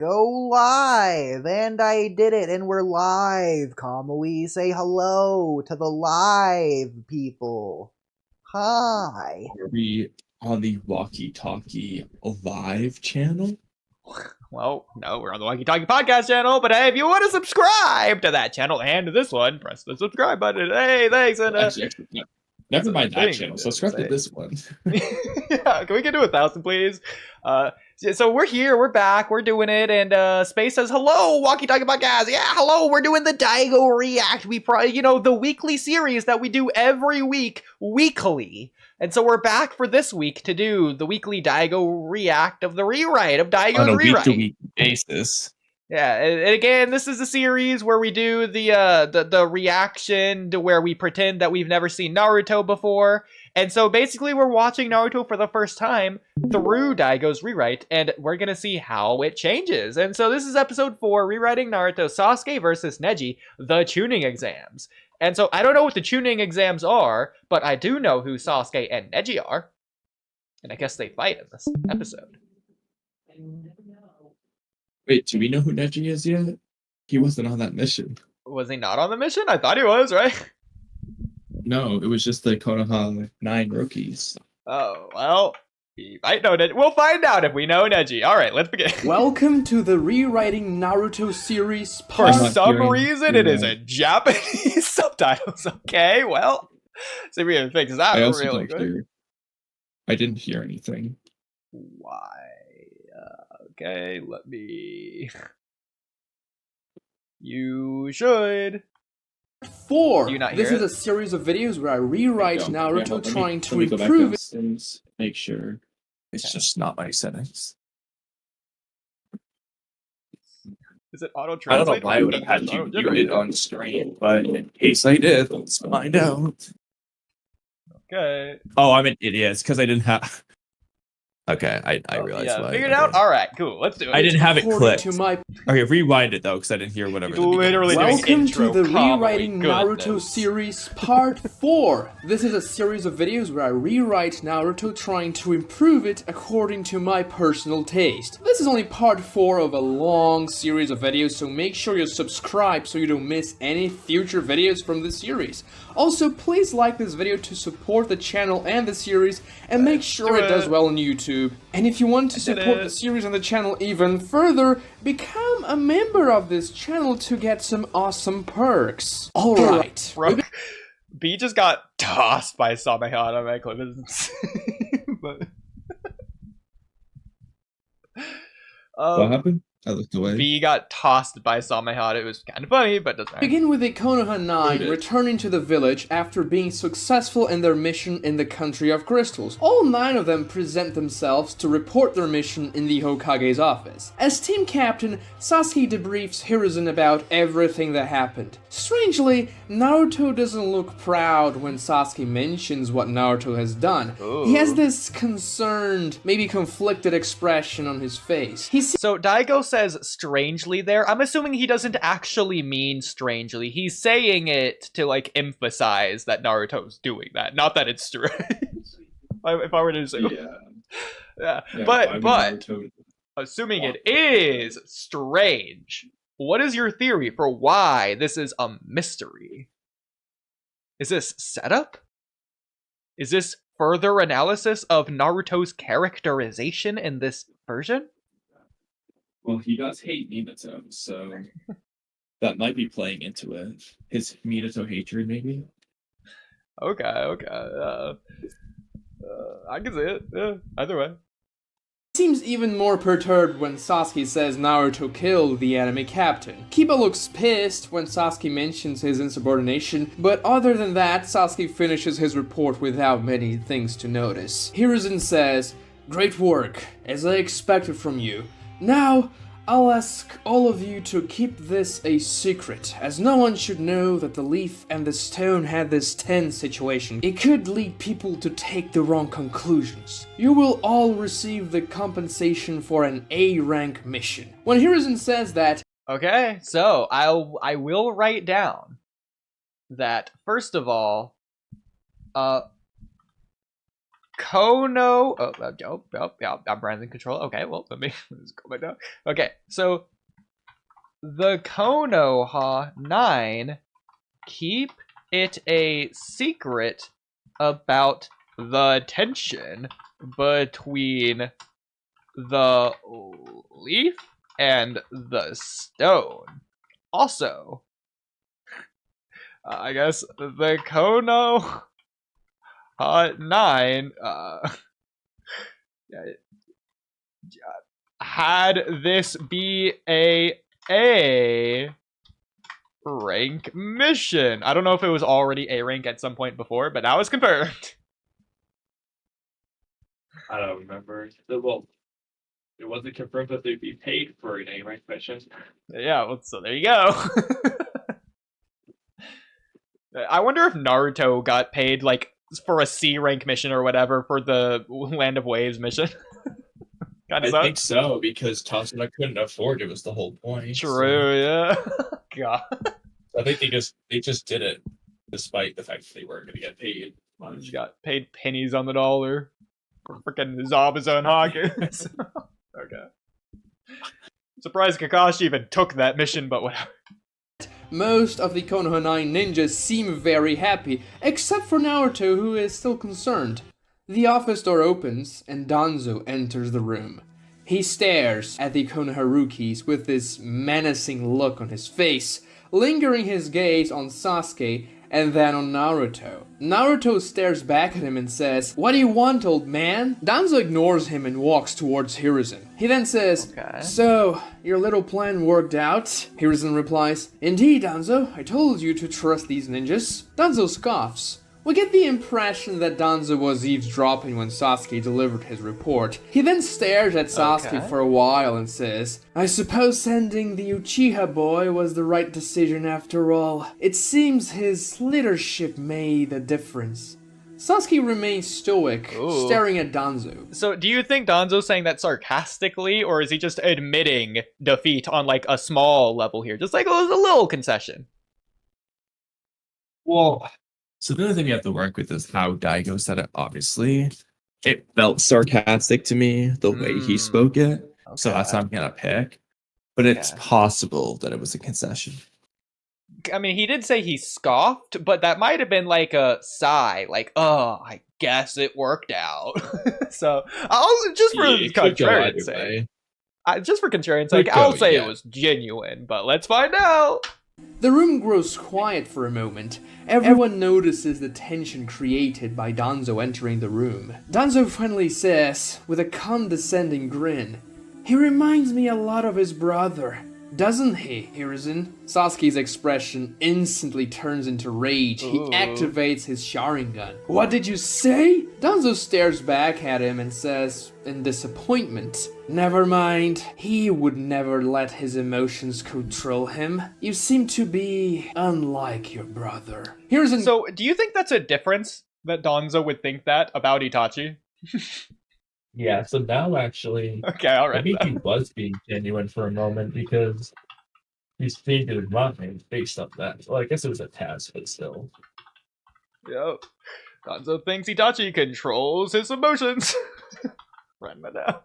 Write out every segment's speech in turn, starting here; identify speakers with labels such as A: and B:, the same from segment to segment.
A: Go live! And I did it, and we're live! Kamui, say hello to the live people. Hi.
B: Are we on the Walky Talkie live channel?
C: Well, no, we're on the Walky Talkie podcast channel, but hey, if you want to subscribe to that channel and to this one, press the subscribe button. Hey, thanks. And
B: Actually, no, never mind that channel. Subscribe to this one.
C: Yeah, can we get to 1,000, please? So we're here, we're back, we're doing it, and Space says, hello, Walky Talkie podcast. Yeah, hello, we're doing the Dygo React. The weekly series that we do every week, weekly. And so we're back for this week to do the weekly Dygo React of the rewrite of Dygo's
B: on a
C: Rewrite.
B: week-to-week basis.
C: Yeah, and again, this is a series where we do the reaction to where we pretend that we've never seen Naruto before. And so basically we're watching Naruto for the first time through Daigo's rewrite, and we're going to see how it changes. And so this is episode 4, Rewriting Naruto Sasuke versus Neji, the Chunin exams. And so I don't know what the Chunin exams are, but I do know who Sasuke and Neji are. And I guess they fight in this episode.
B: Wait, do we know who Neji is yet? He wasn't on that mission.
C: Was he not on the mission? I thought he was, right?
B: No, it was just the Konoha 9 rookies.
C: Oh, well, he might know Neji. We'll find out if we know Neji. All right, let's begin.
D: Welcome to the Rewriting Naruto series.
C: For some reason, it is in Japanese subtitles. Okay, well, see if we can fix that really good.
B: I didn't hear anything.
C: Why? Okay, let me... You should.
D: 4.
C: Do you not hear
D: This is
C: it?
D: a series of videos where I rewrite Naruto trying to
B: go back
D: improve it.
B: settings, make sure it's just not my settings.
C: Is it auto
B: I
C: translate?
B: don't know why I would have had you muted on stream, but in case I did, let's find out.
C: Okay.
B: Oh, I'm an idiot. It's because I didn't have... Okay, I realized
C: yeah,
B: why.
C: Figured it out? Alright, cool. Let's do it.
B: I didn't have it clicked.
D: To my...
B: Okay, rewind it though, because I didn't hear whatever.
C: Literally
D: Welcome to the
C: Kamui.
D: Rewriting Naruto series part 4. This is a series of videos where I rewrite Naruto trying to improve it according to my personal taste. This is only part 4 of a long series of videos, so make sure you subscribe so you don't miss any future videos from this series. Also, please like this video to support the channel and the series, and make sure it does well on YouTube. And if you want to support the series and the channel even further, become a member of this channel to get some awesome perks. Alright.
C: B just got tossed by Samehada, my clip is insane. But...
B: what happened? I looked away.
C: B got tossed by Samehada. It was kind of funny, but doesn't matter.
D: Begin with the Konoha 9 returning to the village after being successful in their mission in the Country of Crystals. All 9 of them present themselves to report their mission in the Hokage's office. As team captain, Sasuke debriefs Hiruzen about everything that happened. Strangely, Naruto doesn't look proud when Sasuke mentions what Naruto has done.
C: Ooh.
D: He has this concerned, maybe conflicted expression on his face.
C: So Daigo says strangely there. I'm assuming he doesn't actually mean strangely. He's saying it to like emphasize that Naruto's doing that, not that it's strange. If I were to assume. Yeah. But assuming it is strange, what is your theory for why this is a mystery? Is this setup? Is this further analysis of Naruto's characterization in this version?
B: Well, he does hate Minato, so that might be playing into it. His Minato hatred, maybe?
C: Okay. I can see it. Yeah, either way.
D: Seems even more perturbed when Sasuke says Naruto killed the enemy captain. Kiba looks pissed when Sasuke mentions his insubordination, but other than that, Sasuke finishes his report without many things to notice. Hiruzen says, "Great work, as I expected from you. Now, I'll ask all of you to keep this a secret, as no one should know that the leaf and the stone had this tense situation. It could lead people to take the wrong conclusions. You will all receive the compensation for an A-rank mission." When Hiruzen says that...
C: Okay, so I will write down that, first of all, Kono. I'm branding control. Okay, well, let me just go back down. Okay, so the Konoha 9 keep it a secret about the tension between the leaf and the stone. Also, I guess the Kono 9 had this be a rank mission. I don't know if it was already a rank at some point before, but now it's confirmed.
B: I don't remember. Well, it wasn't confirmed that they'd be paid for an A rank mission.
C: Yeah, well, so there you go. I wonder if Naruto got paid like for a C rank mission or whatever for the Land of Waves mission.
B: I think so, because Tasuna couldn't afford it was the whole point.
C: True, yeah. God.
B: I think they just did it despite the fact that they weren't going to get paid much.
C: You got paid pennies on the dollar for freaking Zabuza and Hawkins. Okay. I'm surprised Kakashi even took that mission, but whatever.
D: Most of the Konoha 9 ninjas seem very happy, except for Naruto, who is still concerned. The office door opens, and Danzo enters the room. He stares at the Konoha-rookies with this menacing look on his face, lingering his gaze on Sasuke and then on Naruto. Naruto stares back at him and says, "What do you want, old man?" Danzo ignores him and walks towards Hiruzen. He then says,
C: Okay.
D: "So, your little plan worked out?" Hiruzen replies, "Indeed, Danzo. I told you to trust these ninjas." Danzo scoffs. We get the impression that Danzo was eavesdropping when Sasuke delivered his report. He then stares at Sasuke for a while and says, "I suppose sending the Uchiha boy was the right decision after all. It seems his leadership made the difference." Sasuke remains stoic, staring at Danzo.
C: So, do you think Danzo's saying that sarcastically, or is he just admitting defeat on, like, a small level here? Just like a little concession.
B: Well, so the other thing we have to work with is how Dygo said it, obviously. It felt sarcastic to me, the way he spoke it. Okay. So that's what I'm going to pick. But it's possible that it was a concession.
C: I mean, he did say he scoffed, but that might have been like a sigh. Like, oh, I guess it worked out. So, just for contrarian's sake. Just for contrarian's sake, I'll say it was genuine, but let's find out.
D: The room grows quiet for a moment. Everyone notices the tension created by Danzo entering the room. Danzo finally says, with a condescending grin, "He reminds me a lot of his brother. Doesn't he, Hiruzen?" Sasuke's expression instantly turns into rage. He activates his Sharingan. "What did you say?" Danzo stares back at him and says, in disappointment, "Never mind. He would never let his emotions control him. You seem to be unlike your brother." Hiruzen.
C: So, do you think that's a difference that Danzo would think that about Itachi?
B: Yeah, so now actually,
C: okay, all right.
B: I think he was being genuine for a moment because he's changed his mind based on that. Well, I guess it was a test, but still.
C: Yep. Danzo thinks Itachi controls his emotions. Right now.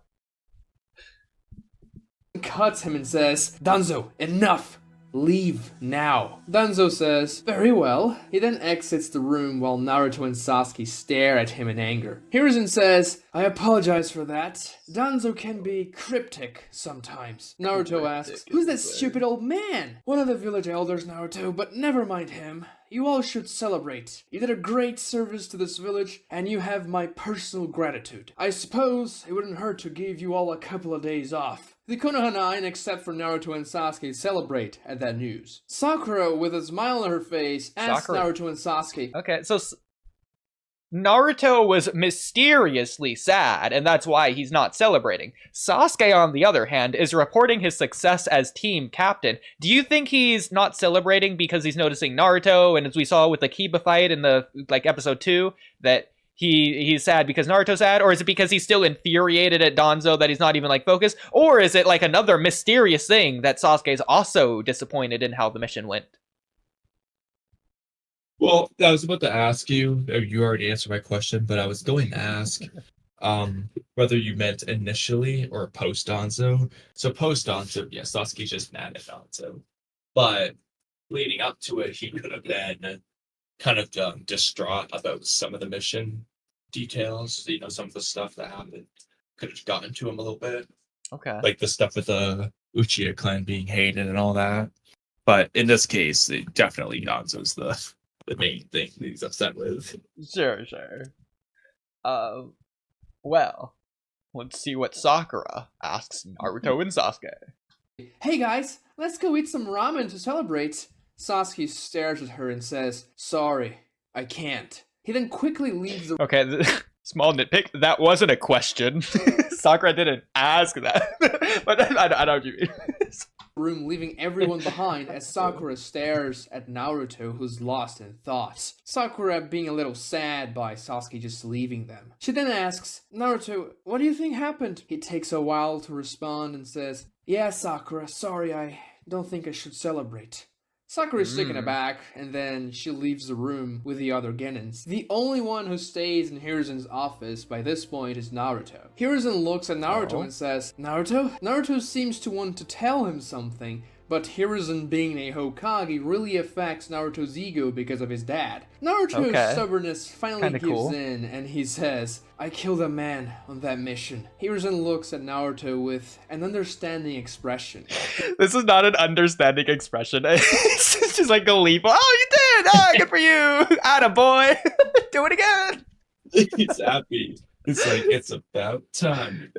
D: Cuts him and says, "Danzo, enough! Leave now." Danzo says, "Very well." He then exits the room while Naruto and Sasuke stare at him in anger. Hiruzen says, "I apologize for that. Danzo can be cryptic sometimes." Naruto asks, "Who's that stupid old man?" "One of the village elders, Naruto, but never mind him. You all should celebrate. You did a great service to this village, and you have my personal gratitude. I suppose it wouldn't hurt to give you all a couple of days off." The Konoha 9, except for Naruto and Sasuke, celebrate at that news. Sakura, with a smile on her face, asks Naruto and Sasuke,
C: "Okay, so Naruto was mysteriously sad, and that's why he's not celebrating. Sasuke, on the other hand, is reporting his success as team captain. Do you think he's not celebrating because he's noticing Naruto, and as we saw with the Kiba fight in the episode 2, that he's sad because Naruto's sad, or is it because he's still infuriated at Danzo that he's not even focused, or is it another mysterious thing that Sasuke's also disappointed in how the mission went?"
B: Well, I was about to ask you, you already answered my question, but I was going to ask whether you meant initially or post Danzo. So post Danzo, yes, Sasuke's just mad at Danzo. But leading up to it, he could have been kind of distraught about some of the mission details, some of the stuff that happened. Could have gotten to him a little bit.
C: Okay.
B: Like the stuff with the Uchiha clan being hated and all that. But in this case, definitely Danzo's the main thing that he's upset with.
C: Sure. Well, let's see what Sakura asks Naruto and Sasuke.
D: Hey guys, let's go eat some ramen to celebrate. Sasuke stares at her and says, sorry, I can't. He then quickly leaves the
C: Okay, small nitpick. That wasn't a question. Sakura didn't ask that. But I know what you mean.
D: room, leaving everyone behind as Sakura stares at Naruto, who's lost in thoughts. Sakura being a little sad by Sasuke just leaving them. She then asks, Naruto, what do you think happened? He takes a while to respond and says, yeah, Sakura, sorry, I don't think I should celebrate. Sakura is taken aback, and then she leaves the room with the other Genins. The only one who stays in Hiruzen's office by this point is Naruto. Hiruzen looks at Naruto and says, Naruto? Naruto seems to want to tell him something, but Hiruzen being a Hokage really affects Naruto's ego because of his dad. Naruto's stubbornness finally gives in, and he says, I killed a man on that mission. Hiruzen looks at Naruto with an understanding expression.
C: This is not an understanding expression. It's just like gleeful. Oh, you did! Ah, good for you! Atta boy! Do it again!
B: He's happy. It's like, it's about time.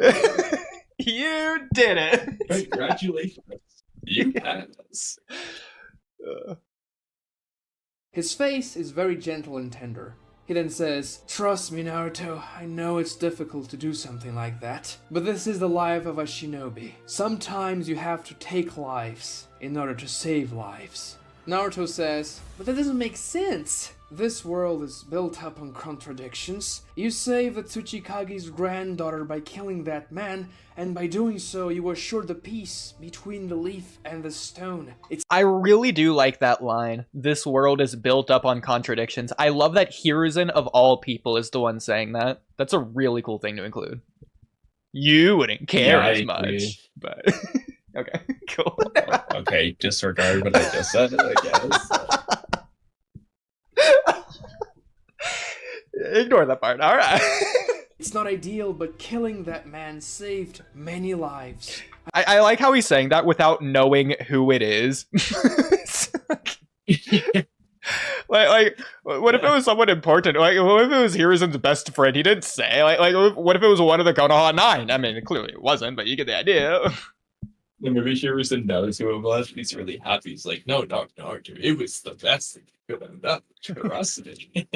C: You did it!
B: Congratulations. You pass.
D: His face is very gentle and tender. He then says, trust me, Naruto, I know it's difficult to do something like that, but this is the life of a shinobi. Sometimes you have to take lives in order to save lives. Naruto says, but that doesn't make sense. This world is built up on contradictions. You saved the Tsuchikage's granddaughter by killing that man, and by doing so you assured the peace between the leaf and the stone.
C: I really do like that line. This world is built up on contradictions. I love that Hiruzen of all people is the one saying that. That's a really cool thing to include. You wouldn't care as much, but okay, cool.
B: Okay, disregard what I just said, I guess.
C: Ignore that part. All right.
D: It's not ideal, but killing that man saved many lives.
C: I like how he's saying that without knowing who it is. like, what if it was someone important? Like, what if it was Hiruzen's best friend? He didn't say. Like, what if it was one of the Konoha 9? I mean, clearly it wasn't, but you get the idea.
B: Maybe Hiruzen knows who it was, but he's really happy. He's like, no, it was the best thing you could have done. Trust me.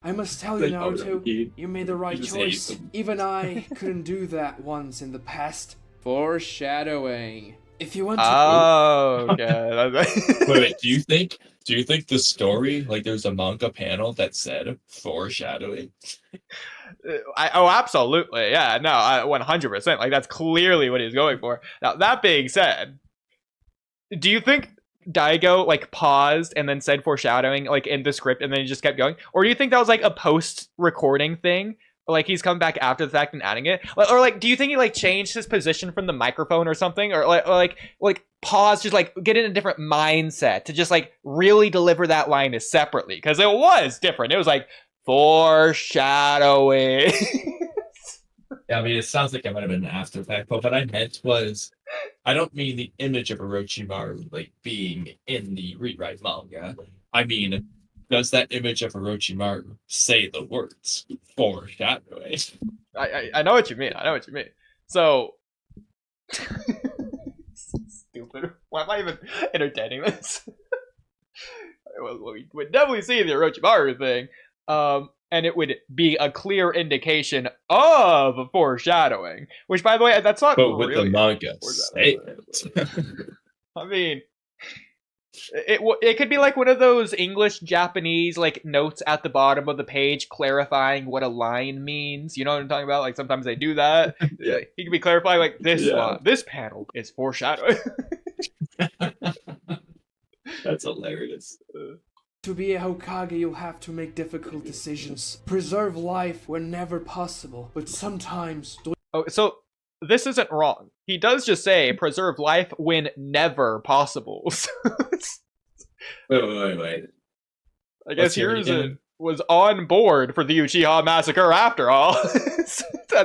D: I must tell you, Naruto, you made the right choice. Even I couldn't do that once in the past. Foreshadowing. If you want to...
C: Oh, okay.
B: Wait, do you think the story, like there's a manga panel that said foreshadowing?
C: Absolutely. Yeah, no, 100%. Like, that's clearly what he's going for. Now, that being said, do you think Dygo like paused and then said foreshadowing like in the script and then he just kept going, or do you think that was like a post-recording thing, like he's come back after the fact and adding it, or like do you think he like changed his position from the microphone or something, or like pause, just like get in a different mindset to just like really deliver that line as separately, because it was different. It was like foreshadowing.
B: Yeah, I mean, it sounds like it might have been an after effect, but what I meant was, I don't mean the image of Orochimaru like being in the rewrite manga. I mean, does that image of Orochimaru say the words foreshadowing?
C: I know what you mean. So stupid. Why am I even entertaining this? Well, we would definitely see the Orochimaru thing. And it would be a clear indication of foreshadowing. Which, by the way, that's not
B: but with
C: really
B: the manga statement.
C: I mean, it could be like one of those English-Japanese like notes at the bottom of the page clarifying what a line means. You know what I'm talking about? Like sometimes they do that. Yeah. He could be clarifying like this panel is foreshadowing.
B: That's hilarious.
D: To be a Hokage, you'll have to make difficult decisions. Preserve life whenever possible, but sometimes...
C: Oh, so this isn't wrong. He does just say preserve life when never possible.
B: Wait.
C: I guess Hiruzen was on board for the Uchiha massacre after all.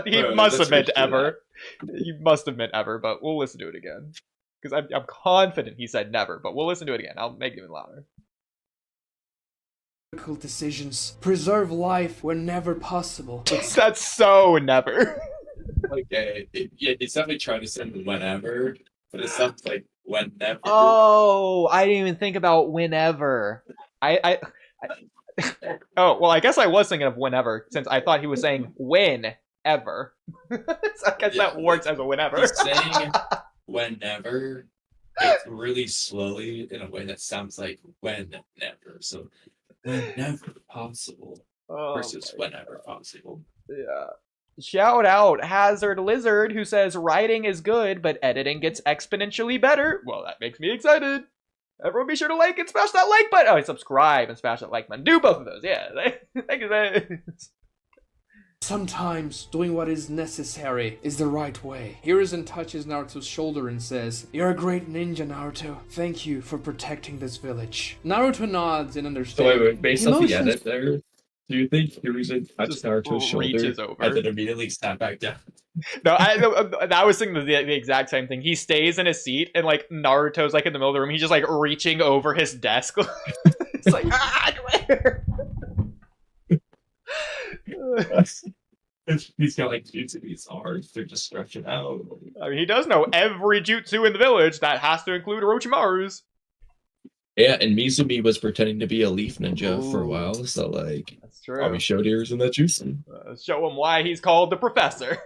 C: He must have meant ever. He must have meant ever, but we'll listen to it again. Because I'm confident he said never, but we'll listen to it again. I'll make it even louder.
D: Difficult decisions. Preserve life whenever possible.
C: That's so never.
B: Okay, it's definitely trying to send whenever, but it sounds like whenever.
C: Oh, I didn't even think about whenever. Oh, well, I guess I was thinking of whenever, since I thought he was saying whenever. So I guess that works as a whenever.
B: He's saying whenever, it's really slowly in a way that sounds like whenever. So whenever possible versus whenever possible.
C: Yeah. Shout out Hazard Lizard, who says writing is good, but editing gets exponentially better. Well, that makes me excited. Everyone be sure to like and smash that like button. Oh, subscribe and smash that like button. Do both of those, yeah. Thank you.
D: Sometimes doing what is necessary is the right way. Hiruzen touches Naruto's shoulder and says, "You're a great ninja, Naruto. Thank you for protecting this village." Naruto nods in understanding.
B: So wait, based on the edit there, do you think Hiruzen touched Naruto's shoulder
C: over
B: and then immediately sat back down?
C: No, I was thinking the exact same thing. He stays in his seat, and like Naruto's like in the middle of the room. He's just like reaching over his desk. It's like,
B: He's got like jutsu in his arms. They're just stretching out.
C: I mean, he does know every jutsu in the village. That has to include Orochimaru's.
B: Yeah, and Mizumi was pretending to be a leaf ninja for a while, so like,
C: that's true.
B: Probably showed Hiruzen that jutsu.
C: Show him why he's called the professor.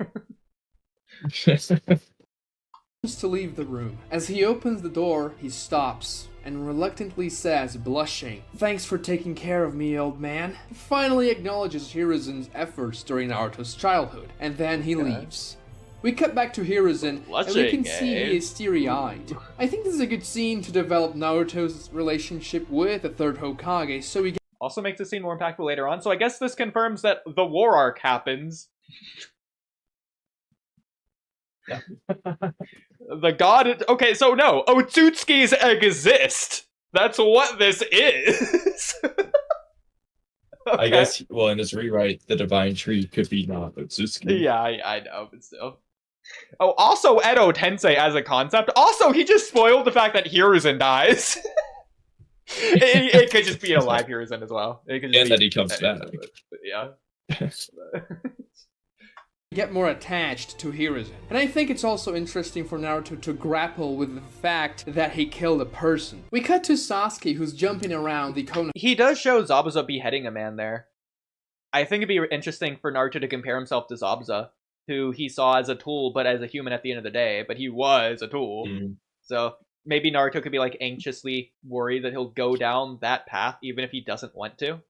D: To leave the room. As he opens the door, he stops and reluctantly says, blushing, "Thanks for taking care of me, old man." He finally acknowledges Hiruzen's efforts during Naruto's childhood, and then he leaves. We cut back to Hiruzen, and we can see he is teary-eyed. I think this is a good scene to develop Naruto's relationship with the third Hokage, so we get...
C: Also makes the scene more impactful later on, so I guess this confirms that the war arc happens.
B: Yeah.
C: The god... Okay, so no, Otsutskis exist! That's what this is! Okay.
B: I guess, well, in his rewrite, the Divine Tree could be not Otsutsuki.
C: Yeah, I know, but still. Oh, also Edo Tensei as a concept. Also, he just spoiled the fact that Hiruzen dies. it could just be a live Hiruzen as well. It could just
B: and that he comes back.
C: Yeah.
D: Get more attached to Hiruzen. And I think it's also interesting for Naruto to grapple with the fact that he killed a person. We cut to Sasuke, who's jumping around the Konoha.
C: He does show Zabuza beheading a man there. I think it'd be interesting for Naruto to compare himself to Zabuza, who he saw as a tool, but as a human at the end of the day. But he was a tool. So maybe Naruto could be like anxiously worried that he'll go down that path, even if he doesn't want to.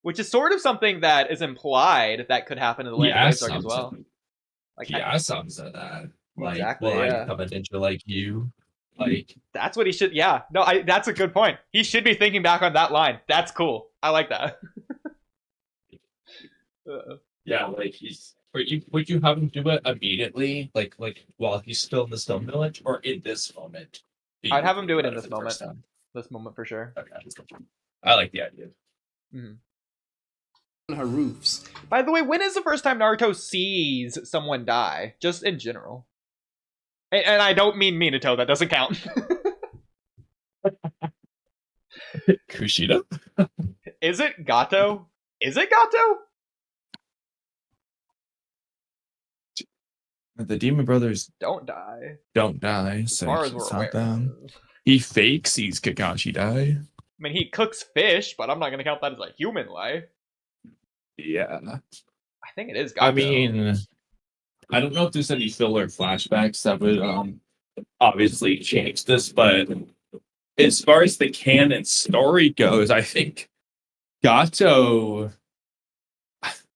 C: Which is sort of something that is implied that could happen in the Land of Blades arc as well.
B: Like, yeah, some said that. Like,
C: exactly,
B: well, I become a ninja like you. Like,
C: that's what he should. Yeah, no, that's a good point. He should be thinking back on that line. That's cool. I like that.
B: Yeah, like would you have him do it immediately, like while he's still in the Stone Village, or in this moment?
C: I'd have him do it in this moment. This moment for sure.
B: Okay, I like the idea.
D: Her roofs.
C: By the way, when is the first time Naruto sees someone die? Just in general. And I don't mean Minato, that doesn't count.
B: Kushida?
C: Is it Gato? Is it Gato?
B: The Demon Brothers
C: don't die.
B: Don't die, so
C: as far as
B: it's
C: we're
B: not them. He fake sees Kakashi die.
C: I mean, he cooks fish, but I'm not going to count that as a human life.
B: Yeah.
C: I think it is Gato.
B: I mean, I don't know if there's any filler flashbacks that would obviously change this, but as far as the canon story goes, I think Gato...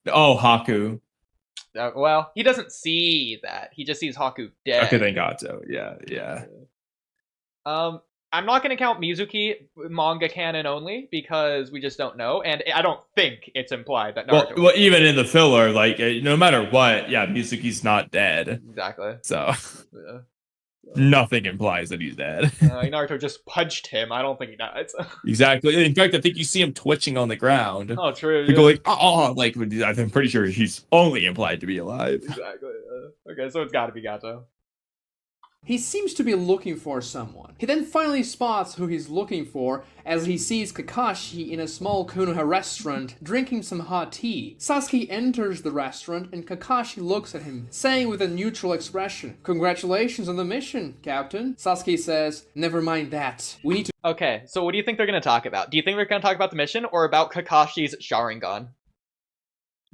B: Oh, Haku.
C: Well, he doesn't see that. He just sees Haku dead.
B: Okay, then Gato. Yeah.
C: I'm not going to count Mizuki manga canon only because we just don't know, and I don't think it's implied that Naruto.
B: Well, even in the filler, like no matter what, yeah, Mizuki's not dead.
C: Exactly.
B: So
C: Yeah.
B: nothing implies that he's dead.
C: Naruto just punched him. I don't think he died. So.
B: Exactly. In fact, I think you see him twitching on the ground.
C: Oh, true.
B: They go like, oh, like I'm pretty sure he's only implied to be alive.
C: Exactly. Okay, so it's got to be Gato.
D: He seems to be looking for someone. He then finally spots who he's looking for as he sees Kakashi in a small Konoha restaurant drinking some hot tea. Sasuke enters the restaurant and Kakashi looks at him, saying with a neutral expression, "Congratulations on the mission, Captain." Sasuke says, "Never mind that. We need to..."
C: Okay, so what do you think they're going to talk about? Do you think they're going to talk about the mission or about Kakashi's Sharingan?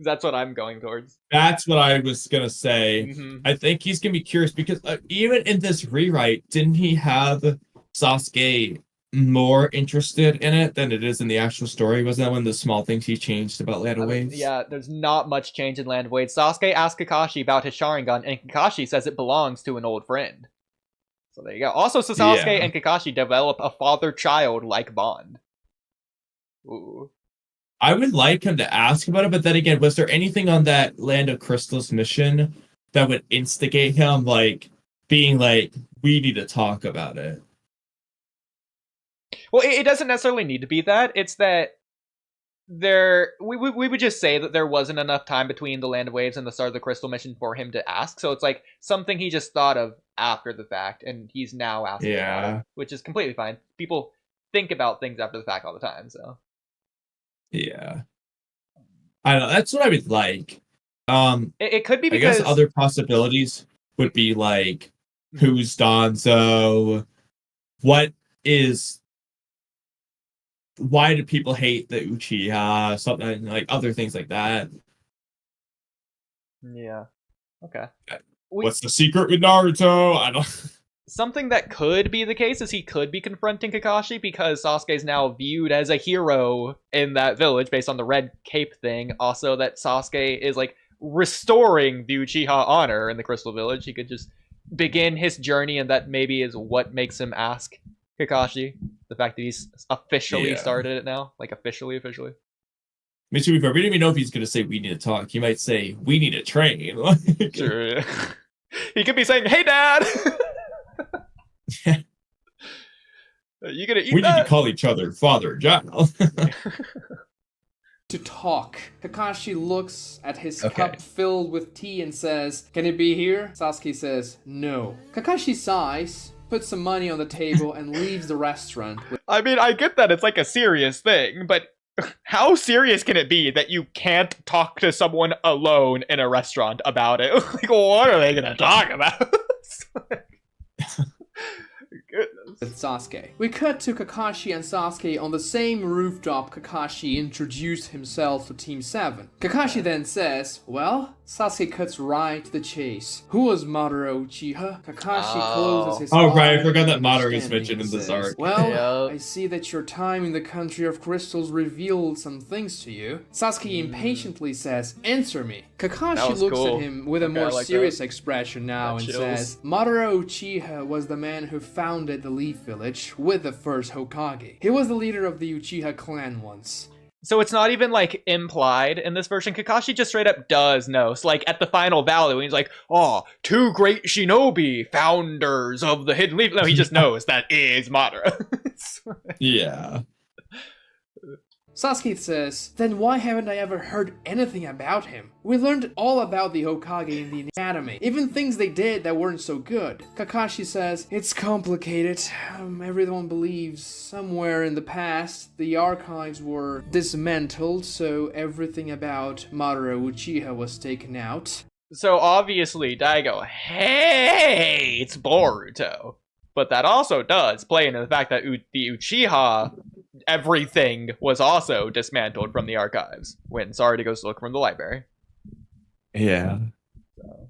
C: That's what I'm going towards.
B: That's what I was gonna say.
C: Mm-hmm.
B: I think he's gonna be curious because even in this rewrite, didn't he have Sasuke more interested in it than it is in the actual story? Wasn't that one of the small things he changed about Land of Waves?
C: Yeah, there's not much change in Land of Waves. Sasuke asks Kakashi about his Sharingan, and Kakashi says it belongs to an old friend. So there you go. Also, Sasuke and Kakashi develop a father-child-like bond. Ooh.
B: I would like him to ask about it, but then again, was there anything on that Land of Crystals mission that would instigate him, like, being like, we need to talk about it?
C: Well, it doesn't necessarily need to be that. It's that we would just say that there wasn't enough time between the Land of Waves and the start of the Crystal mission for him to ask. So it's like something he just thought of after the fact, and he's now asking about it, which is completely fine. People think about things after the fact all the time, so...
B: Yeah. I don't know. That's what I would like.
C: It could be because...
B: I guess other possibilities would be like, who's Danzo? What is... Why do people hate the Uchiha? Something like other things like that.
C: Yeah. Okay.
B: What's the secret with Naruto? I don't...
C: Something that could be the case is he could be confronting Kakashi because Sasuke is now viewed as a hero in that village based on the red cape thing. Also, that Sasuke is like restoring the Uchiha honor in the Crystal Village. He could just begin his journey, and that maybe is what makes him ask Kakashi. The fact that he's officially started it now, like officially.
B: We don't even know if he's going to say we need to talk. He might say we need to train.
C: Sure. Yeah. He could be saying, "Hey, Dad." You gonna eat
B: we
C: that?
B: need to call each other father and child.
D: To talk. Kakashi looks at his cup filled with tea and says, "Can it be here?" Sasuke says, "No." Kakashi sighs, puts some money on the table, and leaves the restaurant.
C: I mean, I get that it's like a serious thing, but how serious can it be that you can't talk to someone alone in a restaurant about it? Like, what are they gonna talk about? Goodness.
D: With Sasuke. We cut to Kakashi and Sasuke on the same rooftop. Kakashi introduced himself to Team 7. Kakashi then says, "Well," Sasuke cuts right to the chase. "Who was Madara Uchiha?" Kakashi closes his eyes.
B: Right, I forgot that Madara is mentioned in this arc.
D: "Well, I see that your time in the country of crystals revealed some things to you." Sasuke impatiently says, "Answer me." Kakashi looks at him with a more serious expression now and says, "Madara Uchiha was the man who founded the Leaf Village with the first Hokage. He was the leader of the Uchiha clan once."
C: So it's not even, like, implied in this version. Kakashi just straight up does know. So, like, at the final valley, when he's like, "Oh, two great shinobi, founders of the Hidden Leaf." No, he just knows that is Madara.
B: Yeah.
D: Sasuke says, "Then why haven't I ever heard anything about him? We learned all about the Hokage in the anime, even things they did that weren't so good." Kakashi says, "It's complicated. Everyone believes somewhere in the past the archives were dismantled, so everything about Madara Uchiha was taken out."
C: So obviously Daigo hates Boruto, but that also does play into the fact that the Uchiha everything was also dismantled from the archives when Sarada goes to look from the library.
B: Yeah.
C: So,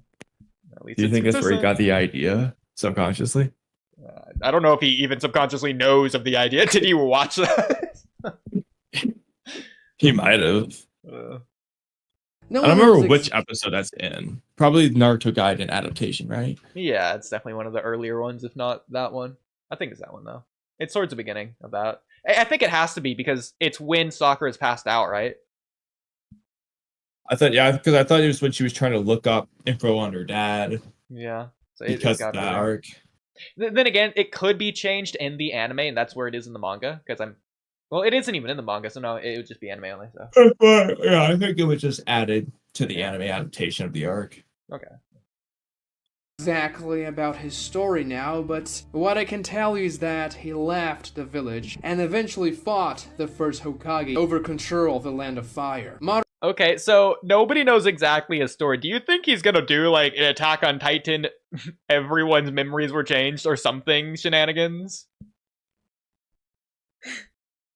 C: at least
B: do you think that's where he got the idea subconsciously?
C: I don't know if he even subconsciously knows of the idea. Did he watch that?
B: He might have.
D: No
B: I don't remember which episode that's in. Probably Naruto Gaiden adaptation, right?
C: Yeah, it's definitely one of the earlier ones, if not that one. I think it's that one, though. It's towards the beginning of that. I think it has to be because it's when Sakura is passed out, right?
B: I thought, yeah, because I thought it was when she was trying to look up info on her dad.
C: Yeah. So
B: because of that arc.
C: Then again, it could be changed in the anime, and that's where it is in the manga. Because well, it isn't even in the manga, so no, it would just be anime only. So
B: yeah, I think it was just added to the anime adaptation of the arc.
C: Okay.
D: Exactly about his story now, but what I can tell you is that he left the village and eventually fought the first Hokage over control of the Land of Fire.
C: Okay, so nobody knows exactly his story. Do you think he's gonna do like an Attack on Titan, everyone's memories were changed or something shenanigans?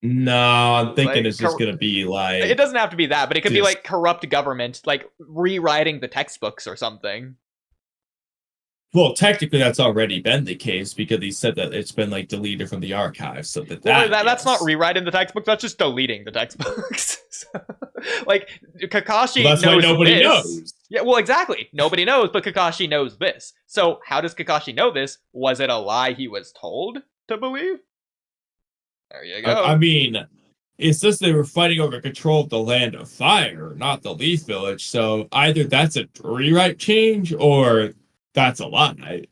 B: No, I'm thinking like, it's just gonna be like...
C: It doesn't have to be that, but it could be like corrupt government, like rewriting the textbooks or something.
B: Well, technically that's already been the case because he said that it's been like deleted from the archive, so that's
C: not rewriting the textbooks, that's just deleting the textbooks. Like Kakashi knows
B: that's why nobody knows.
C: Yeah, well, exactly. Nobody knows, but Kakashi knows this. So how does Kakashi know this? Was it a lie he was told to believe? There you go.
B: I mean, it's just they were fighting over control of the Land of Fire, not the Leaf Village. So either that's a rewrite change or that's a lie.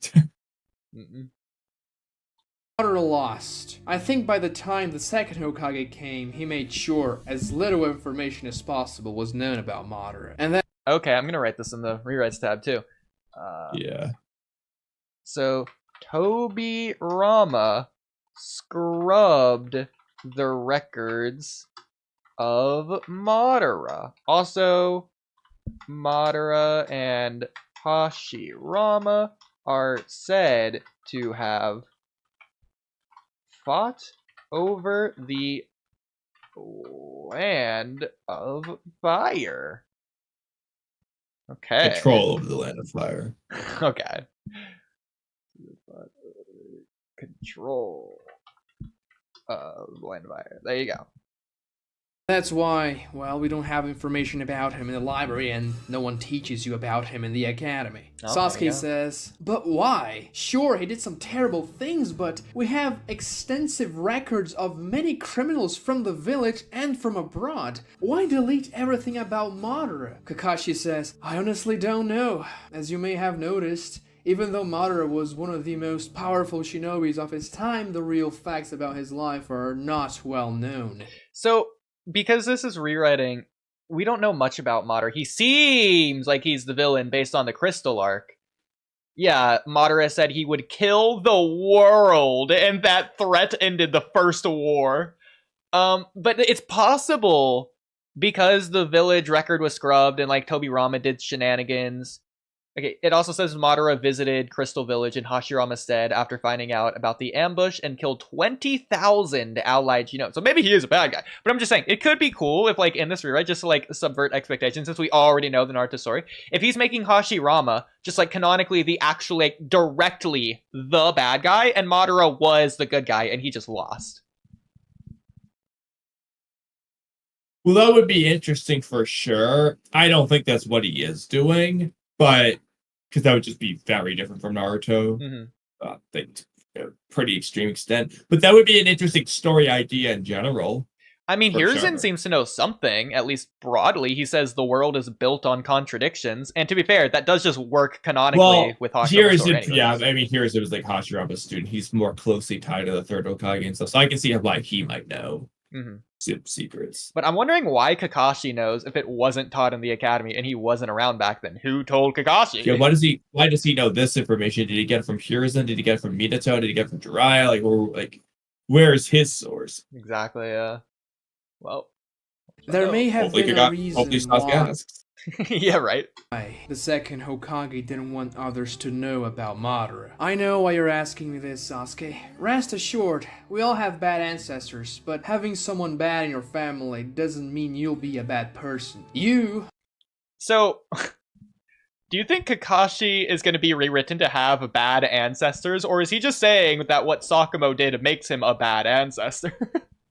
D: Madara lost. I think by the time the second Hokage came, he made sure as little information as possible was known about Madara. And that...
C: Okay, I'm gonna write this in the rewrites tab too.
B: Yeah.
C: So Toby Rama scrubbed the records of Madara. Also, Madara and Hashirama are said to have fought over the Land of Fire. Okay.
B: Control over the Land of Fire.
C: Okay. Control of the Land of Fire. There you go.
D: That's why, well, we don't have information about him in the library and no one teaches you about him in the academy. Okay, Sasuke says, but why? Sure, he did some terrible things, but we have extensive records of many criminals from the village and from abroad. Why delete everything about Madara? Kakashi says, I honestly don't know. As you may have noticed, even though Madara was one of the most powerful shinobis of his time, the real facts about his life are not well known.
C: So, because this is rewriting, we don't know much about Madara. He seems like he's the villain based on the Crystal arc. Yeah, Madara said he would kill the world, and that threat ended the first war. But it's possible because the village record was scrubbed and like Toby Rama did shenanigans. Okay, it also says Madara visited Crystal Village in Hashirama's stead after finding out about the ambush and killed 20,000 allied Shinobi. So maybe he is a bad guy. But I'm just saying, it could be cool if, like, in this rewrite, just to, like, subvert expectations, since we already know the Naruto story. If he's making Hashirama just, like, canonically the actual, like, directly the bad guy, and Madara was the good guy, and he just lost.
B: Well, that would be interesting for sure. I don't think that's what he is doing. But, because that would just be very different from Naruto, I think to a pretty extreme extent. But that would be an interesting story idea in general.
C: I mean, Hiruzen seems to know something, at least broadly. He says the world is built on contradictions. And to be fair, that does just work canonically with Hashirama's story anyways.
B: Yeah, I mean, Hiruzen was like Hashirama's student. He's more closely tied to the third Hokage and stuff. So I can see why he might know. Secrets.
C: But I'm wondering why Kakashi knows if it wasn't taught in the academy and he wasn't around back then. Who told Kakashi?
B: Yeah, why does he know this information? Did he get it from Hiruzen? Did he get it from Minato? Did he get it from Jiraiya? Where's his source?
C: Exactly, yeah. Well,
D: there may have been a reason why.
C: Yeah, right.
D: The second Hokage didn't want others to know about Madara. I know why you're asking me this, Sasuke. Rest assured, we all have bad ancestors, but having someone bad in your family doesn't mean you'll be a bad person.
C: So, do you think Kakashi is going to be rewritten to have bad ancestors, or is he just saying that what Sakumo did makes him a bad ancestor?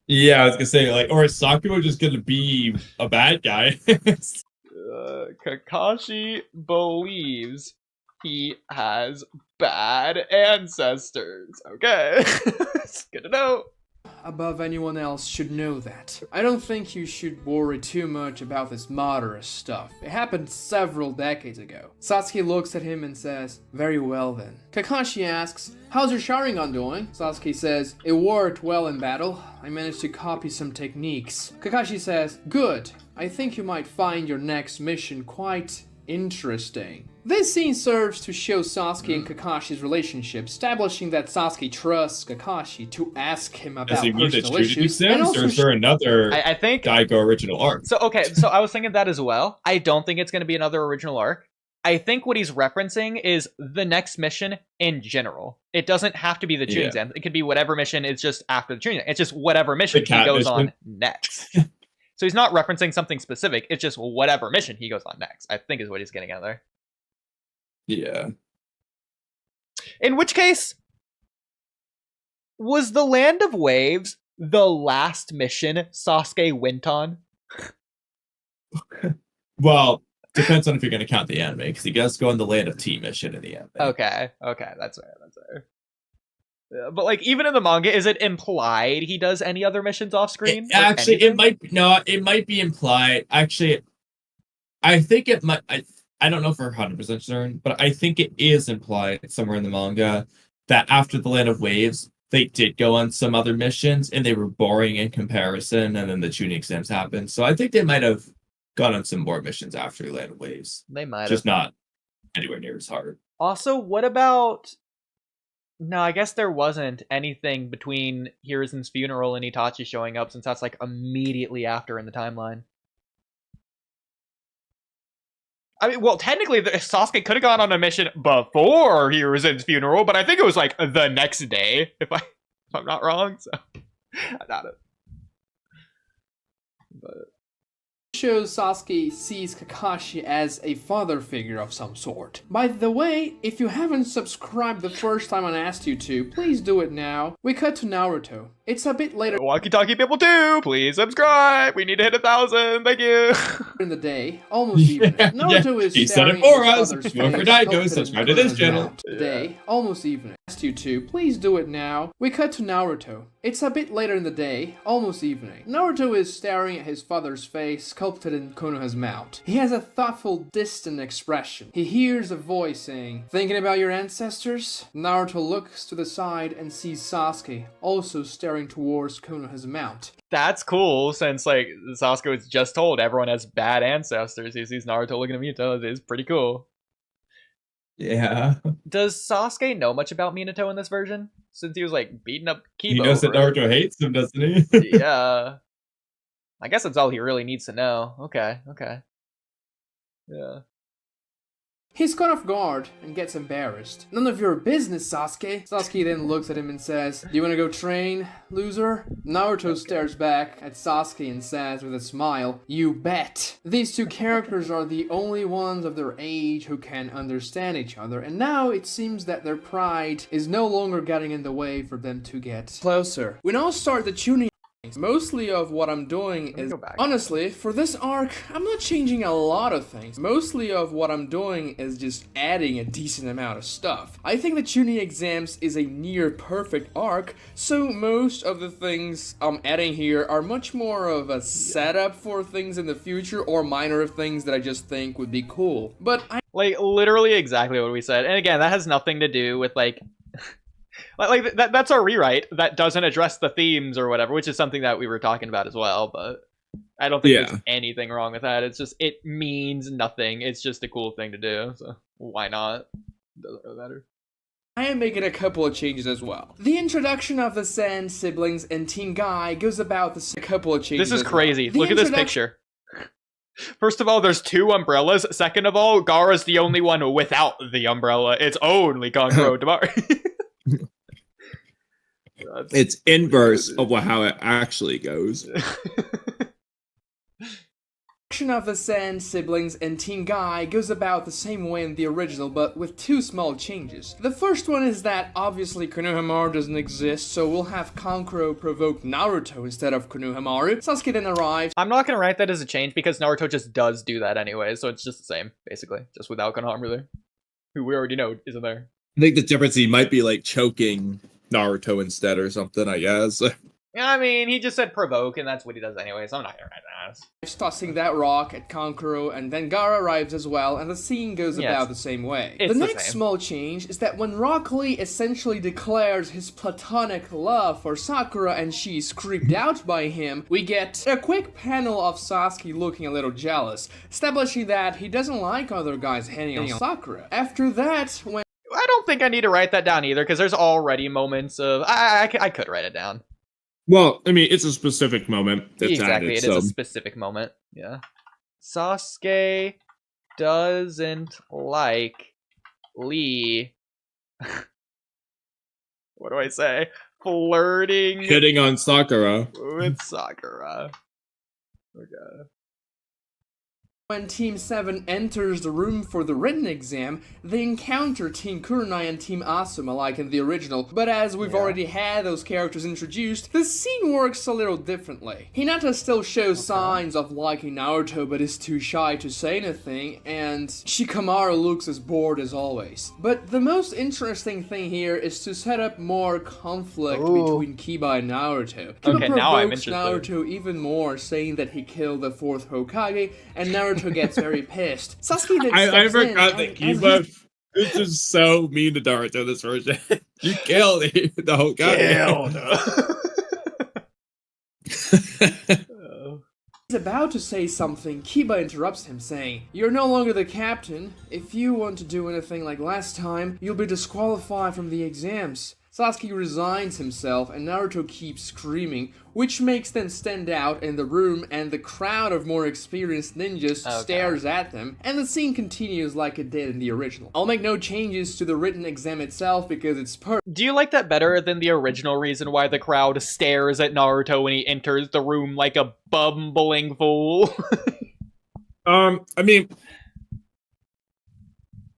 B: Yeah, I was going to say, or is Sakumo just going to be a bad guy?
C: Kakashi believes he has bad ancestors. Okay. It's good to know.
D: Above anyone else should know that. I don't think you should worry too much about this Madara stuff. It happened several decades ago. Sasuke looks at him and says, very well then. Kakashi asks, how's your Sharingan doing? Sasuke says, it worked well in battle. I managed to copy some techniques. Kakashi says, good. I think you might find your next mission quite interesting. This scene serves to show Sasuke and Kakashi's relationship, establishing that Sasuke trusts Kakashi to ask him about personal issues. And also,
B: or is there another
C: I think
B: Dygo original arc?
C: So okay, so I was thinking that as well. I don't think it's going to be another original arc. I think what he's referencing is the next mission in general. It doesn't have to be the Chunin exam. It could be whatever mission. It's just after the Chunin. It's just whatever mission he goes on next. So he's not referencing something specific. It's just whatever mission he goes on next, I think is what he's getting at there.
B: Yeah.
C: In which case, was the Land of Waves the last mission Sasuke went on?
B: Well, depends on if you're going to count the anime, because he does go on the Land of Tea mission in the anime.
C: Okay, that's fair. Yeah, but like, even in the manga, is it implied he does any other missions off screen?
B: Actually, it might be implied. Actually, I think it might. I don't know for 100% certain, but I think it is implied somewhere in the manga that after the Land of Waves, they did go on some other missions, and they were boring in comparison, and then the Chunin exams happened. So I think they might have gone on some more missions after the Land of Waves.
C: They might have.
B: Just not anywhere near as hard.
C: Also, what about... No, I guess there wasn't anything between Hiruzen's funeral and Itachi showing up, since that's like immediately after in the timeline. I mean, well, technically, Sasuke could have gone on a mission before Hiruzen's funeral, but I think it was like the next day, if I'm not wrong. So I doubt it. But
D: shows Sasuke sees Kakashi as a father figure of some sort. By the way, if you haven't subscribed the first time I asked you to, please do it now. We cut to Naruto. It's a bit later
C: Walky Talkie people too, please subscribe. We need to hit 1,000. Thank you.
D: in the day, almost evening. Naruto is
B: he said it
D: staring
B: for
D: at
B: us.
D: his father's
B: More for
D: face,
B: Dygo,
D: sculpted
B: subscribe
D: in
B: to this
D: Konoha's
B: channel.
D: mount. Day, almost evening. Asked you to, please do it now. We cut to Naruto. It's a bit later in the day, almost evening. Naruto is staring at his father's face, sculpted in Konoha's mount. He has a thoughtful, distant expression. He hears a voice saying, thinking about your ancestors? Naruto looks to the side and sees Sasuke, also staring towards Konoha's mount.
C: That's cool, since like Sasuke was just told everyone has bad ancestors. He sees Naruto looking at Minato. It's pretty cool.
B: Yeah.
C: Does Sasuke know much about Minato in this version? Since he was like beating up Kibo.
B: He knows that Naruto hates him, doesn't he?
C: Yeah. I guess that's all he really needs to know. Okay. Yeah.
D: He's caught off guard and gets embarrassed. None of your business, Sasuke. Sasuke then looks at him and says, do you want to go train, loser? Naruto stares back at Sasuke and says with a smile, you bet. These two characters are the only ones of their age who can understand each other, and now it seems that their pride is no longer getting in the way for them to get closer. We now start the Chunin. Mostly of what I'm doing is, honestly, for this arc, I'm not changing a lot of things. Mostly of what I'm doing is just adding a decent amount of stuff. I think the Chunin exams is a near perfect arc, so most of the things I'm adding here are much more of a setup for things in the future or minor things that I just think would be cool. But
C: like literally exactly what we said. And again, that has nothing to do with like that's our rewrite that doesn't address the themes or whatever, which is something that we were talking about as well, but I don't think there's anything wrong with that. It's just, it means nothing. It's just a cool thing to do, so why not? Doesn't really matter.
D: I am making a couple of changes as well. The introduction of the Sen siblings and Teen Guy goes about a couple of changes.
C: This is crazy. Look at this picture. First of all, there's 2 umbrellas. Second of all, Gaara's the only one without the umbrella. It's only Kankuro Damari.
B: It's inverse of how it actually goes.
D: Of the Sen siblings and Teen Guy goes about the same way in the original, but with 2 small changes. The first one is that obviously Konohamaru doesn't exist, so we'll have Kankuro provoke Naruto instead of Konohamaru. Sasuke then arrives.
C: I'm not gonna write that as a change because Naruto just does do that anyway, so it's just the same, basically, just without Konohamaru there, who we already know isn't there.
B: I think the difference, he might be like choking Naruto instead or something, I guess.
C: I mean, he just said provoke, and that's what he does anyway, so I'm not gonna write that.
D: He's tossing that rock at Kankuro, and then Gaara arrives as well, and the scene goes about the same way. The next small change is that when Rock Lee essentially declares his platonic love for Sakura and she's creeped out by him, we get a quick panel of Sasuke looking a little jealous, establishing that he doesn't like other guys hitting on Sakura. After that, when
C: I don't think I need to write that down either, because there's already moments of... I could write it down.
B: Well, I mean, it's a specific moment that's
C: exactly,
B: added,
C: it is a specific moment. Yeah. Sasuke doesn't like Lee. What do I say? Flirting.
B: Hitting on Sakura.
C: With Sakura. Okay.
D: When Team 7 enters the room for the written exam, they encounter Team Kurenai and Team Asuma like in the original, but as we've already had those characters introduced, the scene works a little differently. Hinata still shows signs of liking Naruto but is too shy to say anything, and Shikamaru looks as bored as always. But the most interesting thing here is to set up more conflict between Kiba and Naruto. Kiba provokes Naruto even more, saying that he killed the 4th Hokage, and Naruto gets very pissed. Sasuke then
B: I forgot that Kiba is just so mean to Naruto this version. You killed the whole guy.
D: He's about to say something, Kiba interrupts him, saying, "You're no longer the captain. If you want to do anything like last time, you'll be disqualified from the exams." Sasuke resigns himself and Naruto keeps screaming, which makes them stand out in the room and the crowd of more experienced ninjas stares at them, and the scene continues like it did in the original. I'll make no changes to the written exam itself because it's perfect.
C: Do you like that better than the original reason why the crowd stares at Naruto when he enters the room like a bumbling fool?
B: I mean,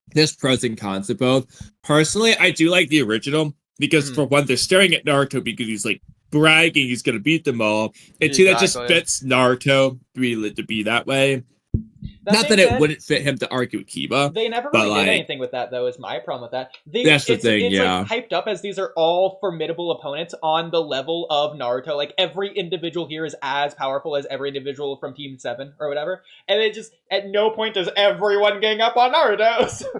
B: there's pros and cons to both. Personally, I do like the original. Because for one, they're staring at Naruto because he's like bragging he's gonna beat them all. And two, that just fits Naruto to be that way. Not that it wouldn't fit him to argue with Kiba.
C: They never really did anything with that, though, is my problem with that.
B: That's the thing,
C: it's like hyped up as these are all formidable opponents on the level of Naruto. Like, every individual here is as powerful as every individual from Team 7 or whatever. And it just, at no point does everyone gang up on Naruto.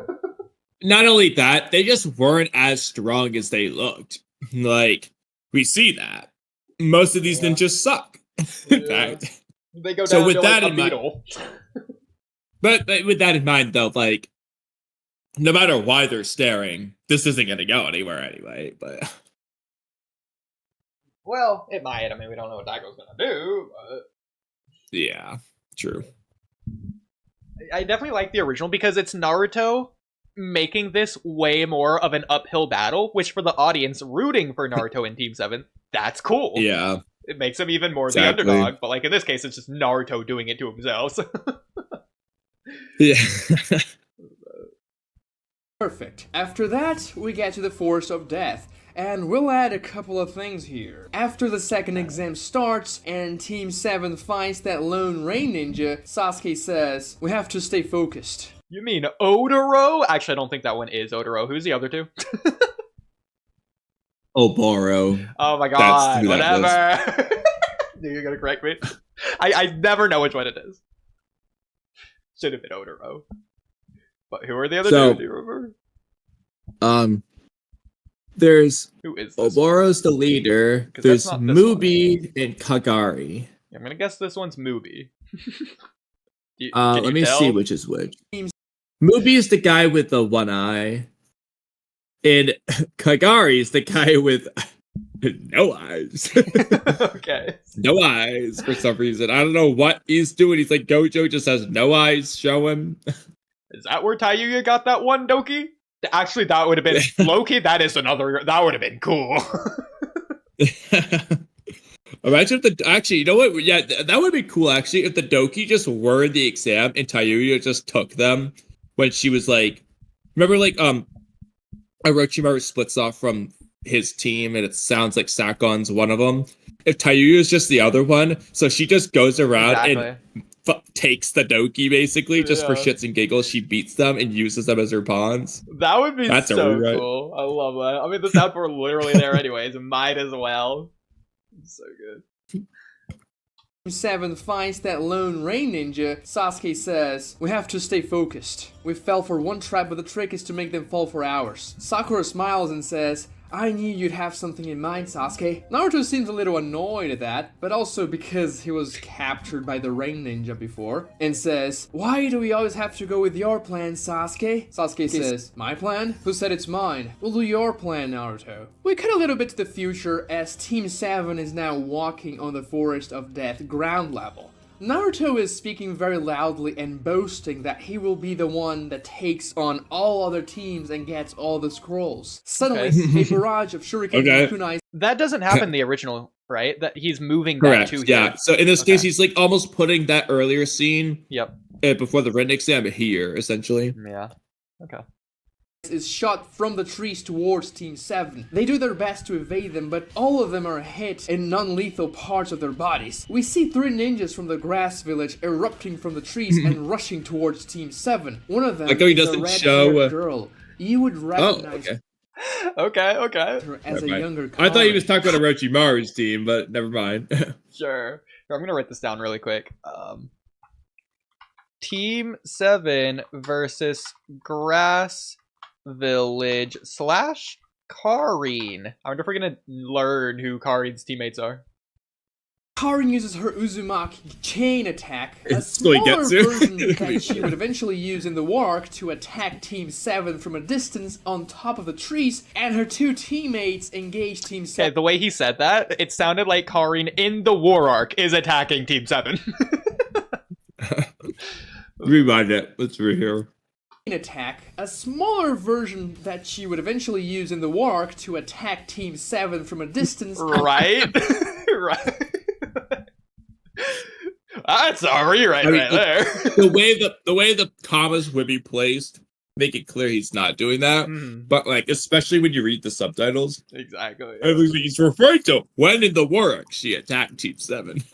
B: Not only that, they just weren't as strong as they looked. Like, we see that. Most of these ninjas suck. In fact.
C: They go down with that in mind.
B: But with that in mind, though, like, no matter why they're staring, this isn't going to go anywhere anyway, but...
C: Well, it might. I mean, we don't know what Daigo's going to do, but...
B: Yeah, true.
C: I definitely like the original because it's Naruto making this way more of an uphill battle, which for the audience rooting for Naruto in Team 7, that's cool.
B: Yeah.
C: It makes him even more the underdog, but like in this case, it's just Naruto doing it to himself. So.
B: Yeah.
D: Perfect. After that, we get to the Force of Death. And we'll add a couple of things here. After the second exam starts and Team 7 fights that lone rain ninja, Sasuke says, "We have to stay focused."
C: You mean Odoro? Actually, I don't think that one is Odoro. Who's the other two?
B: Oboro.
C: Oh my god, whatever. You're gonna correct me? I never know which one it is. Should have been Odoro. But who are the other two? Do you remember?
B: There's
C: who is this
B: Oboro's the leader. There's Mubi and Kagari.
C: I'm gonna guess this one's Mubi.
B: Let me see which is which. Mubi is the guy with the one eye. And Kagari is the guy with no eyes.
C: Okay.
B: No eyes for some reason. I don't know what he's doing. He's like, Gojo just has no eyes. Show him.
C: Is that where Tayuya got that one, Doki? Actually, that would have been Loki. That is another. That would have been cool.
B: Imagine if actually, you know what? Yeah, that would be cool. Actually, if the Doki just were in the exam and Tayuya just took them when she was like, remember, like Orochimaru splits off from his team and it sounds like Sakon's one of them. If Tayuya is just the other one, so she just goes around and takes the Doki basically just for shits and giggles. She beats them and uses them as her pawns.
C: That would be
B: That's
C: so
B: right.
C: cool. I love that. I mean, the sound were literally there anyways. Might as well. It's so good.
D: Team 7 finds that lone rain ninja. Sasuke says, "We have to stay focused. We fell for one trap, but the trick is to make them fall for ours." Sakura smiles and says, "I knew you'd have something in mind, Sasuke." Naruto seems a little annoyed at that, but also because he was captured by the rain ninja before, and says, "Why do we always have to go with your plan, Sasuke?" Sasuke says, "My plan? Who said it's mine? We'll do your plan, Naruto." We cut a little bit to the future as Team 7 is now walking on the Forest of Death ground level. Naruto is speaking very loudly and boasting that he will be the one that takes on all other teams and gets all the scrolls. Suddenly, a barrage of shuriken and kunai.
C: That doesn't happen in the original, right? That he's moving
B: Correct.
C: that to
B: Yeah.
C: here.
B: So in this case, he's like almost putting that earlier scene.
C: Yep.
B: Before the red exam here, essentially.
C: Yeah. Okay.
D: Is shot from the trees towards Team 7. They do their best to evade them, but all of them are hit in non-lethal parts of their bodies. We see 3 ninjas from the grass village erupting from the trees and rushing towards Team 7. One of them
B: like, he
D: is a
B: doesn't
D: red-haired girl. You would recognize
C: Okay.
D: her as a younger
B: I thought he was
D: Kamui.
B: talking about Orochimaru's team, but never mind.
C: Sure. I'm gonna write this down really quick. Team 7 versus Grass Village / Karin. I wonder if we're gonna learn who Karin's teammates are.
D: Karin uses her Uzumaki chain attack, a
B: It's really
D: smaller
B: Getsu.
D: version that she would eventually use in the war arc to attack Team 7 from a distance on top of the trees, and her 2 teammates engage Team 7.
C: Okay, the way he said that, it sounded like Karin in the war arc is attacking Team 7.
B: Rewind it. Let's read here.
D: Attack, a smaller version that she would eventually use in the war arc to attack Team 7 from a distance.
C: Right? Right. That's a rewrite right there.
B: The way the commas would be placed, make it clear he's not doing that. But like, especially when you read the subtitles,
C: Exactly.
B: it looks like he's referring to when in the work she attacked Team 7.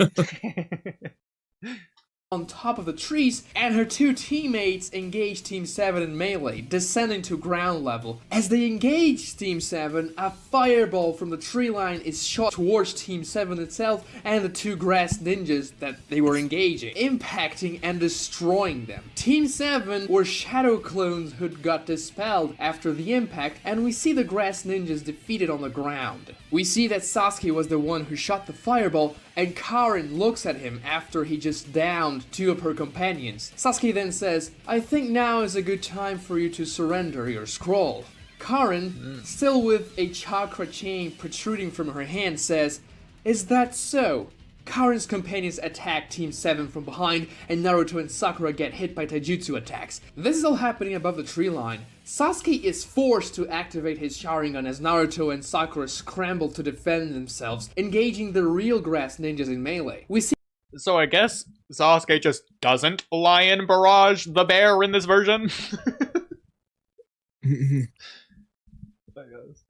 D: On top of the trees, and her 2 teammates engage Team 7 in melee, descending to ground level. As they engage Team 7, a fireball from the tree line is shot towards Team 7 itself and the 2 grass ninjas that they were engaging, impacting and destroying them. Team 7 were shadow clones who got dispelled after the impact, and we see the grass ninjas defeated on the ground. We see that Sasuke was the one who shot the fireball, and Karin looks at him after he just downed 2 of her companions. Sasuke then says, "I think now is a good time for you to surrender your scroll." Karin, still with a chakra chain protruding from her hand, says, "Is that so?" Karin's companions attack Team 7 from behind, and Naruto and Sakura get hit by taijutsu attacks. This is all happening above the tree line. Sasuke is forced to activate his Sharingan as Naruto and Sakura scramble to defend themselves, engaging the real grass ninjas in melee. We see
C: So I guess Sasuke just doesn't Lion Barrage the bear in this version? I guess.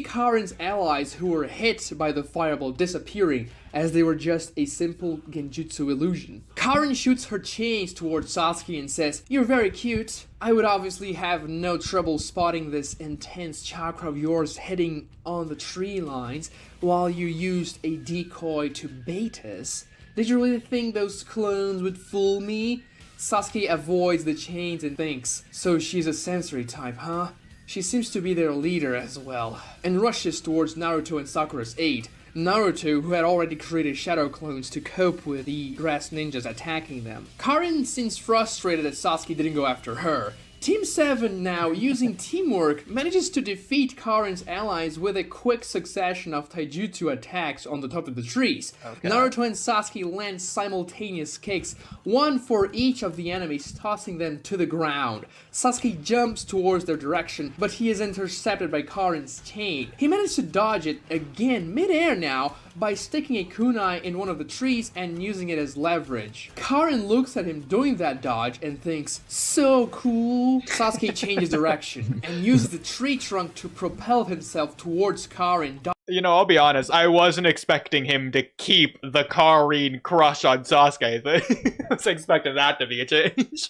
D: Karin's allies who were hit by the fireball disappearing as they were just a simple genjutsu illusion. Karin shoots her chains towards Sasuke and says, "You're very cute. I would obviously have no trouble spotting this intense chakra of yours hitting on the tree lines while you used a decoy to bait us. Did you really think those clones would fool me?" Sasuke avoids the chains and thinks, "So she's a sensory type, huh?" She seems to be their leader as well, and rushes towards Naruto and Sakura's aid. Naruto, who had already created shadow clones to cope with the grass ninjas attacking them. Karin seems frustrated that Sasuke didn't go after her. Team 7 now, using teamwork, manages to defeat Karin's allies with a quick succession of taijutsu attacks on the top of the trees. Okay. Naruto and Sasuke land simultaneous kicks, one for each of the enemies, tossing them to the ground. Sasuke jumps towards their direction, but he is intercepted by Karin's chain. He managed to dodge it again mid-air now by sticking a kunai in one of the trees and using it as leverage. Karin looks at him doing that dodge and thinks, "So cool." Sasuke changes direction and uses the tree trunk to propel himself towards Karin.
C: You know, I'll be honest, I wasn't expecting him to keep the Karin crush on Sasuke thing. I was expecting that to be a change.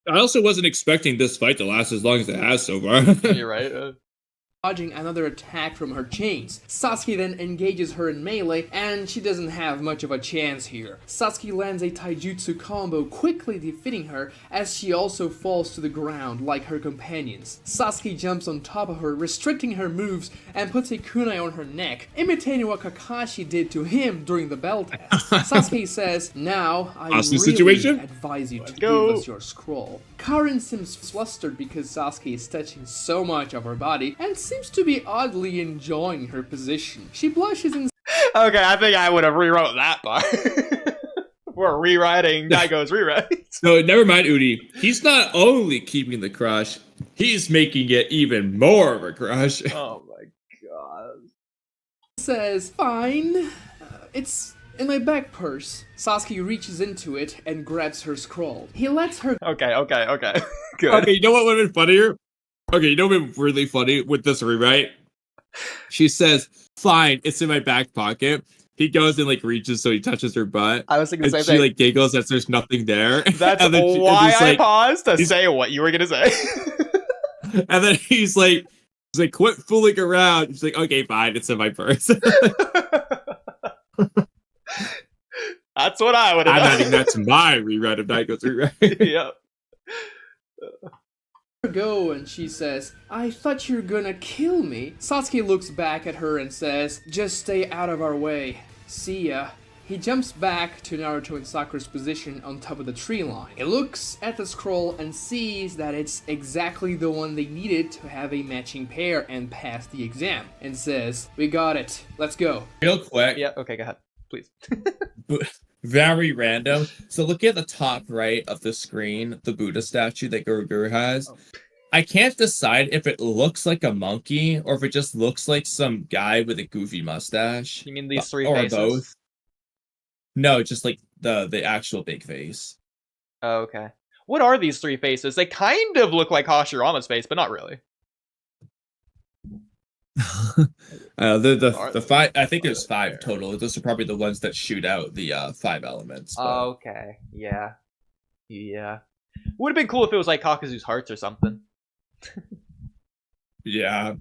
B: I also wasn't expecting this fight to last as long as it has so far.
C: You're right.
D: Dodging another attack from her chains. Sasuke then engages her in melee, and she doesn't have much of a chance here. Sasuke lands a taijutsu combo, quickly defeating her, as she also falls to the ground like her companions. Sasuke jumps on top of her, restricting her moves, and puts a kunai on her neck, imitating what Kakashi did to him during the bell test. Sasuke says, "Now, I really advise you to give us your scroll." Karin seems flustered because Sasuke is touching so much of her body, and seems to be oddly enjoying her position. She blushes and
C: okay, I think I would have rewrote that part. We're rewriting Daigo's rewrite.
B: So never mind, Oodie. He's not only keeping the crush, he's making it even more of a crush.
C: Oh my god.
D: says, "Fine. It's in my back purse." Sasuke reaches into it and grabs her scroll. He lets her
C: Okay. Good.
B: Okay, you know what would have been funnier? Okay, you know what would have been really funny with this rewrite? She says, "Fine, it's in my back pocket." He goes and like reaches so he touches her butt.
C: I was thinking the
B: and
C: same
B: she
C: thing.
B: like giggles as there's nothing there.
C: That's
B: and then
C: why I
B: like,
C: paused to say what you were gonna say.
B: And then he's like, "Quit fooling around." She's like, "Okay, fine, it's in my purse."
C: That's what I would have
B: I'm
C: done.
B: adding that to my rewrite of Daigo's rewrite.
C: Yep.
D: go and she says, "I thought you were gonna kill me." Sasuke looks back at her and says, "Just stay out of our way. See ya." He jumps back to Naruto and Sakura's position on top of the tree line. He looks at the scroll and sees that it's exactly the one they needed to have a matching pair and pass the exam, and says, "We got it. Let's go."
B: Real quick.
C: Yeah, okay, go ahead. Please.
B: Very random. So look at the top right of the screen, the Buddha statue that Guru has.
C: Oh.
B: I can't decide if it looks like a monkey or if it just looks like some guy with a goofy mustache.
C: You mean these three
B: or
C: faces?
B: both. No, just like the actual big face.
C: Oh, okay. What are these three faces? They kind of look like Hashirama's face, but not really.
B: The five. I think there's 5 total. Those are probably the ones that shoot out the 5 elements. But...
C: Okay. Yeah. Would have been cool if it was like Kakazu's hearts or something.
B: Yeah.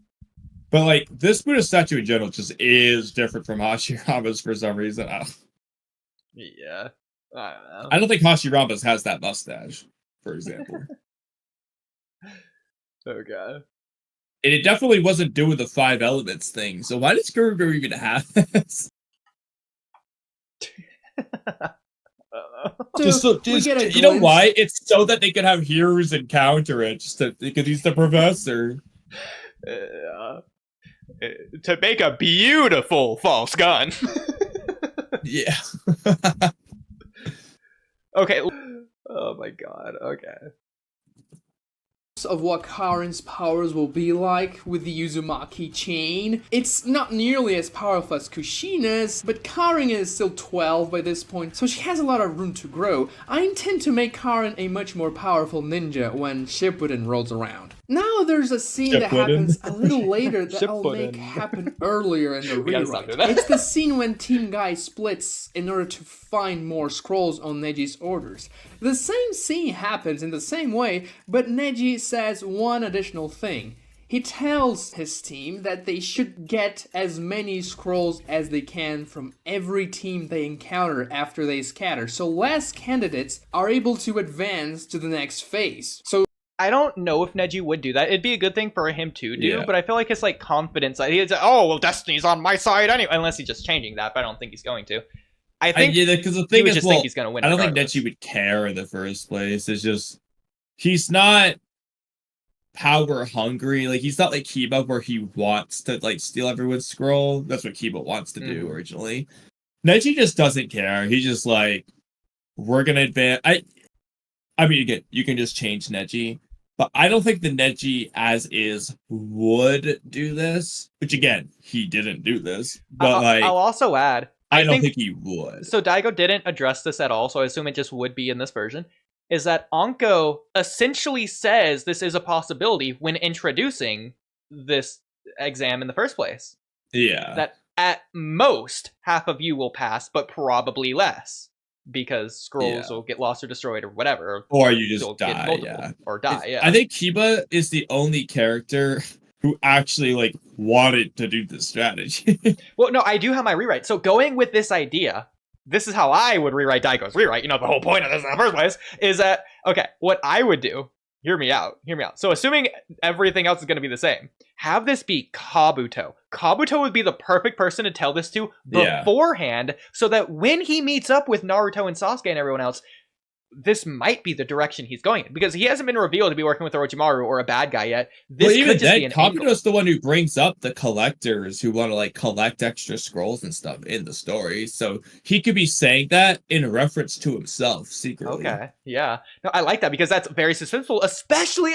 B: But like this Buddha statue in general just is different from Hashirama's for some reason.
C: Yeah. I don't know.
B: I don't think Hashirama's has that mustache, for example.
C: Okay.
B: And it definitely wasn't doing the 5 elements thing. So why does Guru even have this? You know why? It's so that they could have Hiruzen counter it, because he's the professor.
C: To make a beautiful false gun.
B: Yeah.
C: Okay. Oh my god. Okay.
D: Of what Karin's powers will be like with the Uzumaki chain. It's not nearly as powerful as Kushina's, but Karin is still 12 by this point, so she has a lot of room to grow. I intend to make Karin a much more powerful ninja when Shippuden rolls around. Now there's a scene that happens a little later that I'll make happen earlier in the rewrite. It's the scene when Team Guy splits in order to find more scrolls on Neji's orders. The same scene happens in the same way, but Neji says one additional thing. He tells his team that they should get as many scrolls as they can from every team they encounter after they scatter, so less candidates are able to advance to the next phase. So
C: I don't know if Neji would do that. It'd be a good thing for him to do, but I feel like his like confidence, he's like, "Oh, well, Destiny's on my side anyway," unless he's just changing that, but I don't think he's going to. I think
B: because the thing is,
C: think he's going to win.
B: I don't
C: regardless.
B: think Neji would care in the first place. It's just he's not power hungry. Like he's not like Kiba where he wants to like steal everyone's scroll. That's what Kiba wants to do originally. Neji just doesn't care. He's just like, we're gonna advance. I mean, you can just change Neji, but I don't think the Neji as is would do this. Which again, he didn't do this. But
C: I'll also add,
B: I don't think he would.
C: So Daigo didn't address this at all, so I assume it just would be in this version. Is that Anko essentially says this is a possibility when introducing this exam in the first place.
B: Yeah.
C: That at most half of you will pass, but probably less. Because scrolls will get lost or destroyed or whatever.
B: Or you just die,
C: Or die, yeah.
B: I think Kiba is the only character who actually, like, wanted to do this strategy.
C: Well, no, I do have my rewrite. So going with this idea, this is how I would rewrite Daigo's rewrite. You know, the whole point of this in the first place is that, okay, what I would do, hear me out. So assuming everything else is going to be the same, have this be Kabuto. Kabuto would be the perfect person to tell this to beforehand, so that when he meets up with Naruto and Sasuke and everyone else, this might be the direction he's going in, because he hasn't been revealed to be working with Orochimaru or a bad guy yet. This could just be an angle.
B: Kabuto's the one who brings up the collectors who want to, like, collect extra scrolls and stuff in the story, so he could be saying that in reference to himself secretly. Okay,
C: yeah. No, I like that, because that's very suspenseful, especially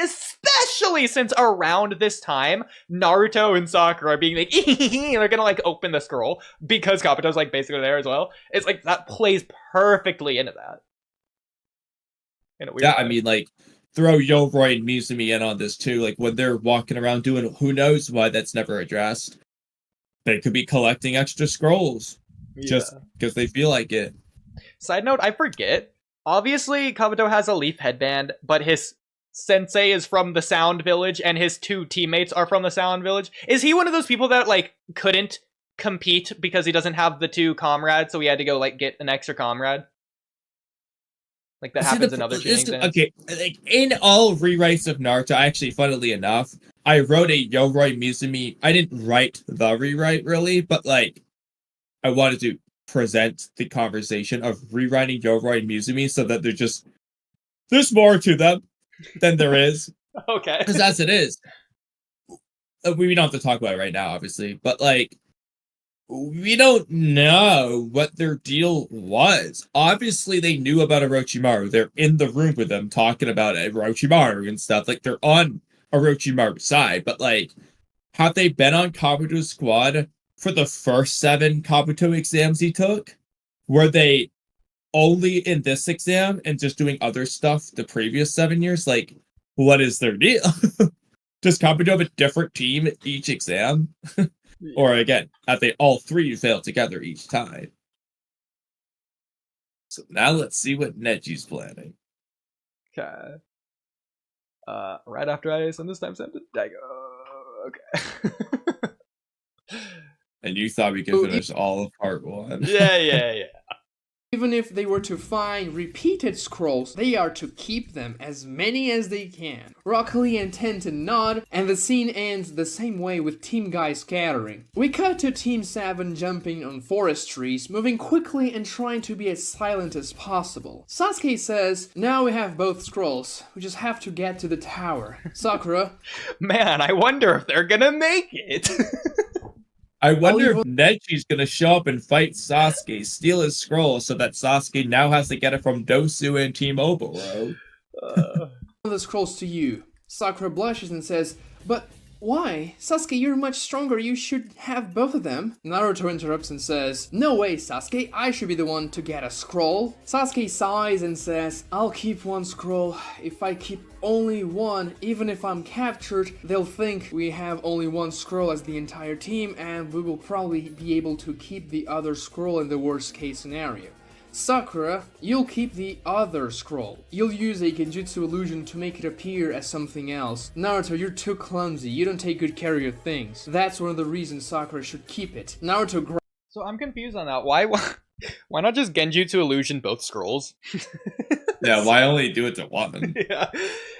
C: since around this time, Naruto and Sakura are being like, they're gonna, like, open the scroll, because Kabuto's, like, basically there as well. It's like, that plays perfectly into that.
B: Yeah, I mean, like, throw Yoroi and Mizumi in on this too. Like, when they're walking around doing who knows why that's never addressed. They could be collecting extra scrolls just because they feel like it.
C: Side note, I forget. Obviously, Kabuto has a leaf headband, but his sensei is from the Sound Village and his two teammates are from the Sound Village. Is he one of those people that, like, couldn't compete because he doesn't have the two comrades, so he had to go, like, get an extra comrade? Like, that happens in other things.
B: Okay, like, in all rewrites of Naruto, actually, funnily enough, I wrote a Yoroi Mizumi. I didn't write the rewrite, really, but, like, I wanted to present the conversation of rewriting Yoroi and Mizumi so that there's more to them than there is.
C: Okay.
B: Because as it is, we don't have to talk about it right now, obviously, but, like, we don't know what their deal was. Obviously, they knew about Orochimaru. They're in the room with them talking about Orochimaru and stuff. Like, they're on Orochimaru's side. But, like, have they been on Kabuto's squad for the first 7 Kabuto exams he took? Were they only in this exam and just doing other stuff the previous 7 years? Like, what is their deal? Does Kabuto have a different team each exam? Or again, have they all 3 fail together each time? So now let's see what Neji's planning.
C: Okay. Right after I send this timestamp to Dygo. Okay.
B: And you thought we could finish all of part 1.
C: Yeah.
D: Even if they were to find repeated scrolls, they are to keep them, as many as they can. Rock Lee and Tenten nod, and the scene ends the same way with Team Guy scattering. We cut to Team 7 jumping on forest trees, moving quickly and trying to be as silent as possible. Sasuke says, now we have both scrolls, we just have to get to the tower. Sakura,
C: man, I wonder if they're gonna make it.
B: I wonder if Neji's gonna show up and fight Sasuke, steal his scroll, so that Sasuke now has to get it from Dosu and Team Oboro.
D: The scrolls to you. Sakura blushes and says, but why? Sasuke, you're much stronger, you should have both of them. Naruto interrupts and says, no way, Sasuke, I should be the one to get a scroll. Sasuke sighs and says, I'll keep one scroll. If I keep only one, even if I'm captured, they'll think we have only one scroll as the entire team, and we will probably be able to keep the other scroll in the worst case scenario. Sakura, you'll keep the other scroll. You'll use a genjutsu illusion to make it appear as something else. Naruto, you're too clumsy. You don't take good care of your things. That's one of the reasons Sakura should keep it. Naruto
C: So I'm confused on that. Why not just genjutsu illusion both scrolls?
B: Yeah, why only do it to one?
C: Yeah.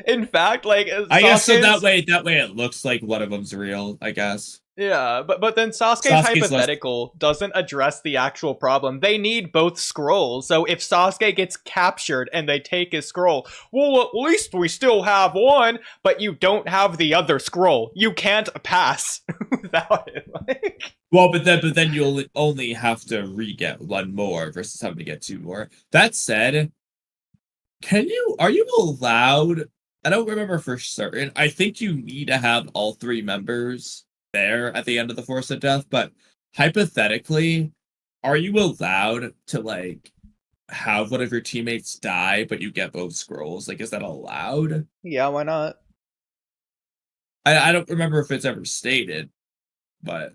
C: In fact, like,
B: I guess so that way it looks like one of them's real, I guess.
C: Yeah, but then Sasuke's hypothetical doesn't address the actual problem. They need both scrolls, so if Sasuke gets captured and they take his scroll, well, at least we still have one, but you don't have the other scroll. You can't pass without it.
B: Well, but then you'll only have to re-get one more versus having to get 2 more. That said, are you allowed, I don't remember for certain, I think you need to have all 3 members there at the end of the Force of Death, but hypothetically, are you allowed to, like, have one of your teammates die, but you get both scrolls? Like, is that allowed?
C: Yeah, why not?
B: I don't remember if it's ever stated, but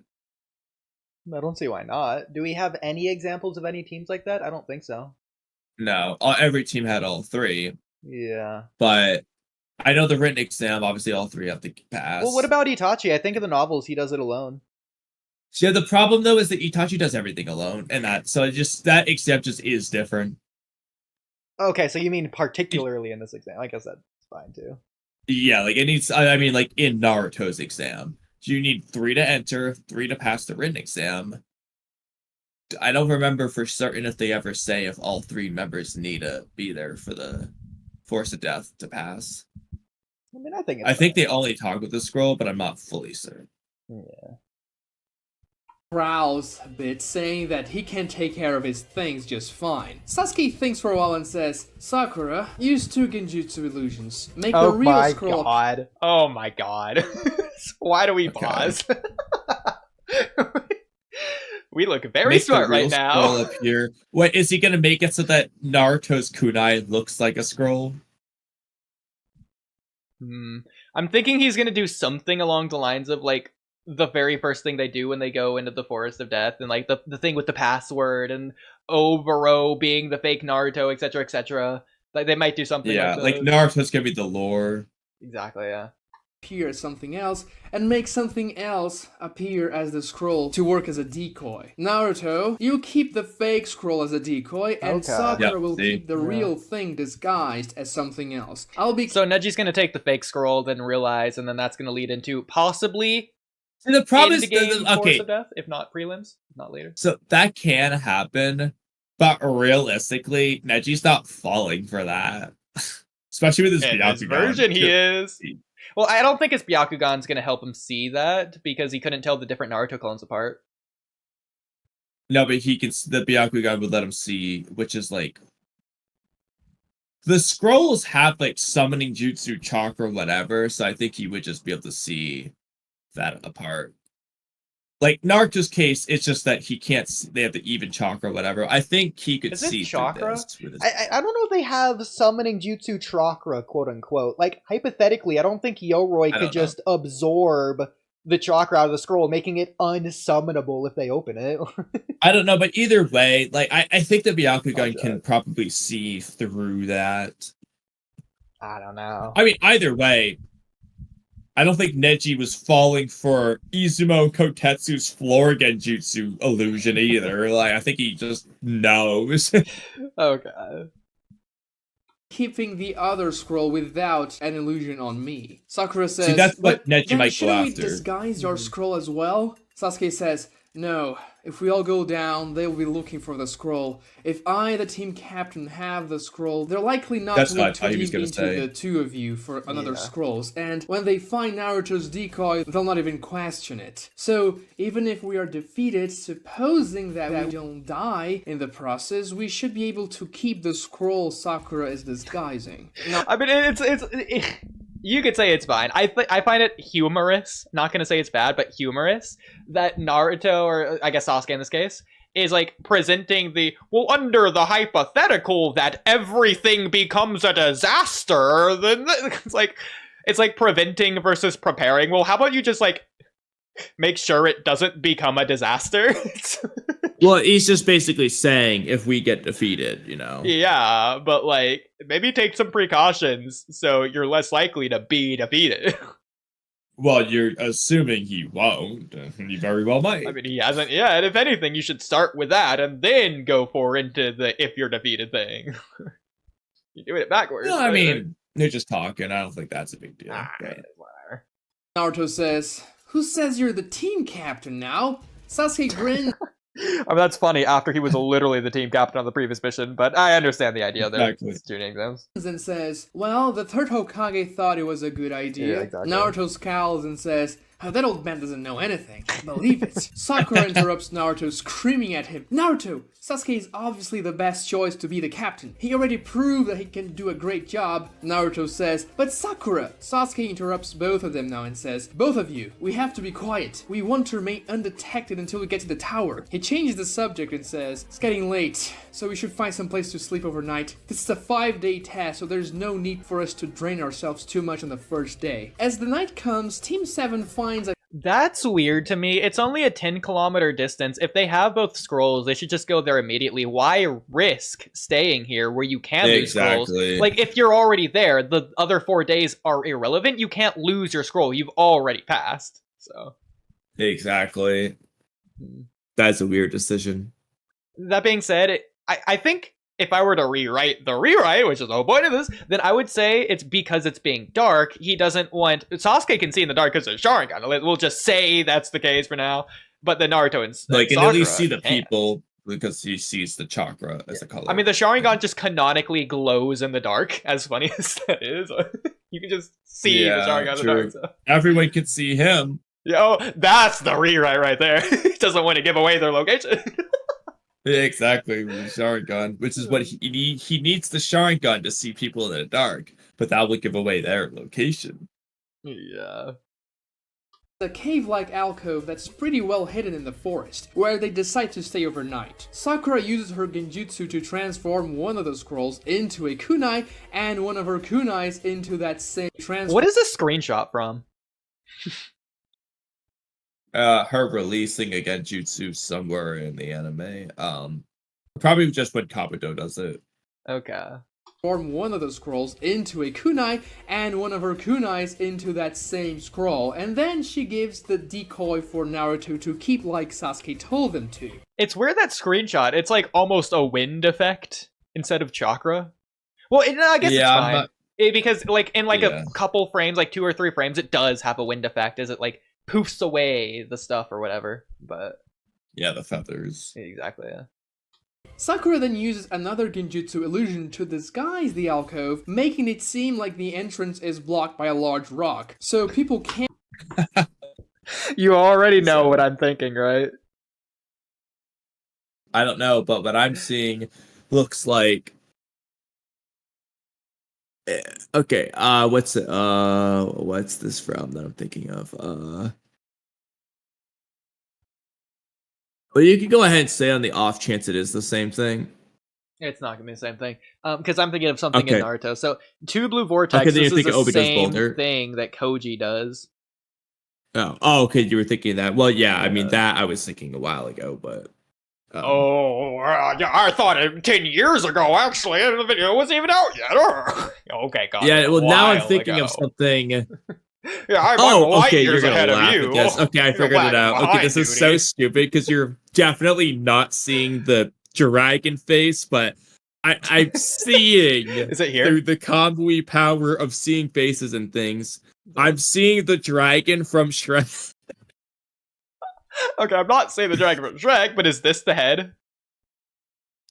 C: I don't see why not. Do we have any examples of any teams like that? I don't think so.
B: no, every team had all three.
C: Yeah.
B: But I know the written exam, obviously all three have to pass.
C: Well, what about Itachi? I think in the novels he does it alone.
B: So yeah, the problem though is that Itachi does everything alone, and that exam just is different.
C: Okay, so you mean particularly in this exam? I guess that's fine too.
B: Yeah, like it needs. I mean, like in Naruto's exam, you need 3 to enter, 3 to pass the written exam. I don't remember for certain if they ever say if all 3 members need to be there for the Force of Death to pass.
C: I mean, I think
B: they only talk with the scroll, but I'm not fully certain.
C: Yeah.
D: Growls a bit, saying that he can take care of his things just fine. Sasuke thinks for a while and says, Sakura, use 2 genjutsu illusions. Make a real scroll.
C: God. Oh my god. Why do we pause? We look very smart right now.
B: Appear. What is he gonna make it so that Naruto's kunai looks like a scroll?
C: I'm thinking he's gonna do something along the lines of like the very first thing they do when they go into the Forest of Death, and like the thing with the password and Oboro being the fake Naruto, etc., etc. Like they might do something.
B: Yeah,
C: like
B: Naruto's gonna be the lore.
C: Exactly. Yeah.
D: Appear as something else and make something else appear as the scroll to work as a decoy. Naruto, you keep the fake scroll as a decoy, and Sakura will keep the real thing disguised as something else. So
C: Neji's gonna take the fake scroll, then realize, and then that's gonna lead into possibly
B: the problem is
C: Force of Death, if not prelims, not later.
B: So that can happen, but realistically, Neji's not falling for that. Especially with his Byakugan
C: version, he is. Well, I don't think his Byakugan's going to help him see that, because he couldn't tell the different Naruto clones apart.
B: No, but the Byakugan would let him see, which is like... The scrolls have, like, summoning jutsu, chakra, whatever, so I think he would just be able to see that apart. Like, Naruto's case, it's just that he can't... They have the even chakra, whatever. I think he could see
C: chakra?
B: Through this.
C: I don't know if they have summoning jutsu chakra, quote-unquote. Like, hypothetically, I don't think Yoroi could just absorb the chakra out of the scroll, making it unsummonable if they open it.
B: I don't know, but either way, like, I think the Byakugan can probably see through that.
C: I don't know.
B: I mean, either way... I don't think Neji was falling for Izumo Kotetsu's floor genjutsu illusion either. Like, I think he just knows.
C: Oh god.
D: Keeping the other scroll without an illusion on me. Sakura says,
B: see, that's what Neji might go after.
D: Should we disguise your scroll as well? Sasuke says, no. If we all go down, they'll be looking for the scroll. If I, the team captain, have the scroll, they're likely not to look too deep into the 2 of you for another scrolls. And when they find Naruto's decoy, they'll not even question it. So, even if we are defeated, supposing that we don't die in the process, we should be able to keep the scroll Sakura is disguising.
C: No, I mean, you could say it's fine. I find it humorous. Not gonna say it's bad, but humorous that Naruto, or I guess Sasuke in this case, is like presenting under the hypothetical that everything becomes a disaster. Then it's like preventing versus preparing. Well, how about you just like make sure it doesn't become a disaster?
B: Well, he's just basically saying if we get defeated, you know.
C: Yeah, but like maybe take some precautions so you're less likely to be defeated.
B: Well, you're assuming he won't. He very well might.
C: I mean, he hasn't yet. If anything, you should start with that and then go into the if you're defeated thing. You're doing it backwards.
B: No, I mean, they're just talking. I don't think that's a big deal.
C: Whatever.
D: Naruto says, who says you're the team captain now? Sasuke grins.
C: I mean, that's funny after he was literally the team captain on the previous mission, but I understand the idea there.
B: Exactly.
D: And says, well, the 3rd Hokage thought it was a good idea.
C: Yeah, exactly.
D: Naruto scowls and says, oh, that old man doesn't know anything. Believe it. Sakura interrupts Naruto, screaming at him, Naruto, Sasuke is obviously the best choice to be the captain. He already proved that he can do a great job. Naruto says, but Sakura. Sasuke interrupts both of them now and says, both of you, we have to be quiet. We want to remain undetected until we get to the tower. He changes the subject and says, it's getting late, so we should find some place to sleep overnight. This is a 5-day test, so there's no need for us to drain ourselves too much on the first day. As the night comes, Team 7 finds a...
C: That's weird to me. It's only a 10-kilometer distance. If they have both scrolls, they should just go there immediately. Why risk staying here where you can lose scrolls? Like, if you're already there, the other 4 days are irrelevant. You can't lose your scroll. You've already passed. So
B: exactly. That's a weird decision.
C: That being said, I think if I were to rewrite the rewrite, which is the whole point of this, then I would say it's because it's being dark. He doesn't want... Sasuke can see in the dark because of Sharingan. We'll just say that's the case for now. But the Naruto and
B: like,
C: Sakura
B: can at least see the people because he sees the chakra as a color.
C: I mean, the Sharingan just canonically glows in the dark, as funny as that is. You can just see the Sharingan in the dark. So.
B: Everyone can see him.
C: Yo, that's the rewrite right there. He doesn't want to give away their location.
B: Exactly, with the Sharingan, which is what he needs the Sharingan to see people in the dark, but that will give away their location.
C: Yeah.
D: A cave-like alcove that's pretty well hidden in the forest, where they decide to stay overnight. Sakura uses her genjutsu to transform one of the scrolls into a kunai, and one of her kunais into that same transform.
C: What is this screenshot from?
B: Her releasing a genjutsu somewhere in the anime. Probably just when Kabuto does it.
C: Okay.
D: Form one of the scrolls into a kunai, and one of her kunais into that same scroll, and then she gives the decoy for Naruto to keep like Sasuke told them to.
C: It's weird, that screenshot. It's like almost a wind effect instead of chakra. Well, I guess it's fine. Because like in like a couple frames, like 2 or 3 frames, it does have a wind effect as it like poofs away the stuff or whatever. But
B: yeah, the feathers.
C: Exactly, yeah.
D: Sakura then uses another genjutsu illusion to disguise the alcove, making it seem like the entrance is blocked by a large rock, so people can't...
C: You already know what I'm thinking, right?
B: I don't know, but what I'm seeing looks like... Okay, what's this from that I'm thinking of? Well, you can go ahead and say on the off chance it is the same thing.
C: It's not gonna be the same thing, because I'm thinking of something in Naruto. So, 2 blue vortex.
B: Okay,
C: this is the same
B: Boulder
C: thing that Koji does.
B: Oh, okay. You were thinking that. Well, yeah. I mean, that I was thinking a while ago, but.
C: I thought it 10 years ago. Actually, and the video wasn't even out yet. Okay, got
B: yeah. Well, now I'm thinking of something.
C: Yeah, I'm
B: okay,
C: years
B: you're gonna
C: ahead
B: laugh
C: of you.
B: at this. Okay, I figured it out. Okay, this is so stupid because you're definitely not seeing the dragon face, but I'm seeing
C: is it here?
B: Through the Kamui power of seeing faces and things. I'm seeing the dragon from Shrek.
C: Okay, I'm not saying the dragon from Shrek, but is this the head?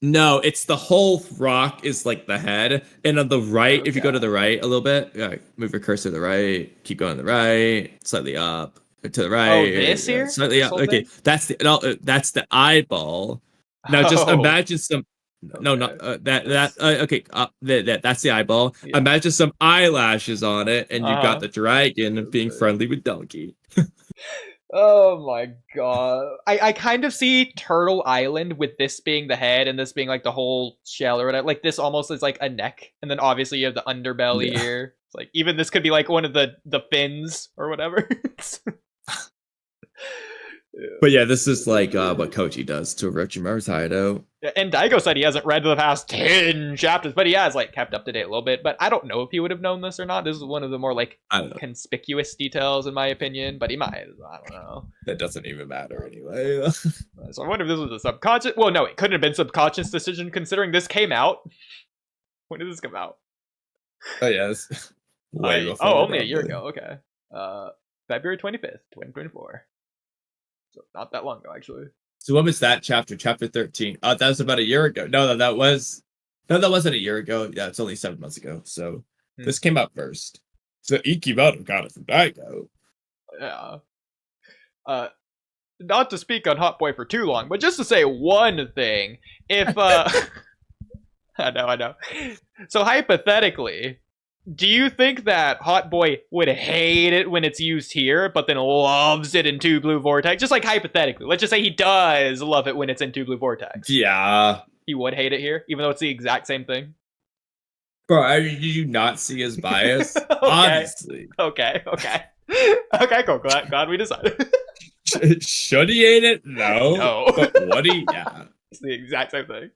B: No, it's the whole rock is like the head, and on the right, if you go to the right a little bit, move your cursor to the right, keep going to the right, slightly up, to the right.
C: Oh, this here?
B: Slightly up. Okay, that's the eyeball. Now just imagine some. Okay. That's the eyeball. Yeah. Imagine some eyelashes on it, and you've got the dragon being friendly with Donkey.
C: Oh my god. I kind of see Turtle Island with this being the head and this being like the whole shell or whatever. Like this almost is like a neck, and then obviously you have the underbelly here. It's like even this could be like one of the fins or whatever.
B: But yeah, this is like what Koji does to Orochimaru's hideout.
C: And Dygo said he hasn't read the past 10 chapters, but he has like kept up to date a little bit. But I don't know if he would have known this or not. This is one of the more like conspicuous details in my opinion, but he might. I don't know.
B: That doesn't even matter anyway.
C: So I wonder if this was a subconscious. Well, no, it couldn't have been subconscious decision considering this came out. When did this come out?
B: Oh yes.
C: Only a year ago. Okay. February 25th, 2024. So not that long ago, actually.
B: So when was that chapter? Chapter 13. That was about a year ago. That wasn't a year ago. Yeah, it's only 7 months ago. So this came out first. So Ikimoto got it from Dygo.
C: Yeah. Not to speak on Hot Boy for too long, but just to say one thing. If I know. So hypothetically, do you think that Hot Boy would hate it when it's used here, but then loves it in 2 blue vortex? Just like hypothetically. Let's just say he does love it when it's in 2 blue vortex.
B: Yeah.
C: He would hate it here, even though it's the exact same thing?
B: Bro, did you not see his bias?
C: Okay.
B: Honestly.
C: Okay. Okay, cool. Glad we decided.
B: Should he ate it? No.
C: No.
B: But would he? Yeah.
C: It's the exact same thing.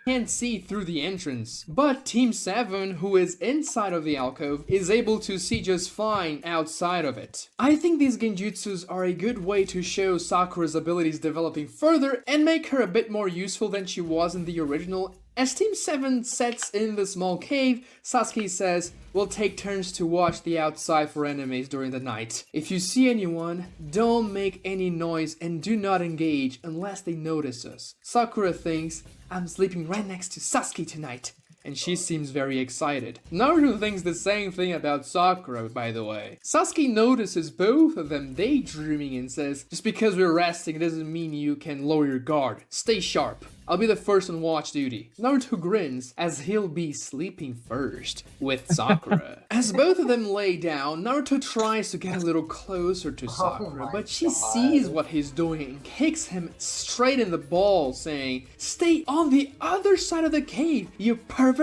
D: Can't see through the entrance, but Team 7, who is inside of the alcove, is able to see just fine outside of it. I think these genjutsus are a good way to show Sakura's abilities developing further and make her a bit more useful than she was in the original. As Team 7 sets in the small cave, Sasuke says, "We'll take turns to watch the outside for enemies during the night. If you see anyone, don't make any noise and do not engage unless they notice us." Sakura thinks, "I'm sleeping right next to Sasuke tonight." And she seems very excited. Naruto thinks the same thing about Sakura, by the way. Sasuke notices both of them daydreaming and says, "Just because we're resting doesn't mean you can lower your guard. Stay sharp. I'll be the first on watch duty." Naruto grins as he'll be sleeping first with Sakura. As both of them lay down, Naruto tries to get a little closer to Sakura, but she sees what he's doing and kicks him straight in the balls, saying, "Stay on the other side of the cave, you pervert."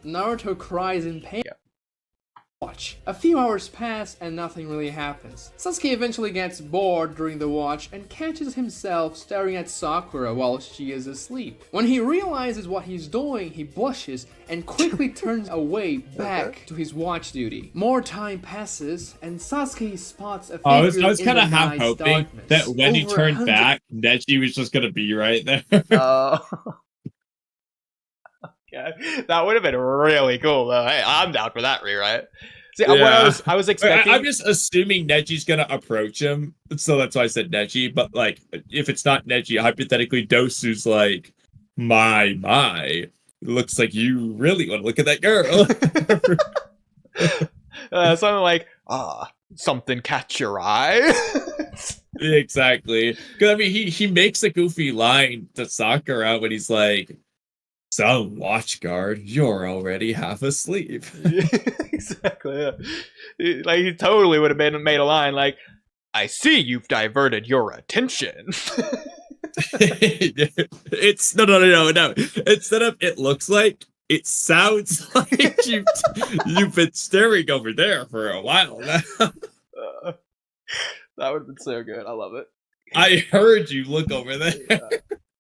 D: Naruto cries in pain. Watch. A few hours pass and nothing really happens. Sasuke eventually gets bored during the watch and catches himself staring at Sakura while she is asleep. When he realizes what he's doing, he blushes and quickly turns away back to his watch duty. More time passes and Sasuke spots a figure
B: I was
D: in
B: kind
D: the
B: of half
D: night's
B: hoping
D: darkness.
B: that when he
D: Over
B: turned
D: 100
B: back, Neji was just gonna be right there.
C: Yeah, that would have been really cool though. Hey, I'm down for that rewrite. See,
B: Yeah.
C: what I was expecting.
B: I'm just assuming Neji's gonna approach him, so that's why I said Neji. But like, if it's not Neji, hypothetically, Dosu's like, my, looks like you really want to look at that girl.
C: Something like, something catch your eye.
B: Exactly. Because I mean, he makes a goofy line to Sakura when he's like, "So, watch guard, you're already half asleep."
C: Exactly. Yeah. Like he totally would have made a line like, "I see you've diverted your attention."
B: It's no. Instead of "it looks like," it sounds like you've been staring over there for a while now.
C: That would have been so good. I love it.
B: I heard you look over there.
C: Yeah.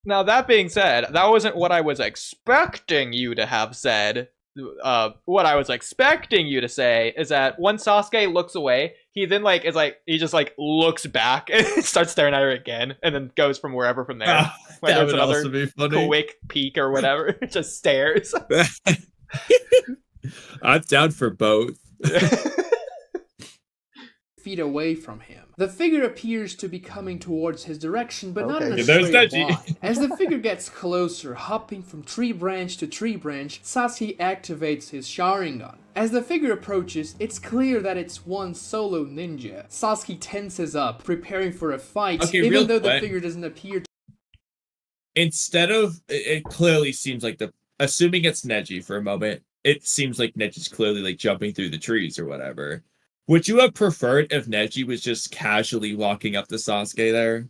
C: Now, that being said, that wasn't what I was expecting you to have said. What I was expecting you to say is that when Sasuke looks away, he then he just looks back and starts staring at her again, and then goes from wherever from there.
B: That would also be funny.
C: Quick peek or whatever, just stares.
B: I'm down for both.
D: Feet away from him. The figure appears to be coming towards his direction, but not in a
B: There's
D: straight
B: Neji.
D: line. As the figure gets closer, hopping from tree branch to tree branch, Sasuke activates his Sharingan. As the figure approaches, it's clear that it's one solo ninja. Sasuke tenses up, preparing for a fight, even though the figure doesn't appear to...
B: Instead of, it clearly seems like assuming it's Neji for a moment, it seems like Neji's clearly jumping through the trees or whatever. Would you have preferred if Neji was just casually walking up to Sasuke there?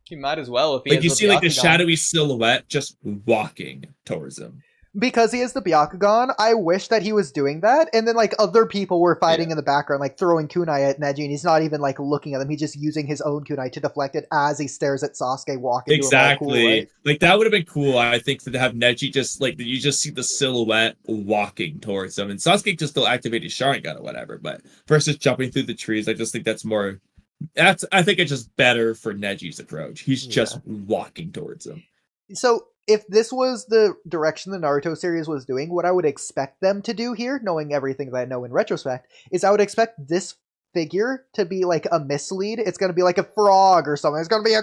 C: You might as well if he
B: you see the shadowy silhouette just walking towards him.
A: Because he is the Byakugan, I wish that he was doing that, and then other people were fighting in the background, throwing kunai at Neji, and he's not even looking at them. He's just using his own kunai to deflect it as he stares at Sasuke walking.
B: Exactly. Cool, that would have been cool. I think to have Neji just you just see the silhouette walking towards him, and Sasuke just still activate his Sharingan or whatever. But versus jumping through the trees, I just think that's more. I think it's just better for Neji's approach. He's just walking towards him.
A: So, if this was the direction the Naruto series was doing, what I would expect them to do here, knowing everything that I know in retrospect, is I would expect this figure to be a mislead. It's going to be a frog or something. It's going to be a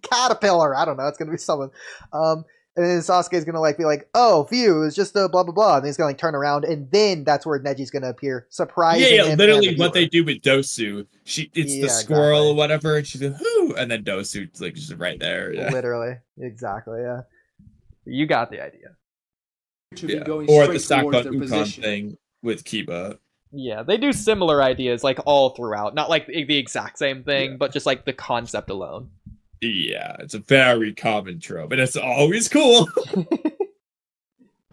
A: caterpillar. I don't know. It's going to be something. And then Sasuke's going to be oh, phew, it's just a blah, blah, blah. And then he's going to turn around, and then that's where Neji's going to appear. Surprising.
B: Yeah, literally what they do with Dosu. It's the squirrel or whatever, and she's whoo, and then Dosu's just right there. Yeah.
A: Literally. Exactly, yeah.
C: You got the idea.
B: Or the Sakon Ukon thing with Kiba.
C: Yeah, they do similar ideas all throughout. Not the exact same thing, but just the concept alone.
B: Yeah, it's a very common trope, and it's always cool.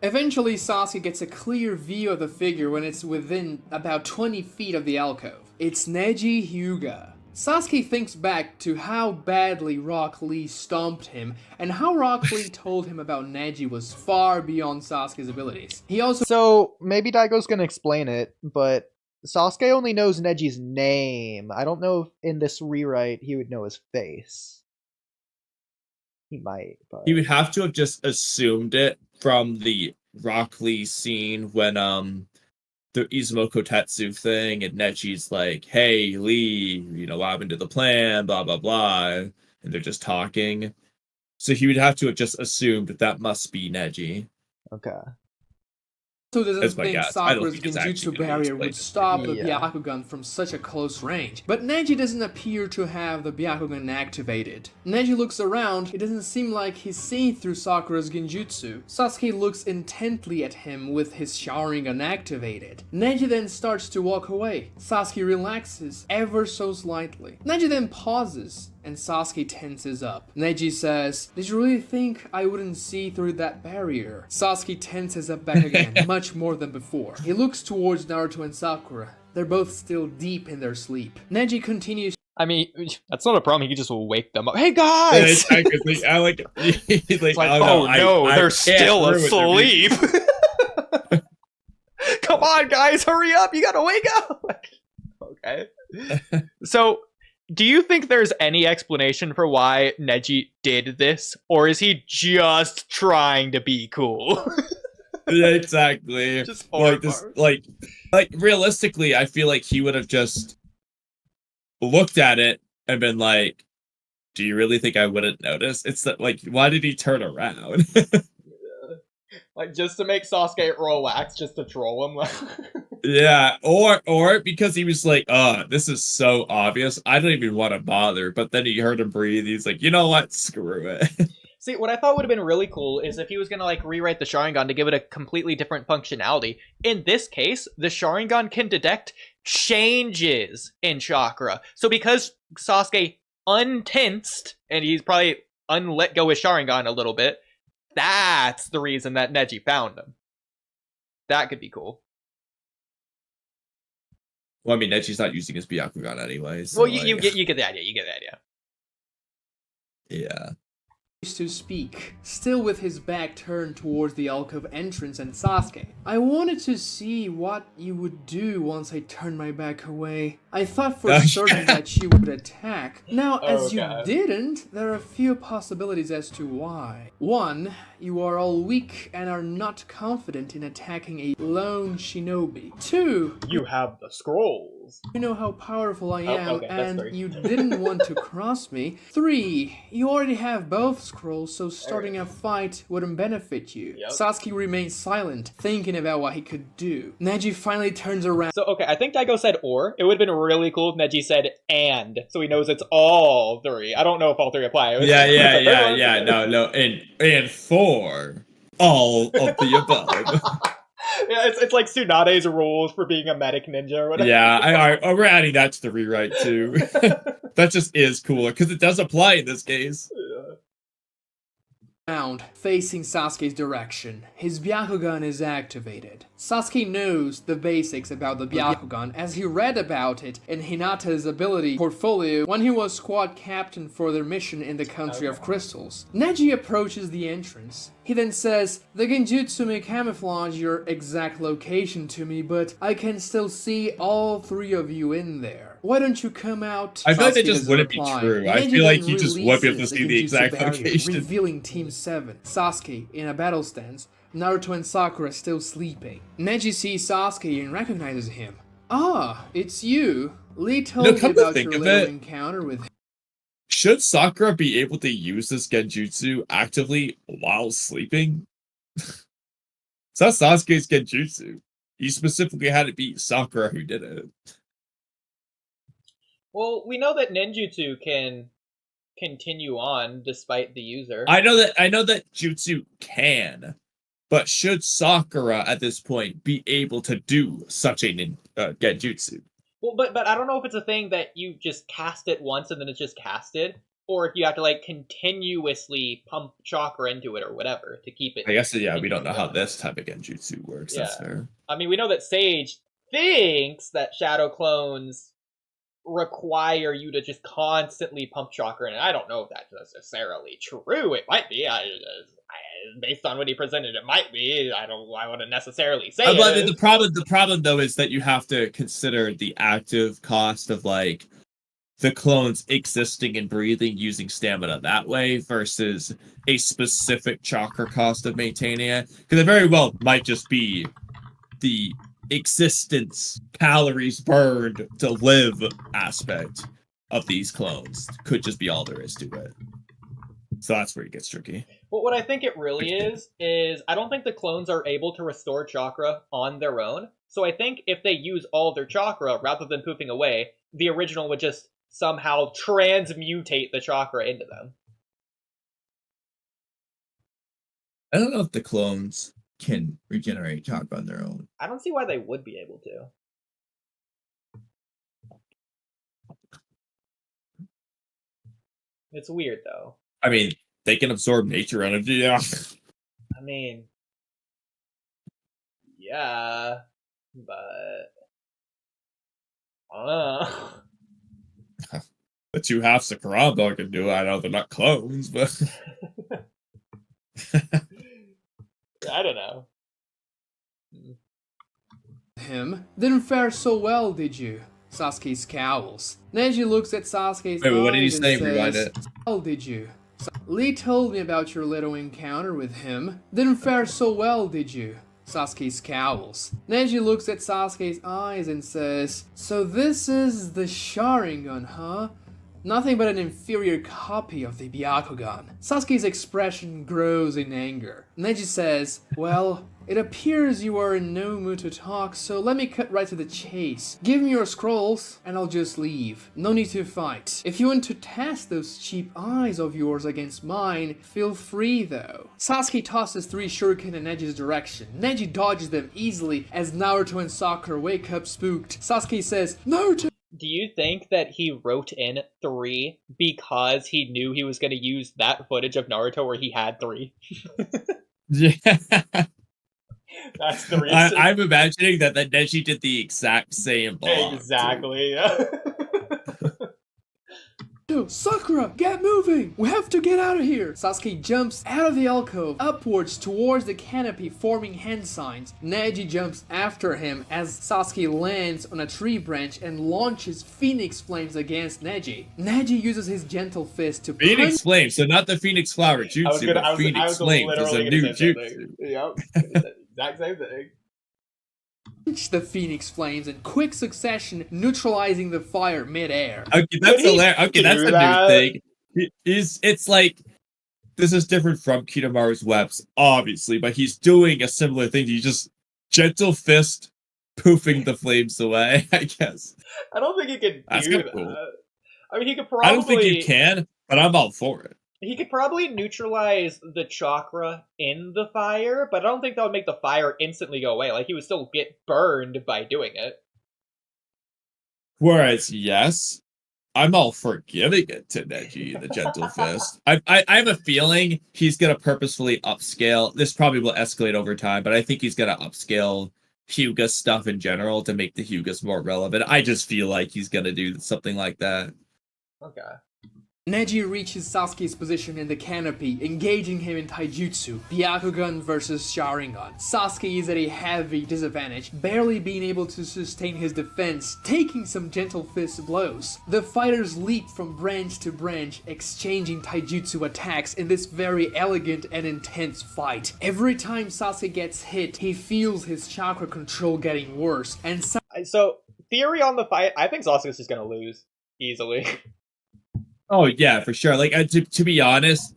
D: Eventually, Sasuke gets a clear view of the figure when it's within about 20 feet of the alcove. It's Neji Huga. Sasuke thinks back to how badly Rock Lee stomped him, and how Rock Lee told him about Neji was far beyond Sasuke's abilities. He also...
A: So, maybe Daigo's gonna explain it, but Sasuke only knows Neji's name. I don't know if in this rewrite he would know his face. He might, but...
B: He would have to have just assumed it from the Rock Lee scene when, the Izumo Kotetsu thing, and Neji's like, hey, Lee, you know, what happened to the plan, blah, blah, blah, and they're just talking. So he would have to have just assumed that must be Neji.
A: Okay.
D: doesn't think Sakura's genjutsu barrier would stop the
A: Yeah.
D: Byakugan from such a close range. But Neji doesn't appear to have the Byakugan activated. Neji looks around, it doesn't seem like he's seeing through Sakura's genjutsu. Sasuke looks intently at him with his Sharingan activated. Neji then starts to walk away. Sasuke relaxes ever so slightly. Neji then pauses, and Sasuke tenses up. Neji says, "Did you really think I wouldn't see through that barrier?" Sasuke tenses up back again, much more than before. He looks towards Naruto and Sakura. They're both still deep in their sleep. Neji continues.
C: I mean, that's not a problem. He can just wake them up. Hey guys!
B: Yeah, exactly. I like. He's like,
C: oh no, they're still asleep. Come on, guys, hurry up! You gotta wake up. Okay. So, do you think there's any explanation for why Neji did this, or is he just trying to be cool?
B: Yeah, exactly.
C: Just
B: like this, like realistically, I feel like he would have just looked at it and been like, "Do you really think I wouldn't notice?" It's that, like, why did he turn around?
C: Like, just to make Sasuke relax, just to troll him.
B: Yeah, or because he was like, this is so obvious, I don't even want to bother. But then he heard him breathe. He's like, you know what? Screw it.
C: See, what I thought would have been really cool is if he was going to, like, rewrite the Sharingan to give it a completely different functionality. In this case, the Sharingan can detect changes in chakra. So because Sasuke untensed, and he's probably unlet go his Sharingan a little bit, that's the reason that Neji found him. That could be cool.
B: Well, I mean, Neji's not using his Byakugan anyway. So
C: well, you get the idea. You get the idea.
B: Yeah.
D: To speak, still with his back turned towards the alcove entrance and Sasuke. "I wanted to see what you would do once I turned my back away. I thought for certain that you would attack. Now, as you didn't, there are a few possibilities as to why. One, you are all weak and are not confident in attacking a lone shinobi. Two,
C: You have the scrolls.
D: you know how powerful I am,
C: okay, that's
D: and
C: three.
D: you didn't want to cross me. Three, you already have both scrolls, so starting a fight wouldn't benefit you."
C: Yep.
D: Sasuke remains silent, thinking about what he could do. Neji finally turns around.
C: So, okay, I think Daigo said or. It would have been really cool if Neji said and, so he knows it's all three. I don't know if all three apply.
B: Yeah. No. And four, all of the above.
C: Yeah, it's like Tsunade's rules for being a medic ninja or whatever.
B: Yeah, we're adding that to the rewrite too. That just is cooler because it does apply in this case.
D: Facing Sasuke's direction. His Byakugan is activated. Sasuke knows the basics about the Byakugan as he read about it in Hinata's ability portfolio when he was squad captain for their mission in the country of crystals. Neji approaches the entrance. He then says, "The genjutsu may camouflage your exact location to me, but I can still see all three of you in there. Why don't you come out?"
B: I feel like that
D: Sasuke
B: just
D: doesn't
B: wouldn't be
D: reply.
B: true. I
D: Neji
B: feel like
D: then
B: he just wouldn't be able to
D: releases
B: see the
D: genjutsu
B: exact
D: barrier,
B: location.
D: revealing Team 7, Sasuke in a battle stance, Naruto and Sakura still sleeping. Neji sees Sasuke and recognizes him. "Ah, it's you. Lee told me
B: come to
D: about
B: think
D: your
B: of
D: little
B: it,
D: encounter with him."
B: Should Sakura be able to use this genjutsu actively while sleeping? It's not Sasuke's genjutsu. He specifically had it be Sakura who did it.
C: Well, we know that ninjutsu can continue on despite the user.
B: I know that jutsu can, but should Sakura at this point be able to do such a genjutsu?
C: Well, but I don't know if it's a thing that you just cast it once and then it's just casted. or if you have to like continuously pump chakra into it or whatever to keep it.
B: I guess yeah, we don't know how this type of genjutsu works. That's fair.
C: I mean, we know that Sage thinks that shadow clones require you to just constantly pump chakra, and I don't know if that's necessarily true. It might be. Based on what he presented, it might be. I wouldn't necessarily say it.
B: But the problem though is that you have to consider the active cost of like the clones existing and breathing using stamina that way versus a specific chakra cost of maintaining it, because it very well might just be the existence calories burned to live aspect of these clones could just be all there is to it. So that's where it gets tricky.
C: But what I think it really is I don't think the clones are able to restore chakra on their own. So I think if they use all their chakra rather than pooping away, the original would just somehow transmutate the chakra into them.
B: I don't know if the clones can regenerate chakra on their own.
C: I don't see why they would be able to. It's weird, though.
B: I mean, they can absorb nature energy, yeah.
C: I mean, yeah, but I don't know.
B: The two halves of Karamba can do it. I know they're not clones, but
C: I don't know.
D: Him didn't fare so well, did you? Sasuke scowls. Neji looks at Sasuke's eyes
B: what did he say?
D: and
B: Rewind
D: says,
B: it.
D: "Well, did you? Lee told me about your little encounter with him. Didn't fare so well, did you?" Sasuke scowls. Neji looks at Sasuke's eyes and says, "So this is the Sharingan, huh? Nothing but an inferior copy of the Byakugan." Sasuke's expression grows in anger. Neji says, "Well, it appears you are in no mood to talk, so let me cut right to the chase. Give me your scrolls, and I'll just leave. No need to fight. If you want to test those cheap eyes of yours against mine, feel free though." Sasuke tosses 3 shuriken in Neji's direction. Neji dodges them easily as Naruto and Sakura wake up spooked. Sasuke says, "Naruto!"
C: Do you think that he wrote in 3 because he knew he was going to use that footage of Naruto where he had 3?
B: Yeah.
C: That's the reason.
B: I'm imagining that Neji did the exact same block.
C: Exactly, yeah.
D: Sakura, get moving! We have to get out of here! Sasuke jumps out of the alcove, upwards towards the canopy, forming hand signs. Neji jumps after him as Sasuke lands on a tree branch and launches Phoenix Flames against Neji. Neji uses his gentle fist to
B: Phoenix Flames, so not the Phoenix Flower Jutsu, but Phoenix Flames is a new jutsu.
C: Yep, exact same thing.
D: Punch the Phoenix Flames in quick succession, neutralizing the fire mid-air.
B: Okay, that's hilarious. Okay, that's the new thing. It's like, this is different from Kidomaru's webs, obviously, but he's doing a similar thing. He's just gentle fist poofing the flames away, I guess.
C: I don't think he can do that. Cool. I mean, he could probably...
B: I don't think you can, but I'm all for it.
C: He could probably neutralize the chakra in the fire, but I don't think that would make the fire instantly go away. Like, he would still get burned by doing it.
B: Whereas, yes, I'm all for giving it to Neji, the Gentle Fist. I have a feeling he's going to purposefully upscale. This probably will escalate over time, but I think he's going to upscale Huga stuff in general to make the Hugas more relevant. I just feel like he's going to do something like that.
C: Okay.
D: Neji reaches Sasuke's position in the canopy, engaging him in taijutsu, Byakugan versus Sharingan. Sasuke is at a heavy disadvantage, barely being able to sustain his defense, taking some gentle fist blows. The fighters leap from branch to branch, exchanging taijutsu attacks in this very elegant and intense fight. Every time Sasuke gets hit, he feels his chakra control getting worse, and
C: So, theory on the fight, I think Sasuke's just gonna lose, easily.
B: Oh, yeah, for sure. Like, to be honest,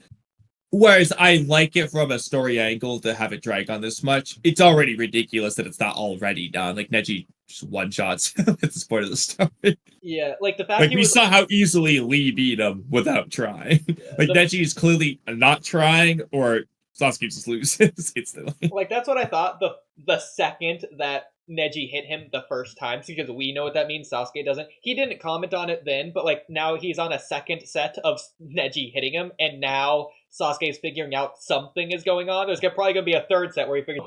B: whereas I like it from a story angle to have it drag on this much, it's already ridiculous that it's not already done. Like, Neji just one-shots at this point of the story.
C: Yeah, like, the fact
B: like, we saw how easily Lee beat him without trying. Yeah, like, Neji is clearly not trying, or Sasuke just loses instantly.
C: Like, that's what I thought the second that Neji hit him the first time, because we know what that means. Sasuke doesn't. He didn't comment on it then, but like now he's on a second set of Neji hitting him, and now Sasuke is figuring out something is going on. There's probably gonna be a third set where he figures.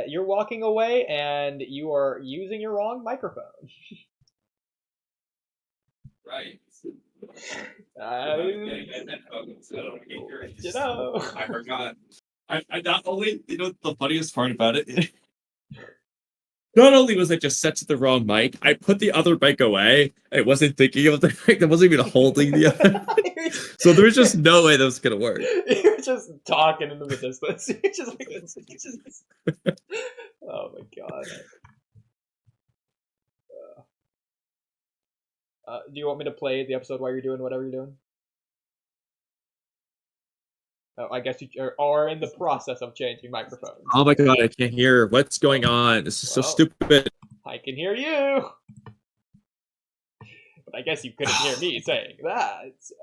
C: You're walking away, and you are using your wrong microphone.
B: Right.
C: You know.
B: I forgot. I not only, the funniest part about it, not only was I just set to the wrong mic, I put the other mic away. I wasn't thinking of the mic. I wasn't even holding the other mic. So there was just no way that was going to work.
C: You're just talking into the distance. You're just like this. Oh my god. Do you want me to play the episode while you're doing whatever you're doing? Oh, I guess you are in the process of changing microphones.
B: Oh my god, I can't hear. What's going on? This is so stupid.
C: I can hear you! But I guess you couldn't hear me saying that, so...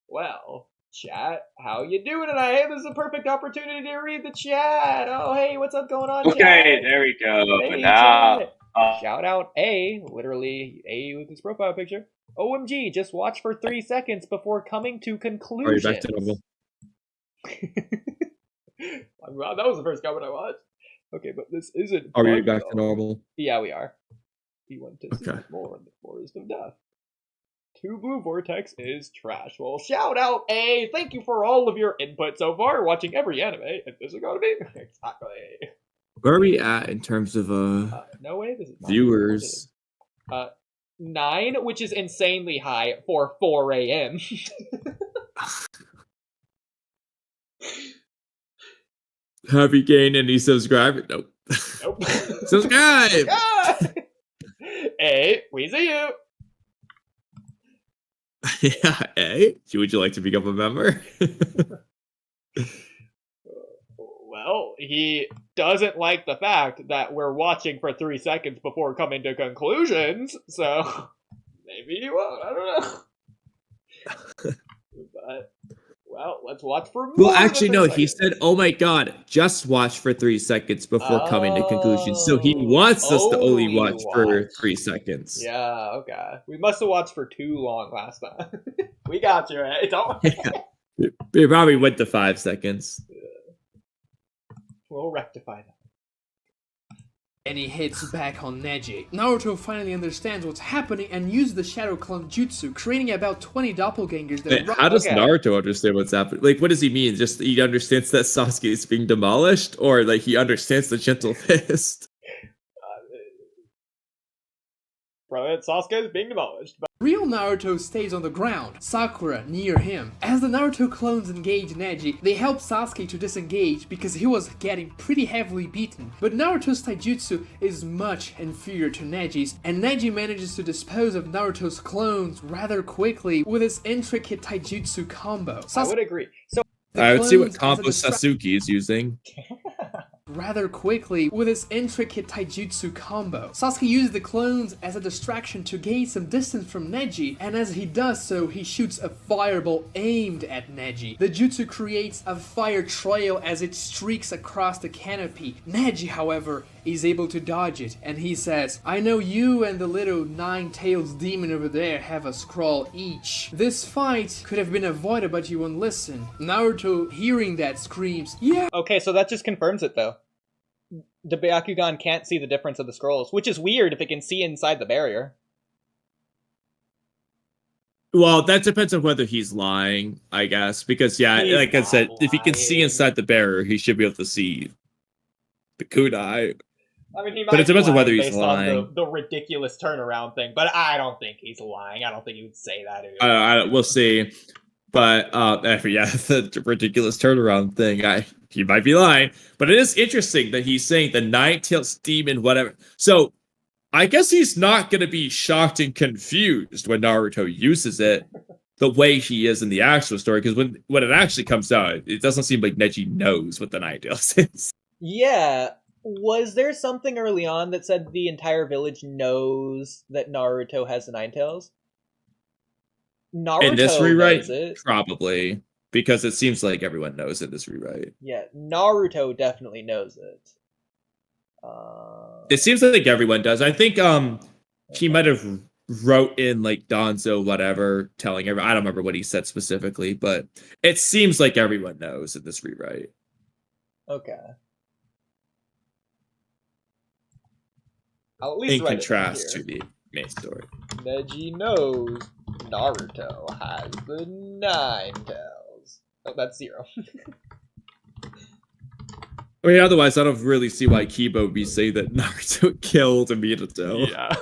C: Well, chat, how you doing tonight? Hey, this is a perfect opportunity to read the chat! Oh, hey, what's up going on,
E: okay,
C: chat?
E: there we go.
C: Hey,
E: Now,
C: shout out A, literally A with his profile picture. OMG, just watch for 3 seconds before coming to conclusions.
B: Are you back to normal?
C: Wow, that was the first comment I watched. Okay, but this isn't.
B: Are we back to normal?
C: Yeah, we are. He went to see
B: Okay.
C: more in the Forest of Death. 2 Blue Vortex is trash. Well, shout out A. Thank you for all of your input so far. Watching every anime. And this is going to be exactly.
B: Where are we at in terms of
C: no way. This is
B: viewers?
C: 9, which is insanely high for 4 a.m.
B: Have you gained any subscribers? Nope.
C: Nope.
B: Subscribe!
C: Hey, we see you!
B: Yeah, hey? Would you like to become a member?
C: Well, he doesn't like the fact that we're watching for 3 seconds before coming to conclusions, so maybe he won't. I don't know. But, well, let's watch for more.
B: Well, actually, no. He said, "Oh my god, just watch for 3 seconds before coming to conclusions." So he wants us to only watch for 3 seconds.
C: Yeah, okay. We must have watched for too long last time. We got you, right? Don't worry.
B: Yeah. We probably went to 5 seconds.
C: We'll rectify that.
D: And he hits back on Neji. Naruto finally understands what's happening and uses the Shadow Clone Jutsu, creating about 20 doppelgangers that
B: How does Naruto understand what's happening? Like, what does he mean? Just he understands that Sasuke is being demolished? Or, like, he understands the Gentle Fist?
C: Bro, Sasuke is being demolished. But
D: Real Naruto stays on the ground, Sakura near him. As the Naruto clones engage Neji, they help Sasuke to disengage because he was getting pretty heavily beaten. But Naruto's taijutsu is much inferior to Neji's, and Neji manages to dispose of Naruto's clones rather quickly with his intricate taijutsu combo.
C: I would agree. So
B: I would see what combo Sasuke is using.
D: Rather quickly with his intricate taijutsu combo. Sasuke uses the clones as a distraction to gain some distance from Neji, and as he does so, he shoots a fireball aimed at Neji. The jutsu creates a fire trail as it streaks across the canopy. Neji, however, is able to dodge it, and he says, "I know you and the little nine-tailed demon over there have a scroll each. This fight could have been avoided, but you won't listen." Naruto, hearing that, screams, "Yeah!"
C: okay, so that just confirms it, though. The Byakugan can't see the difference of the scrolls, which is weird if it can see inside the barrier.
B: Well, that depends on whether he's lying, I guess. Because, yeah,
C: He's
B: like I said,
C: not
B: if he can see
C: lying.
B: inside the barrier, he should be able to see the kunai.
C: I mean, he might
B: But it depends
C: be
B: on whether
C: lying
B: he's
C: based
B: lying.
C: on the ridiculous turnaround thing, but I don't think he's lying. I don't think he would say that.
B: We'll see. But, yeah, the ridiculous turnaround thing, he might be lying. But it is interesting that he's saying the Nine-Tails demon, whatever. So, I guess he's not going to be shocked and confused when Naruto uses it the way he is in the actual story. Because when it actually comes out, it doesn't seem like Neji knows what the Nine-Tails is.
C: Yeah. Was there something early on that said the entire village knows that Naruto has the Nine Tails? Naruto
B: In this rewrite,
C: knows it.
B: probably. because it seems like everyone knows in this rewrite.
C: Yeah, Naruto definitely knows it.
B: It seems like everyone does. I think he might have wrote in like Danzo whatever, telling everyone. I don't remember what he said specifically, but it seems like everyone knows in this rewrite.
C: Okay. I'll at least
B: In
C: write
B: contrast
C: it
B: to the main story.
C: Neji knows Naruto has the 9 tails. Oh, that's 0.
B: I mean, otherwise, I don't really see why Kiba would be saying that Naruto killed Minato.
C: Yeah.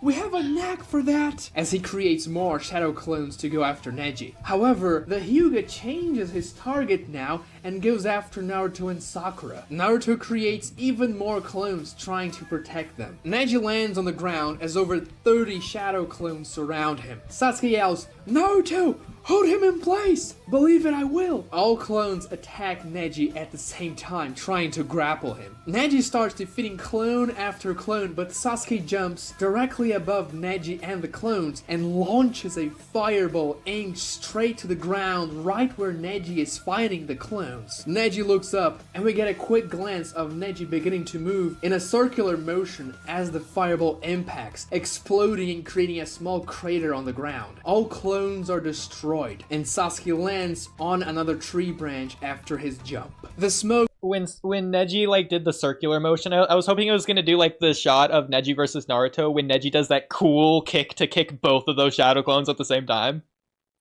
D: We have a knack for that! As he creates more shadow clones to go after Neji. However, the Huga changes his target now and goes after Naruto and Sakura. Naruto creates even more clones trying to protect them. Neji lands on the ground as over 30 shadow clones surround him. Sasuke yells, "Naruto! Hold him in place! Believe it, I will!" All clones attack Neji at the same time, trying to grapple him. Neji starts defeating clone after clone, but Sasuke jumps directly above Neji and the clones and launches a fireball aimed straight to the ground right where Neji is fighting the clones. Neji looks up and we get a quick glance of Neji beginning to move in a circular motion as the fireball impacts, exploding and creating a small crater on the ground. All clones are destroyed and Sasuke lands on another tree branch after his jump. The smoke
C: When Neji like did the circular motion, I was hoping it was gonna do like the shot of Neji versus Naruto when Neji does that cool kick to kick both of those shadow clones at the same time.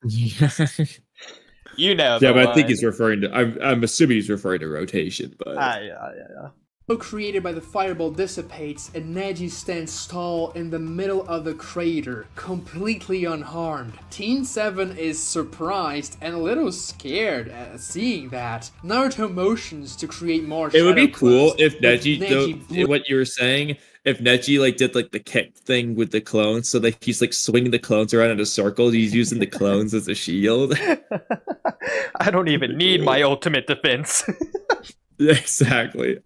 B: Yeah.
C: You know.
B: Yeah, but I think he's referring to. I'm assuming he's referring to rotation, but
C: Yeah.
D: created by the fireball dissipates and Neji stands tall in the middle of the crater, completely unharmed. Teen 7 is surprised and a little scared at seeing that. Naruto motions to create more
B: it would be
D: shadow
B: cool
D: clones,
B: if
D: but
B: Neji, what you were saying, if Neji like did like the kick thing with the clones, so that he's like swinging the clones around in a circle. He's using the clones as a shield.
C: I don't even need my ultimate defense.
B: Exactly.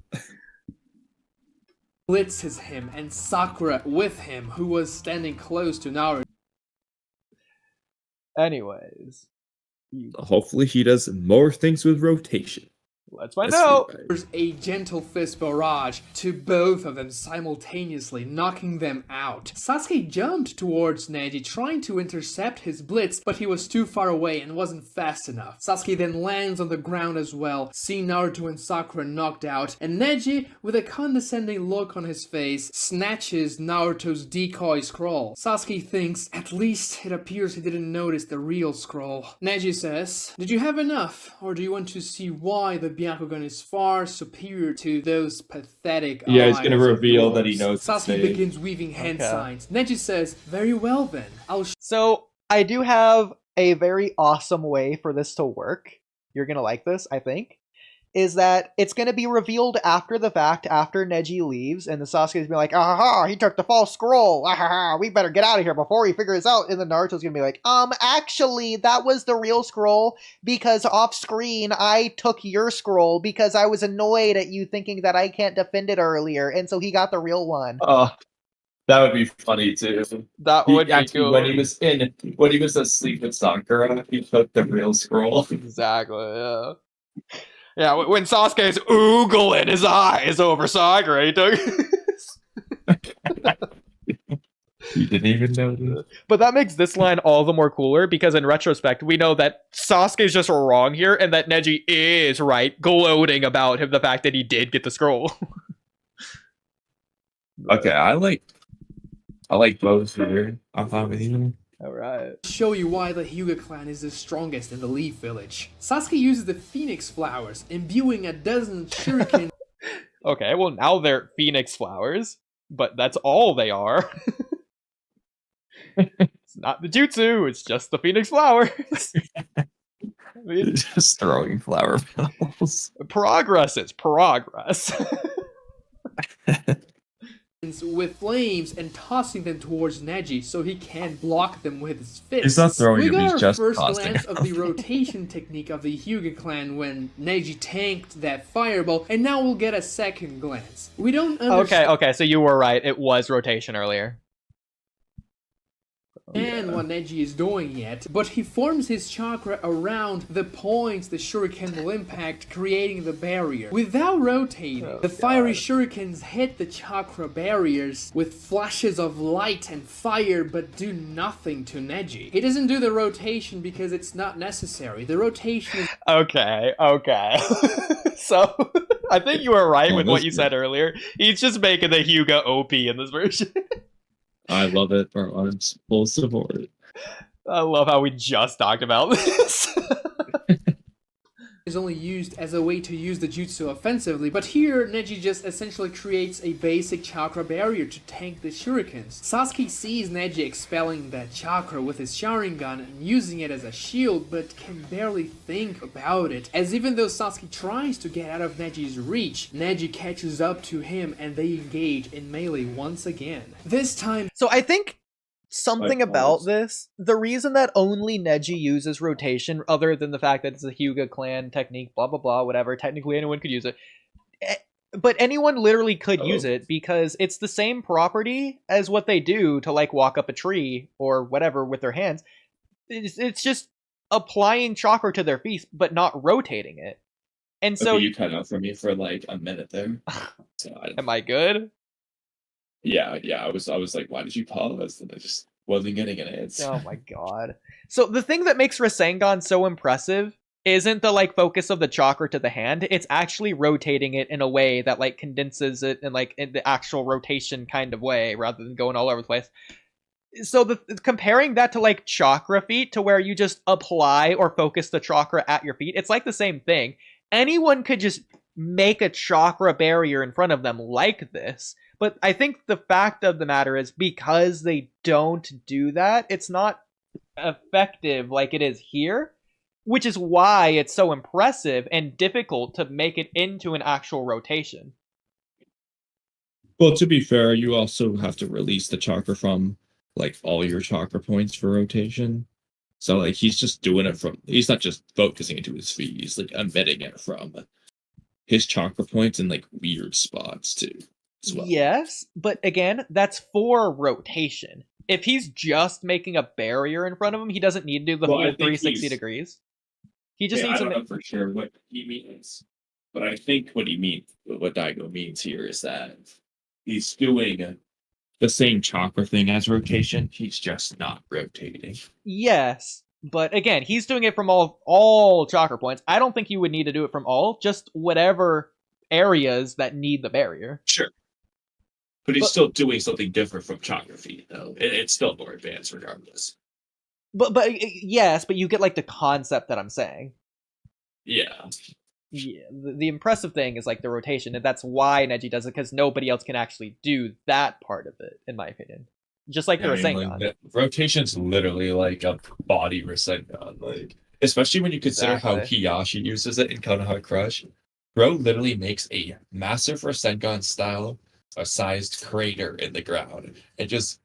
D: blitzes him and Sakura with him, who was standing close to Naruto.
C: Anyways,
B: Hopefully he does more things with rotation.
C: let's find out.
D: There's a gentle fist barrage to both of them simultaneously, knocking them out. Sasuke jumped towards Neji, trying to intercept his blitz, but he was too far away and wasn't fast enough. Sasuke then lands on the ground as well, seeing Naruto and Sakura knocked out, and Neji, with a condescending look on his face, snatches Naruto's decoy scroll. Sasuke thinks, at least it appears he didn't notice the real scroll. Neji says, "Did you have enough, or do you want to see why the Byakugan is far superior to those pathetic
B: Yeah, he's
D: eyes
B: gonna
D: of
B: reveal
D: yours?"
B: that he knows the
D: Sasuke
B: stage.
D: begins weaving hand signs. Neji says, "Very well then, I'll
A: So I do have a very awesome way for this to work. You're gonna like this, I think. Is that it's gonna be revealed after the fact, after Neji leaves, and the Sasuke's be like, "Ah ha, he took the false scroll. Ah ha ha, we better get out of here before he figures out." And then Naruto's gonna be like, actually, that was the real scroll because off screen I took your scroll because I was annoyed at you thinking that I can't defend it earlier, and so he got the real one.
B: That would be funny too.
C: That would be cool.
B: When he was asleep with Sakura, he took the real scroll.
C: Exactly, yeah. Yeah, when Sasuke's oogling his eyes over Sakura, he took...
B: You didn't even know.
C: But that makes this line all the more cooler, because in retrospect, we know that Sasuke's just wrong here, and that Neji is right, gloating about him, the fact that he did get the scroll.
B: Okay, I like both here. I'm fine with you.
C: Alright.
D: show you why the Huga clan is the strongest in the Leaf Village. Sasuke uses the Phoenix Flowers, imbuing a dozen shuriken.
C: Okay, well now they're Phoenix Flowers, but that's all they are. It's not the jutsu, it's just the Phoenix Flowers. I mean,
B: Just throwing flower petals.
C: progress is progress.
D: with flames and tossing them towards Neji so he can block them with his fists.
B: He's not throwing
D: we
B: them,
D: got
B: he's
D: our
B: just
D: first
B: tossing
D: glance
B: them.
D: of the rotation technique of the Huga clan when Neji tanked that fireball, and now we'll get a second glance. We don't understand.
C: Okay, so you were right. It was rotation earlier.
D: and what Neji is doing yet, but he forms his chakra around the points the shuriken will impact, creating the barrier. Without rotating, the fiery shurikens hit the chakra barriers with flashes of light and fire, but do nothing to Neji. He doesn't do the rotation because it's not necessary. The rotation is...
C: Okay. So, I think you were right with what you said earlier. He's just making the Huga OP in this version.
B: I love it, bro. I'm full support.
C: I love how we just talked about this.
D: is only used as a way to use the jutsu offensively, but here Neji just essentially creates a basic chakra barrier to tank the shurikens. Sasuke sees Neji expelling that chakra with his Sharingan and using it as a shield, but can barely think about it, as even though Sasuke tries to get out of Neji's reach, Neji catches up to him and they engage in melee once again. This time...
A: So I think something about this, the reason that only Neji uses rotation, other than the fact that it's a Huga clan technique, blah blah blah, whatever, technically anyone could use it, but anyone literally could use it because it's the same property as what they do to like walk up a tree or whatever with their hands. It's just applying chakra to their feet but not rotating it. And so
B: you cut out for me for like a minute there. So
C: am I good?
B: Yeah, I was like, why did you pause? And I just wasn't getting an answer.
A: Oh my god.
C: So the thing that makes Rasengan so impressive isn't the like focus of the chakra to the hand, it's actually rotating it in a way that like condenses it in like in the actual rotation kind of way rather than going all over the place. So comparing that to like chakra feet to where you just apply or focus the chakra at your feet, it's like the same thing. Anyone could just make a chakra barrier in front of them like this. But I think the fact of the matter is because they don't do that, it's not effective like it is here, which is why it's so impressive and difficult to make it into an actual rotation.
B: Well, to be fair, you also have to release the chakra from like all your chakra points for rotation. So like he's just doing it from, he's not just focusing into his feet, he's like emitting it from his chakra points in like weird spots too. Well.
C: Yes, but again, that's for rotation. If he's just making a barrier in front of him, he doesn't need to do the full 360 degrees. He just needs
B: to. I don't
C: to
B: know for sure what he means, but I think what Dygo means here is that he's doing the same chakra thing as rotation. He's just not rotating.
C: Yes, but again, he's doing it from all chakra points. I don't think you would need to do it from all, just whatever areas that need the barrier.
B: Sure. But he's still doing something different from chakra feet, though. It's still more advanced, regardless.
C: But yes, but you get like the concept that I'm saying.
B: Yeah.
C: Yeah. The impressive thing is like the rotation, and that's why Neji does it because nobody else can actually do that part of it, in my opinion. Just like the Rasengan.
B: Like, rotation's literally like a body Rasengan, like especially when you consider how Hiyashi uses it in Konoha Crush. Bro literally makes a massive Rasengan style a sized crater in the ground and just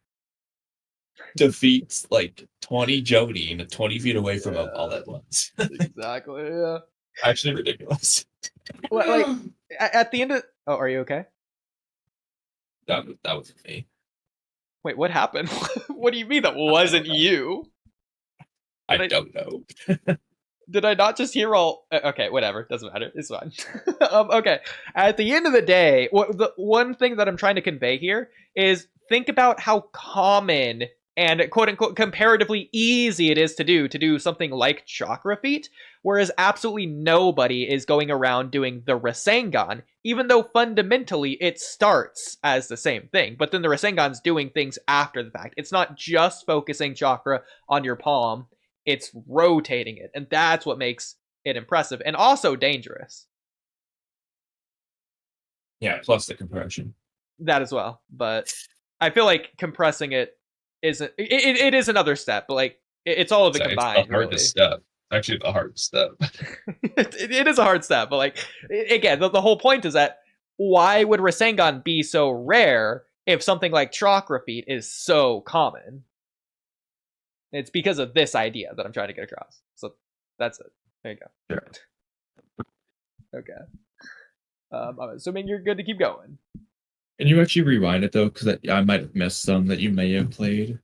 B: defeats like 20 Jonin 20 feet away from him all at once.
C: Exactly, yeah.
B: Actually ridiculous.
C: Like at the end of are you okay?
B: That was me.
C: Wait, what happened? What do you mean that wasn't you?
B: I don't know.
C: Did I not just hear all... Okay, whatever. Doesn't matter. It's fine. Okay. At the end of the day, the one thing that I'm trying to convey here is think about how common and quote-unquote comparatively easy it is to do something like chakra feet, whereas absolutely nobody is going around doing the Rasengan, even though fundamentally it starts as the same thing. But then the Rasengan's doing things after the fact. It's not just focusing chakra on your palm. It's rotating it, and that's what makes it impressive and also dangerous.
B: Yeah, plus the compression.
C: That as well, but I feel like compressing it isn't. It is another step, but like it's all of it combined.
B: It's the hardest step. Actually, the hardest step.
C: It is a hard step, but like again, the whole point is that why would Rasengan be so rare if something like chakra feet is so common? It's because of this idea that I'm trying to get across. So that's it. There you go.
B: Sure.
C: Okay. I'm assuming you're good to keep going.
B: Can you actually rewind it though? Because I might have missed some that you may have played.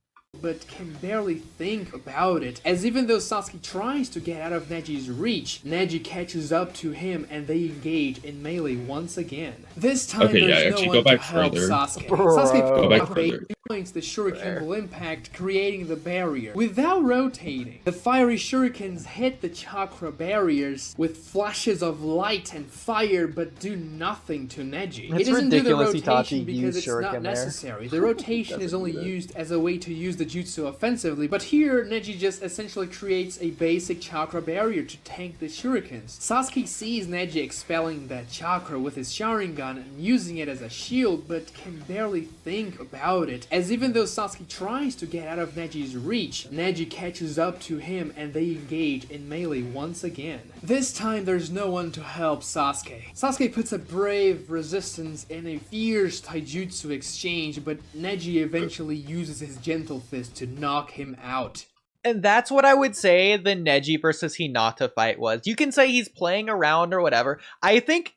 D: but can barely think about it, as even though Sasuke tries to get out of Neji's reach, Neji catches up to him and they engage in melee once again. This time there's no one to help Sasuke. Sasuke points the shuriken will impact, creating the barrier. Without rotating, the fiery shurikens hit the chakra barriers with flashes of light and fire but do nothing to Neji. It doesn't do the rotation because it's not necessary. The rotation is only used as a way to use the jutsu offensively, but here Neji just essentially creates a basic chakra barrier to tank the shurikens. Sasuke sees Neji expelling that chakra with his Sharingan and using it as a shield, but can barely think about it, as even though Sasuke tries to get out of Neji's reach, Neji catches up to him and they engage in melee once again. This time there's no one to help Sasuke. Sasuke puts a brave resistance in a fierce taijutsu exchange, but Neji eventually uses his gentle fist to knock him out.
C: And that's what I would say the Neji versus Hinata fight was. You can say he's playing around or whatever. I think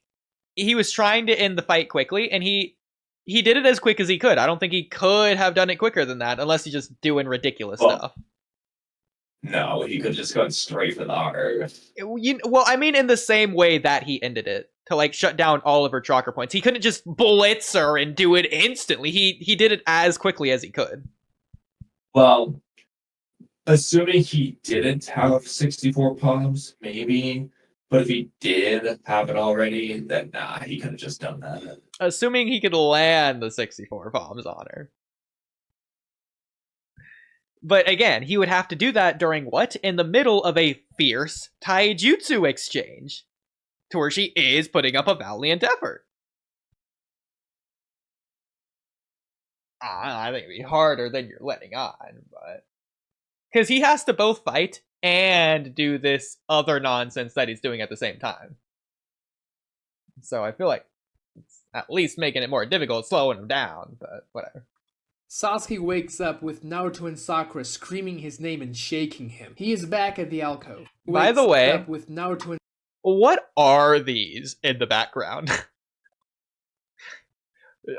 C: he was trying to end the fight quickly, and he did it as quick as he could. I don't think he could have done it quicker than that, unless he's just doing ridiculous stuff.
B: No, he could have just gone straight for the heart.
C: Well, I mean in the same way that he ended it, to like shut down all of her chakra points. He couldn't just blitz her and do it instantly. He did it as quickly as he could.
B: Well, assuming he didn't have 64 palms, maybe. But if he did have it already, then nah, he could have just done that.
C: Assuming he could land the 64 palms on her. But again, he would have to do that during what? In the middle of a fierce taijutsu exchange, to where she is putting up a valiant effort. I think it'd be harder than you're letting on, but... Because he has to both fight and do this other nonsense that he's doing at the same time. So I feel like it's at least making it more difficult, slowing him down, but whatever.
D: Sasuke wakes up with Naruto and Sakura screaming his name and shaking him. He is back at the alcove.
C: By the way,
D: up with Naruto and...
C: what are these in the background?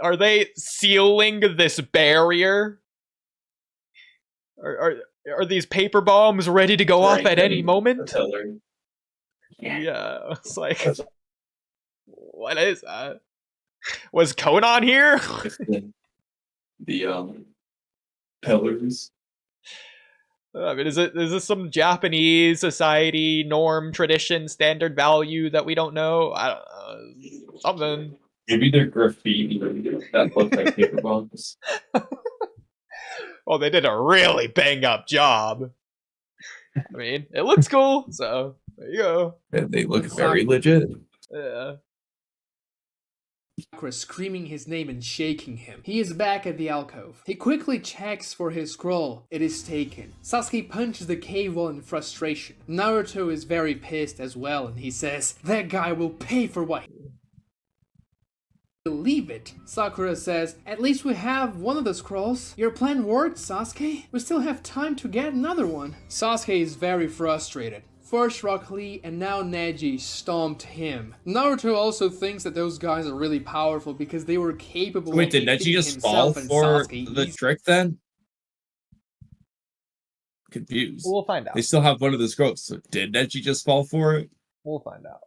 C: Are they sealing this barrier? Are these paper bombs ready to go off at any moment? Yeah, it's like, what is that? Was Conan here?
B: The pillars.
C: I mean, is this some Japanese society norm, tradition, standard value that we don't know? I don't know. Something.
B: Maybe they're graffiti that look like paper bombs.
C: Well, they did a really bang up job. I mean, it looks cool, so there you go.
B: And they look very legit.
C: Yeah.
D: Sakura screaming his name and shaking him. He is back at the alcove. He quickly checks for his scroll. It is taken. Sasuke punches the cave wall in frustration. Naruto is very pissed as well, and he says, "That guy will pay for what he..." Believe it. Sakura says, "At least we have one of the scrolls. Your plan worked, Sasuke. We still have time to get another one." Sasuke is very frustrated. First Rock Lee and now Neji stomped him. Naruto also thinks that those guys are really powerful because they were capable of...
B: Wait, did Neji just fall for the trick then? Confused.
C: We'll find out.
B: They still have one of the scrolls. So did Neji just fall for it?
C: We'll find out.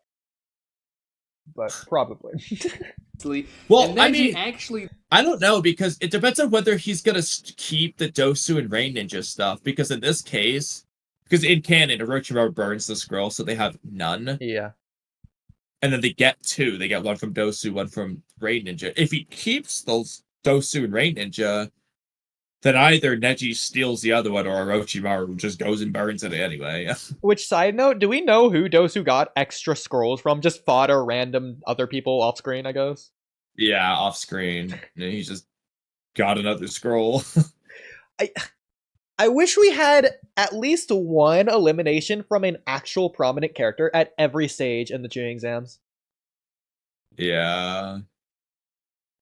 C: But probably.
B: Well, I mean,
D: actually...
B: I don't know, because it depends on whether he's going to keep the Dosu and Rain Ninja stuff, because in this case... Because in canon, Orochimaru burns the scroll, so they have none.
C: Yeah.
B: And then they get two. They get one from Dosu, one from Rain Ninja. If he keeps those Dosu and Rain Ninja, then either Neji steals the other one, or Orochimaru just goes and burns it anyway.
C: Which, side note, do we know who Dosu got extra scrolls from? Just fodder random other people off screen, I guess? Yeah,
B: off screen. And he just got another scroll.
C: I wish we had at least one elimination from an actual prominent character at every stage in the Chunin exams.
B: Yeah.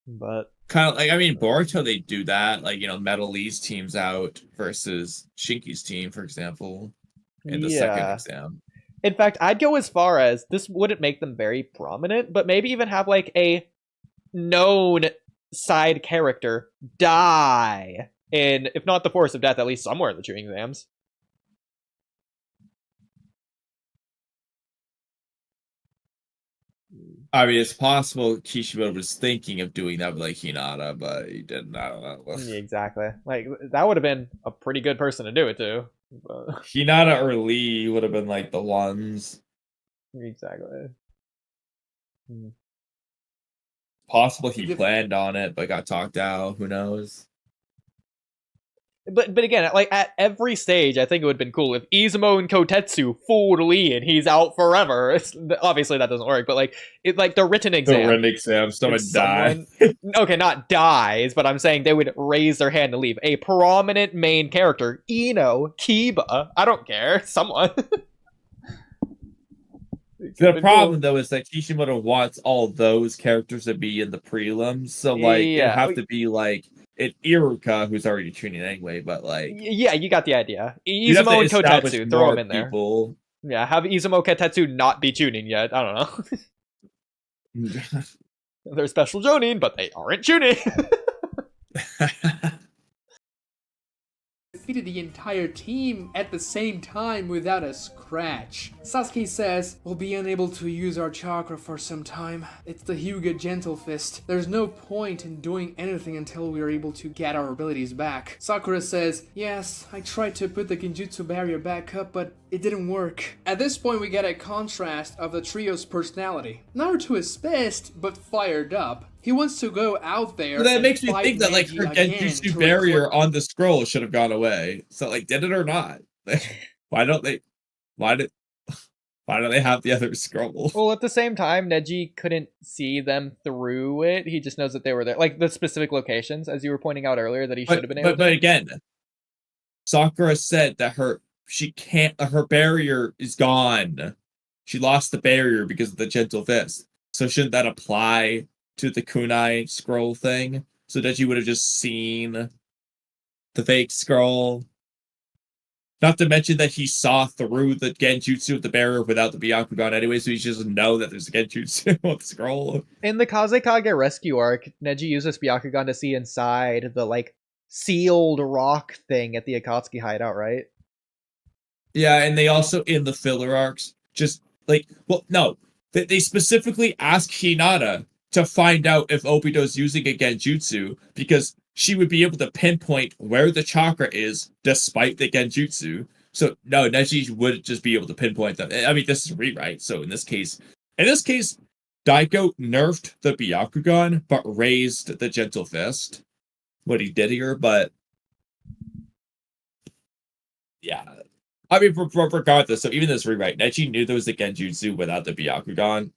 C: But
B: kind of like, I mean, Boruto, they do that. Like, Metal Lee's team's out versus Shinki's team, for example, in the second exam.
C: In fact, I'd go as far as this wouldn't make them very prominent, but maybe even have like a known side character die in, if not the Forest of Death, at least somewhere in the Chunin exams.
B: I mean, it's possible Kishimoto was thinking of doing that with like Hinata, but he didn't. I don't know.
C: Exactly. Like, that would have been a pretty good person to do it to. But...
B: Hinata or Lee would have been like the ones.
C: Exactly.
B: Possible he planned on it, but got talked out. Who knows?
C: But again, like at every stage, I think it would have been cool if Izumo and Kotetsu fooled Lee and he's out forever. Obviously, that doesn't work. But like, the written exam.
B: The written exam, someone died.
C: Okay, not dies, but I'm saying they would raise their hand to leave. A prominent main character, Ino, Kiba, I don't care, someone.
B: The problem, though, is that Kishimoto wants all those characters to be in the prelims, so like it have to be like an Iruka, who's already tuning anyway, but like
C: yeah, you got the idea. Izumo and Kotetsu, throw them in there.
B: People.
C: Yeah, have Izumo Kotetsu not be tuning yet. I don't know. They're special Jonin, but they aren't tuning.
D: Defeated the entire team at the same time without a scratch. Sasuke says, we'll be unable to use our chakra for some time. It's the Huga Gentle Fist. There's no point in doing anything until we are able to get our abilities back. Sakura says, yes, I tried to put the Genjutsu barrier back up, but it didn't work. At this point we get a contrast of the trio's personality. Naruto is pissed, but fired up. He wants to go out there.
B: But that makes me think that like her Genjutsu barrier on the scroll should have gone away. So like, did it or not? Why don't they have the other scroll?
C: Well, at the same time, Neji couldn't see them through it. He just knows that they were there, like the specific locations, as you were pointing out earlier, that he should have been able to.
B: But again, Sakura said that her barrier is gone. She lost the barrier because of the Gentle Fist. So shouldn't that apply to the kunai scroll thing, so that you would have just seen the fake scroll? Not to mention that he saw through the Genjutsu of the barrier without the Byakugan anyway, so he just know that there's a Genjutsu on the scroll.
C: In the Kazekage rescue arc, Neji uses Byakugan to see inside the like sealed rock thing at the Akatsuki hideout, right?
B: Yeah, and they also in the filler arcs just like, well, no, they specifically ask Hinata to find out if Obito's using a Genjutsu, because she would be able to pinpoint where the chakra is despite the Genjutsu. So no, Neji would just be able to pinpoint that. I mean, this is a rewrite, so in this case, Dygo nerfed the Byakugan, but raised the Gentle Fist. What he did here, but yeah. I mean, regardless, so even this rewrite, Neji knew there was a Genjutsu without the Byakugan.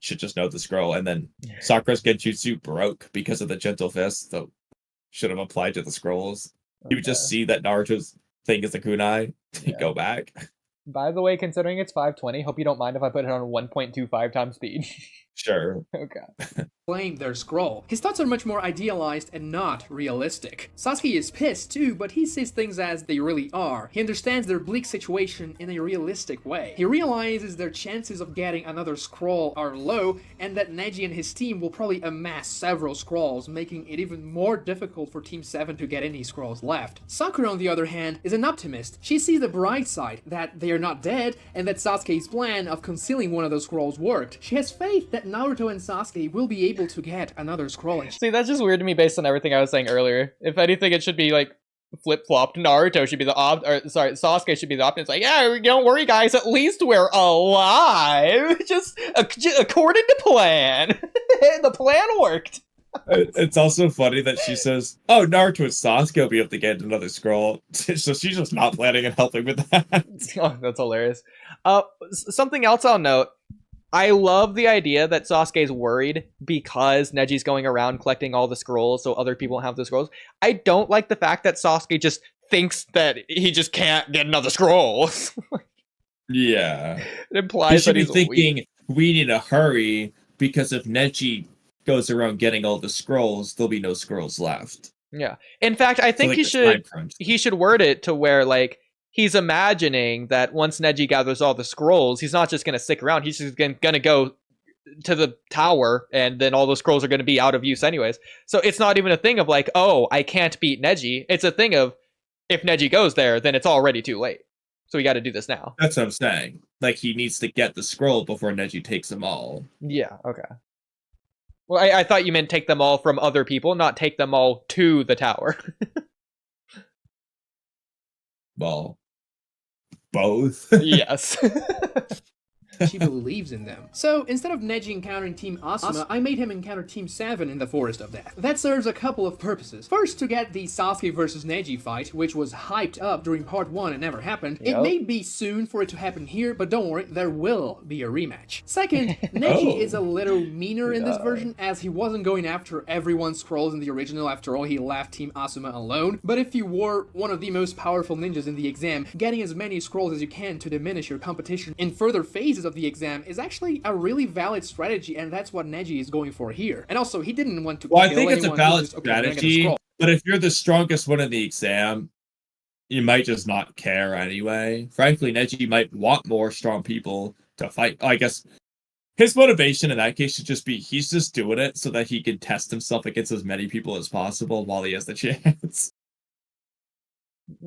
B: Should just know the scroll, and then Sakura's Genjutsu broke because of the Gentle Fist, so should have applied to the scrolls. You would just see that Naruto's thing is a kunai, go back.
C: By the way, considering it's 520, hope you don't mind if I put it on 1.25 times speed.
B: Sure.
C: Okay.
D: Claim their scroll. His thoughts are much more idealized and not realistic. Sasuke is pissed too, but he sees things as they really are. He understands their bleak situation in a realistic way. He realizes their chances of getting another scroll are low, and that Neji and his team will probably amass several scrolls, making it even more difficult for Team 7 to get any scrolls left. Sakura, on the other hand, is an optimist. She sees the bright side, that they are not dead, and that Sasuke's plan of concealing one of those scrolls worked. She has faith that Naruto and Sasuke will be able to get another scroll.
C: See, that's just weird to me based on everything I was saying earlier. If anything, it should be like flip-flopped. Naruto should be the Sasuke should be the optimist. Like, yeah, don't worry, guys. At least we're alive. Just according to plan. The plan worked.
B: It's also funny that she says, "Oh, Naruto and Sasuke will be able to get another scroll," so she's just not planning on helping with that.
C: Oh, that's hilarious. Something else I'll note. I love the idea that Sasuke's worried because Neji's going around collecting all the scrolls so other people have the scrolls. I don't like the fact that Sasuke just thinks that he just can't get another scroll.
B: Yeah.
C: It implies that he's
B: thinking we need to hurry, because if Neji goes around getting all the scrolls, there'll be no scrolls left.
C: Yeah. In fact, I think he should word it to where like he's imagining that once Neji gathers all the scrolls, he's not just going to stick around. He's just going to go to the tower, and then all the scrolls are going to be out of use anyways. So it's not even a thing of like, oh, I can't beat Neji. It's a thing of, if Neji goes there, then it's already too late. So we got to do this now.
B: That's what I'm saying. Like, he needs to get the scroll before Neji takes them all.
C: Yeah, okay. Well, I thought you meant take them all from other people, not take them all to the tower.
B: Well, both.
C: Yes.
D: She believes in them. So, instead of Neji encountering Team Asuma, I made him encounter Team 7 in the Forest of Death. That serves a couple of purposes. First, to get the Sasuke versus Neji fight, which was hyped up during part 1 and never happened. It may be soon for it to happen here, but don't worry, there will be a rematch. Second, Neji is a little meaner in this version, as he wasn't going after everyone's scrolls in the original. After all, he left Team Asuma alone. But if you were one of the most powerful ninjas in the exam, getting as many scrolls as you can to diminish your competition in further phases of the exam is actually a really valid strategy, and that's what Neji is going for here. And also, he didn't want to kill anyone.
B: I think it's a valid
D: just,
B: strategy, but if you're the strongest one in the exam, you might just not care anyway. Frankly, Neji might want more strong people to fight. I guess his motivation in that case should just be he's just doing it so that he can test himself against as many people as possible while he has the chance.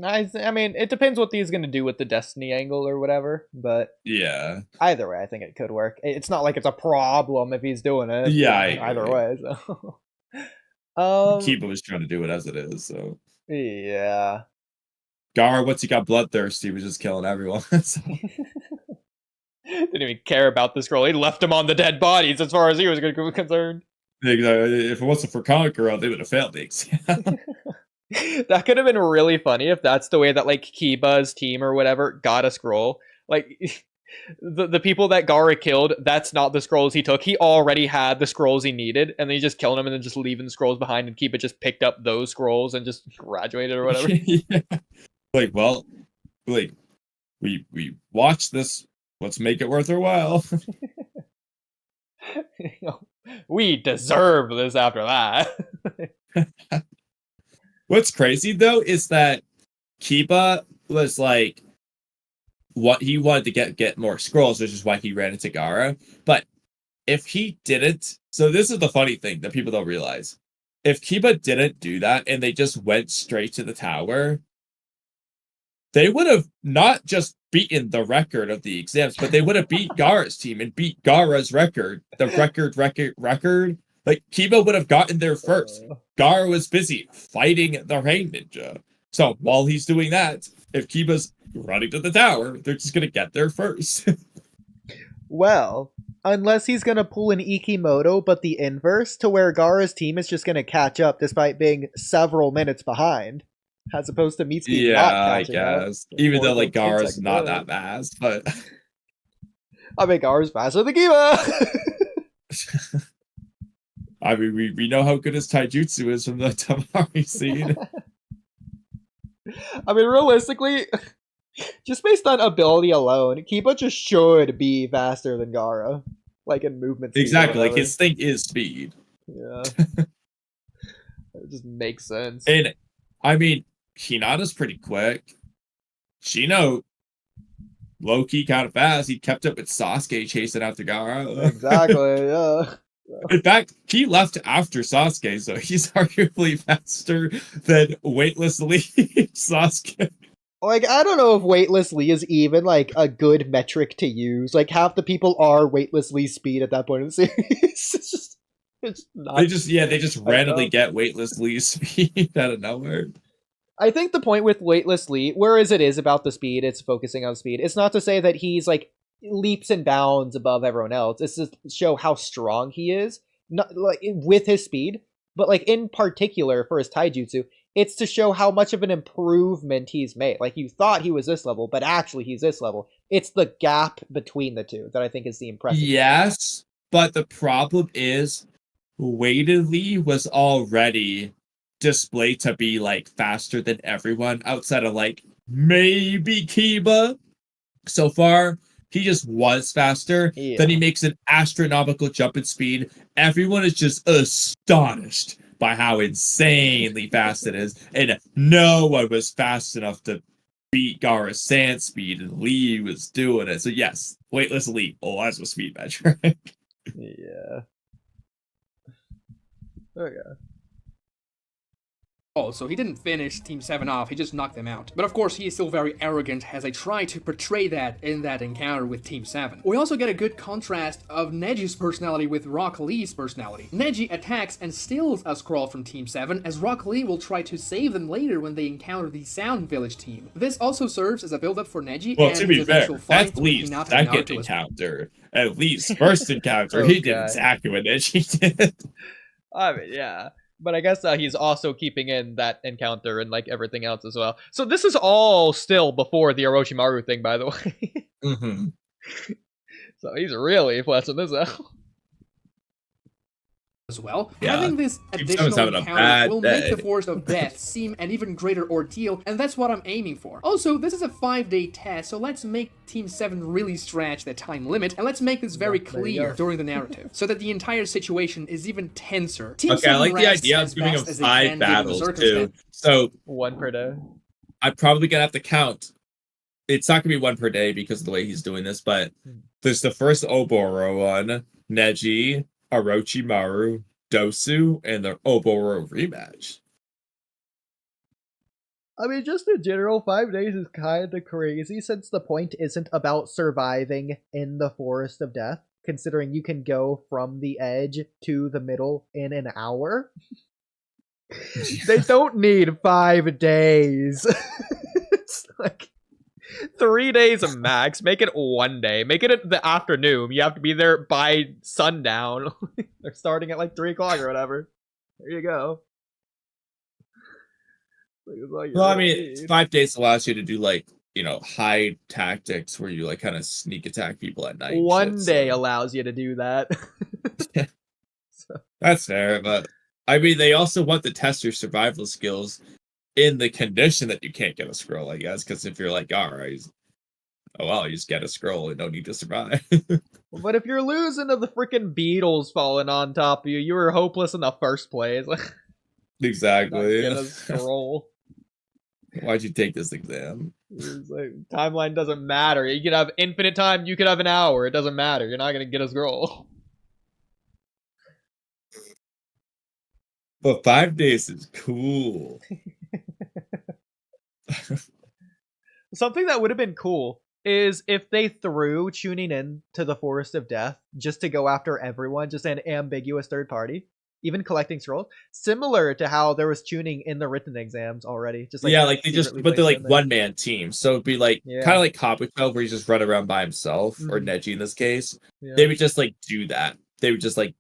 C: I mean, it depends what he's going to do with the Destiny angle or whatever, but
B: yeah,
C: either way, I think it could work. It's not like it's a problem if he's doing it.
B: Yeah,
C: either way. So,
B: Kiba was trying to do it as it is. So
C: yeah,
B: Gar, once he got bloodthirsty, he was just killing everyone. So.
C: Didn't even care about the scroll. He left him on the dead bodies as far as he was concerned.
B: If it wasn't for Kankura, they would have failed the exam.
C: That could have been really funny if that's the way that like Kiba's team or whatever got a scroll. Like the people that Gaara killed, that's not the scrolls he took. He already had the scrolls he needed, and then he just killed them and then just leaving the scrolls behind, and Kiba just picked up those scrolls and just graduated or whatever.
B: Yeah. Like, well, like we watched this. Let's make it worth our while.
C: We deserve this after that.
B: What's crazy though is that Kiba was like, what he wanted to get more scrolls, which is why he ran into Gaara. But if he didn't, so this is the funny thing that people don't realize. If Kiba didn't do that and they just went straight to the tower, they would have not just beaten the record of the exams, but they would have beat Gaara's team and beat Gaara's record. The record. Like, Kiba would have gotten there first. Gaara was busy fighting the Rain Ninja. So, while he's doing that, if Kiba's running to the tower, they're just going to get there first.
A: Well, unless he's going to pull an Ikimoto, but the inverse, to where Gaara's team is just going to catch up despite being several minutes behind, as opposed to Mitsuki not catching up.
B: I guess. Even though, like, Gaara's not that fast, but...
A: I mean, Gaara's faster than Kiba!
B: I mean, we know how good his taijutsu is from the Tamari scene.
A: I mean, realistically, just based on ability alone, Kiba just should be faster than Gaara. Like, in movement speed.
B: Exactly, like, his thing is speed.
A: Yeah. It just makes sense.
B: And, I mean, Hinata's pretty quick. Shino, low-key kind of fast. He kept up with Sasuke chasing after Gaara.
A: Exactly, yeah.
B: In fact, he left after Sasuke, so he's arguably faster than Weightless Lee Sasuke.
A: Like, I don't know if Weightless Lee is even, like, a good metric to use. Like, half the people are Weightless Lee speed at that point in the series. It's not...
B: They just randomly get Weightless Lee speed out of nowhere.
A: I think the point with Weightless Lee, whereas it is about the speed, it's focusing on speed. It's not to say that he's, like, leaps and bounds above everyone else. It's to show how strong he is, not like with his speed, but like in particular for his taijutsu, it's to show how much of an improvement he's made. Like, you thought he was this level, but actually he's this level. It's the gap between the two that I think is the impressive.
B: Yes, but the problem is Weighted Lee was already displayed to be like faster than everyone outside of like maybe Kiba. So far, he just was faster.
A: Yeah.
B: Then he makes an astronomical jump in speed. Everyone is just astonished by how insanely fast it is. And no one was fast enough to beat Gaara's sand speed, and Lee was doing it. So yes, Weightless Lee was a speed metric.
C: Yeah. Okay.
D: Oh, so he didn't finish Team 7 off, he just knocked them out. But of course, he is still very arrogant as I try to portray that in that encounter with Team 7. We also get a good contrast of Neji's personality with Rock Lee's personality. Neji attacks and steals a scroll from Team 7, as Rock Lee will try to save them later when they encounter the Sound Village team. This also serves as a build-up for Neji and
B: to be
D: his
B: fair,
D: eventual fight
B: that's
D: with
B: Lee's
D: Hinata and
B: second
D: Naruto as well.
B: encounter. At Lee's first encounter, he did
C: Okay.
B: exactly what Neji did.
C: I mean, yeah. But I guess he's also keeping in that encounter and like everything else as well. So this is all still before the Orochimaru thing, by the way.
B: Mm-hmm.
C: So he's really fleshing this out.
D: As well.
B: Yeah.
D: Having this
B: Team
D: additional
B: 7's having a
D: encounter
B: bad
D: will
B: day.
D: make the Forest of Death seem an even greater ordeal, and that's what I'm aiming for. Also, this is a 5-day test, so let's make Team 7 really stretch their time limit, and let's make this very
A: There you
D: clear
A: go.
D: during the narrative, so that the entire situation is even tenser. Team
B: Okay, I
D: 7
B: like the
D: rests
B: idea
D: as
B: of giving
D: best
B: him
D: as they
B: 5
D: can given the
B: battles too.
D: circumstances.
B: So
C: 1 per day.
B: I'm probably gonna have to count. It's not gonna be 1 per day because of the way he's doing this, but there's the first Oboro one, Neji, Orochimaru, Dosu, and the Oboro rematch.
A: I mean, just in general, 5 days is kind of crazy since the point isn't about surviving in the Forest of Death, considering you can go from the edge to the middle in an hour. They don't need 5 days. It's like
C: 3 days max. Make it 1 day. Make it the afternoon. You have to be there by sundown. They're starting at like 3 o'clock or whatever. There you go.
B: Well, I mean, 5 days allows you to do like, high tactics where you like kind of sneak attack people at night. and
C: 1
B: shit,
C: day
B: so.
C: allows you to do that.
B: That's fair, but I mean, they also want to test your survival skills in the condition that you can't get a scroll, I guess, because if you're like, all right, oh well, you just get a scroll and no need to survive.
C: But if you're losing to the freaking beetles falling on top of you, you were hopeless in the first place.
B: Exactly.
C: Get a scroll.
B: Why'd you take this exam?
C: It's like, timeline doesn't matter. You could have infinite time, you could have an hour. It doesn't matter. You're not gonna get a scroll.
B: But 5 days is cool.
C: Something that would have been cool is if they threw Chunin into the Forest of Death just to go after everyone, just an ambiguous third party, even collecting scrolls, similar to how there was Chunin in the written exams already. Just like
B: yeah, like they just,
C: secretly
B: but they're
C: placed
B: like
C: in there.
B: one-man team, so it'd be like
C: Yeah.
B: kind of like Kabuto, where you just run around by himself, or
C: Mhm.
B: Neji in this case.
C: Yeah.
B: They would just like do that. They would just like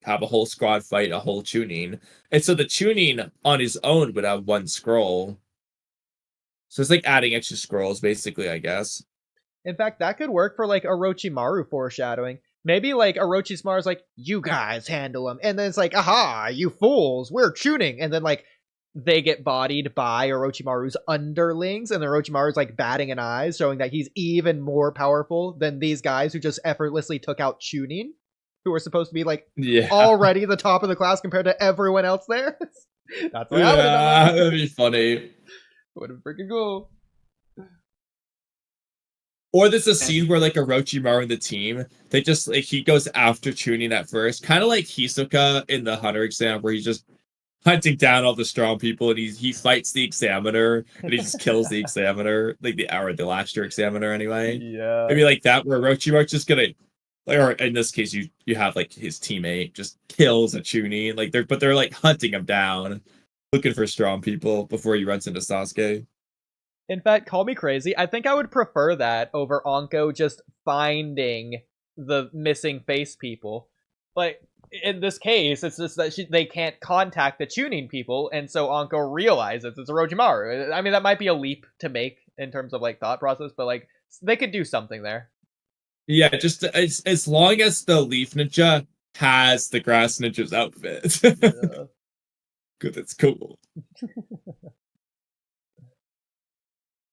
B: have a whole squad fight a whole Chunin, and so the Chunin on his own would have 1 scroll. So it's like adding extra scrolls, basically, I guess.
C: In fact, that could work for like Orochimaru foreshadowing. Maybe like Orochimaru's like, you guys handle him. And then it's like, aha, you fools, we're Chunin. And then like they get bodied by Orochimaru's underlings, and Orochimaru's like batting an eye, showing that he's even more powerful than these guys who just effortlessly took out Chunin, who were supposed to be like
B: Yeah.
C: already the top of the class compared to everyone else there. That's what I would have
B: Yeah,
C: done.
B: that'd be funny.
C: Would have freaking cool.
B: Or there's a scene where like Orochimaru and the team, they just like he goes after Chunin at first, kind of like Hisoka in the Hunter exam, where he's just hunting down all the strong people, and he fights the examiner, and he just kills the examiner, like the last year examiner anyway.
C: Yeah.
B: Maybe like that, where Orochimaru's just gonna, like, or in this case, you have like his teammate just kills a Chunin, like they're like hunting him down, looking for strong people before he runs into Sasuke.
C: In fact, call me crazy. I think I would prefer that over Anko just finding the missing face people. Like, in this case, it's just that they can't contact the Chunin people, and so Anko realizes it's Orochimaru. I mean, that might be a leap to make in terms of, like, thought process, but, like, they could do something there.
B: Yeah, just as long as the Leaf Ninja has the Grass Ninja's outfit.
C: Yeah.
B: Good, it's cool.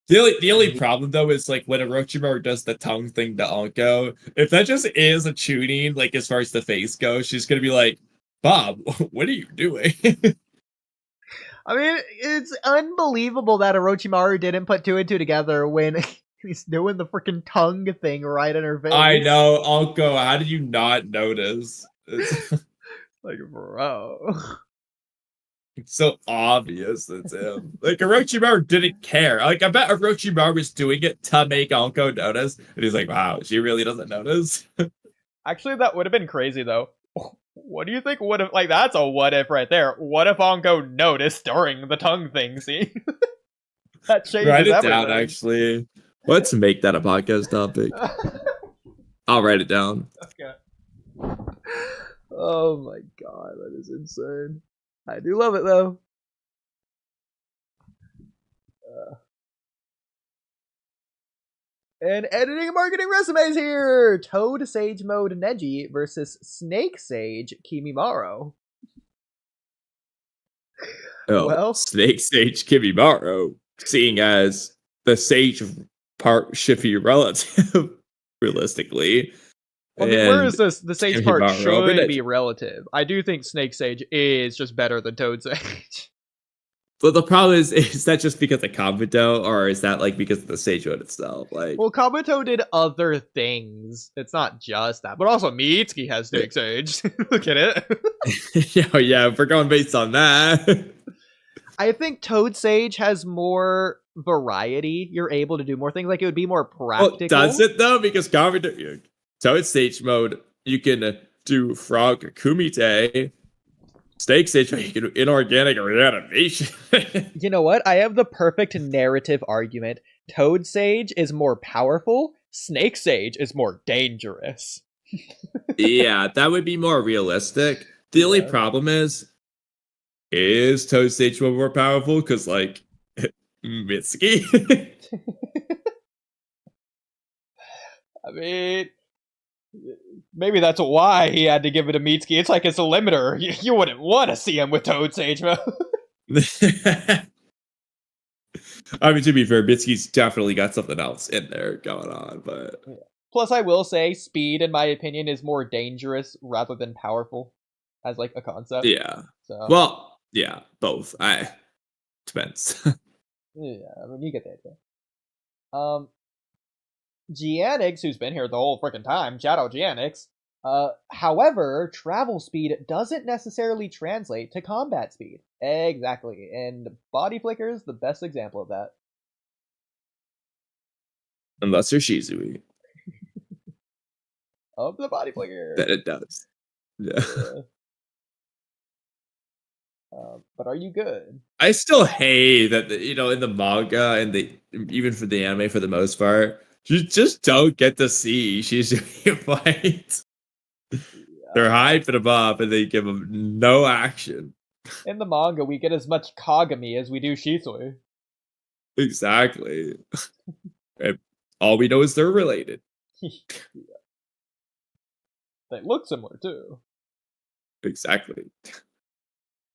B: The only problem though is like when Orochimaru does the tongue thing to Anko, if that just is a Chunin, like as far as the face goes, she's gonna be like, Bob, what are you doing?
A: I mean, it's unbelievable that Orochimaru didn't put 2 and 2 together when He's doing the freaking tongue thing right in her face.
B: I know, Uncle. How did you not notice?
A: Like, bro.
B: It's so obvious it's him. Like, Orochimaru didn't care. Like, I bet Orochimaru was doing it to make Anko notice. And he's like, wow, she really doesn't notice.
C: Actually, that would have been crazy, though. What do you think would have... Like, that's a what if right there. What if Anko noticed during the tongue thing scene? That changes
B: Write it
C: everything.
B: down, actually. Let's make that a podcast topic. I'll write it down.
C: Okay.
A: Oh my god, that is insane. I do love it though. And editing and marketing resumes here! Toad Sage Mode Neji versus Snake Sage Kimimaro.
B: Oh,
A: Well-
B: Snake Sage Kimimaro, seeing as the Sage part should be relative, realistically.
C: Well, I mean, where
B: And
C: is this? The Sage part
B: Kimimaro, but
C: should be relative. I do think Snake Sage is just better than Toad Sage.
B: But the problem is that just because of Kabuto, or is that like because of the Sage mode itself? Like,
C: Well, Kabuto did other things. It's not just that. But also, Mitsuki has Snake Sage. Look at it.
B: yeah, if we're going based on that.
A: I think Toad Sage has more variety. You're able to do more things. Like, it would be more practical.
B: Well, does it though? Because Kabuto, Toad Sage mode, you can do Frog Kumite. Snake Sage, you can do inorganic reanimation.
A: You know what? I have the perfect narrative argument. Toad Sage is more powerful. Snake Sage is more dangerous.
B: Yeah, that would be more realistic. The only problem is Toad Sage more powerful? Because, like, Mitsuki.
C: I mean, maybe that's why he had to give it to Mitsuki. It's like it's a limiter. You wouldn't want to see him with Toad Sage mode.
B: I mean, to be fair, Mitsuki's definitely got something else in there going on, but...
C: Plus, I will say, speed, in my opinion, is more dangerous rather than powerful as, like, a concept.
B: Yeah.
C: So,
B: Well, yeah, both. Depends.
C: yeah, I mean, you get the idea. Gianix, who's been here the whole freaking time, shout out Gianix. However, travel speed doesn't necessarily translate to combat speed. Exactly, and Body Flicker is the best example of that.
B: Unless you're Shizui.
C: Of the Body Flicker.
B: Then it does. Yeah.
C: But are you good?
B: I still hate that, in the manga and even for the anime for the most part, you just don't get to see Shizui fight.
C: Yeah.
B: They're hyping him up and they give him no action.
C: In the manga, we get as much Kagami as we do Shisui.
B: Exactly. And all we know is they're related.
C: Yeah. They look similar, too.
B: Exactly.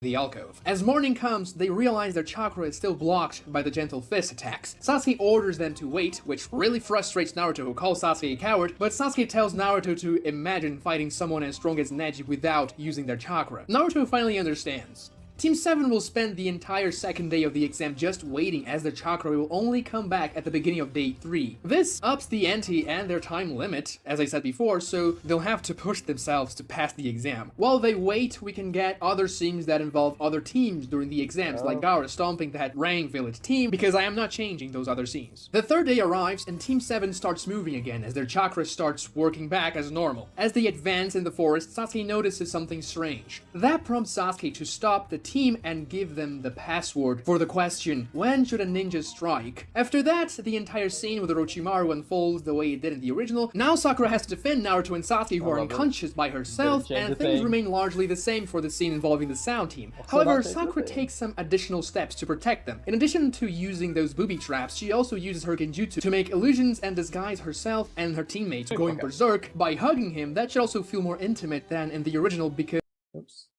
D: The alcove. As morning comes, they realize their chakra is still blocked by the gentle fist attacks. Sasuke orders them to wait, which really frustrates Naruto, who calls Sasuke a coward, but Sasuke tells Naruto to imagine fighting someone as strong as Neji without using their chakra. Naruto finally understands. Team 7 will spend the entire second day of the exam just waiting, as their chakra will only come back at the beginning of day 3. This ups the ante and their time limit, as I said before, so they'll have to push themselves to pass the exam. While they wait, we can get other scenes that involve other teams during the exams, like Gaara stomping that Rang village team, because I am not changing those other scenes. The third day arrives, and Team 7 starts moving again, as their chakra starts working back as normal. As they advance in the forest, Sasuke notices something strange. That prompts Sasuke to stop the team and give them the password for the question, when should a ninja strike? After that, the entire scene with Orochimaru unfolds the way it did in the original. Now Sakura has to defend Naruto and Sasuke, who are unconscious by herself, and things remain largely the same for the scene involving the sound team. However, Sakura takes some additional steps to protect them. In addition to using those booby traps, she also uses her genjutsu to make illusions and disguise herself and her teammates going berserk by hugging him. That should also feel more intimate than in the original because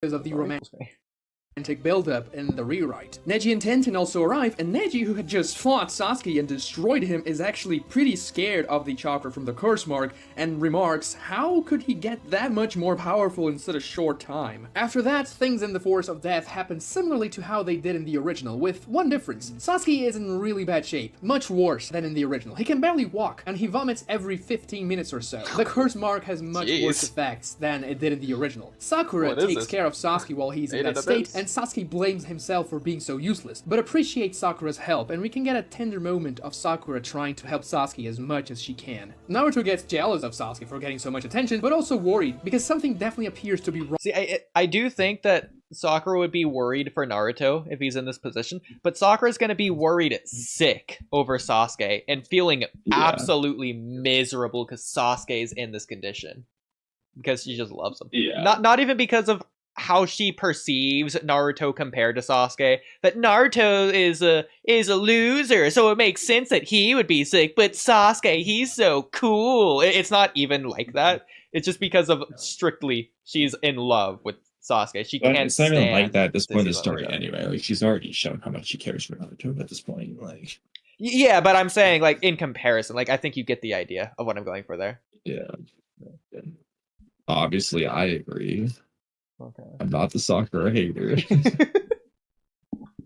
D: of the romantic buildup in the rewrite. Neji and Tenten also arrive, and Neji, who had just fought Sasuke and destroyed him, is actually pretty scared of the chakra from the curse mark and remarks, how could he get that much more powerful in such a short time? After that, things in the Forest of Death happen similarly to how they did in the original, with one difference. Sasuke is in really bad shape, much worse than in the original. He can barely walk, and he vomits every 15 minutes or so. The curse mark has much worse effects than it did in the original. Sakura takes care of Sasuke while he's in that state, and Sasuke blames himself for being so useless, but appreciates Sakura's help, and we can get a tender moment of Sakura trying to help Sasuke as much as she can. Naruto gets jealous of Sasuke for getting so much attention, but also worried, because something definitely appears to be wrong.
C: See, I do think that Sakura would be worried for Naruto if he's in this position, but Sakura's gonna be worried sick over Sasuke and feeling absolutely miserable because Sasuke's in this condition. Because she just loves him.
B: Yeah.
C: Not even because of how she perceives Naruto compared to Sasuke. That Naruto is a loser, so it makes sense that he would be sick. But Sasuke, he's so cool. It's not even like that. It's just because of strictly she's in love with Sasuke. She can't
B: It's not
C: stand
B: even like that at this point in the
C: see
B: story
C: Naruto.
B: anyway. Like, she's already shown how much she cares for Naruto at this point. Like,
C: Yeah, but I'm saying, like, in comparison, like, I think you get the idea of what I'm going for there.
B: yeah. Obviously, I agree.
C: Okay.
B: I'm not the Sakura hater.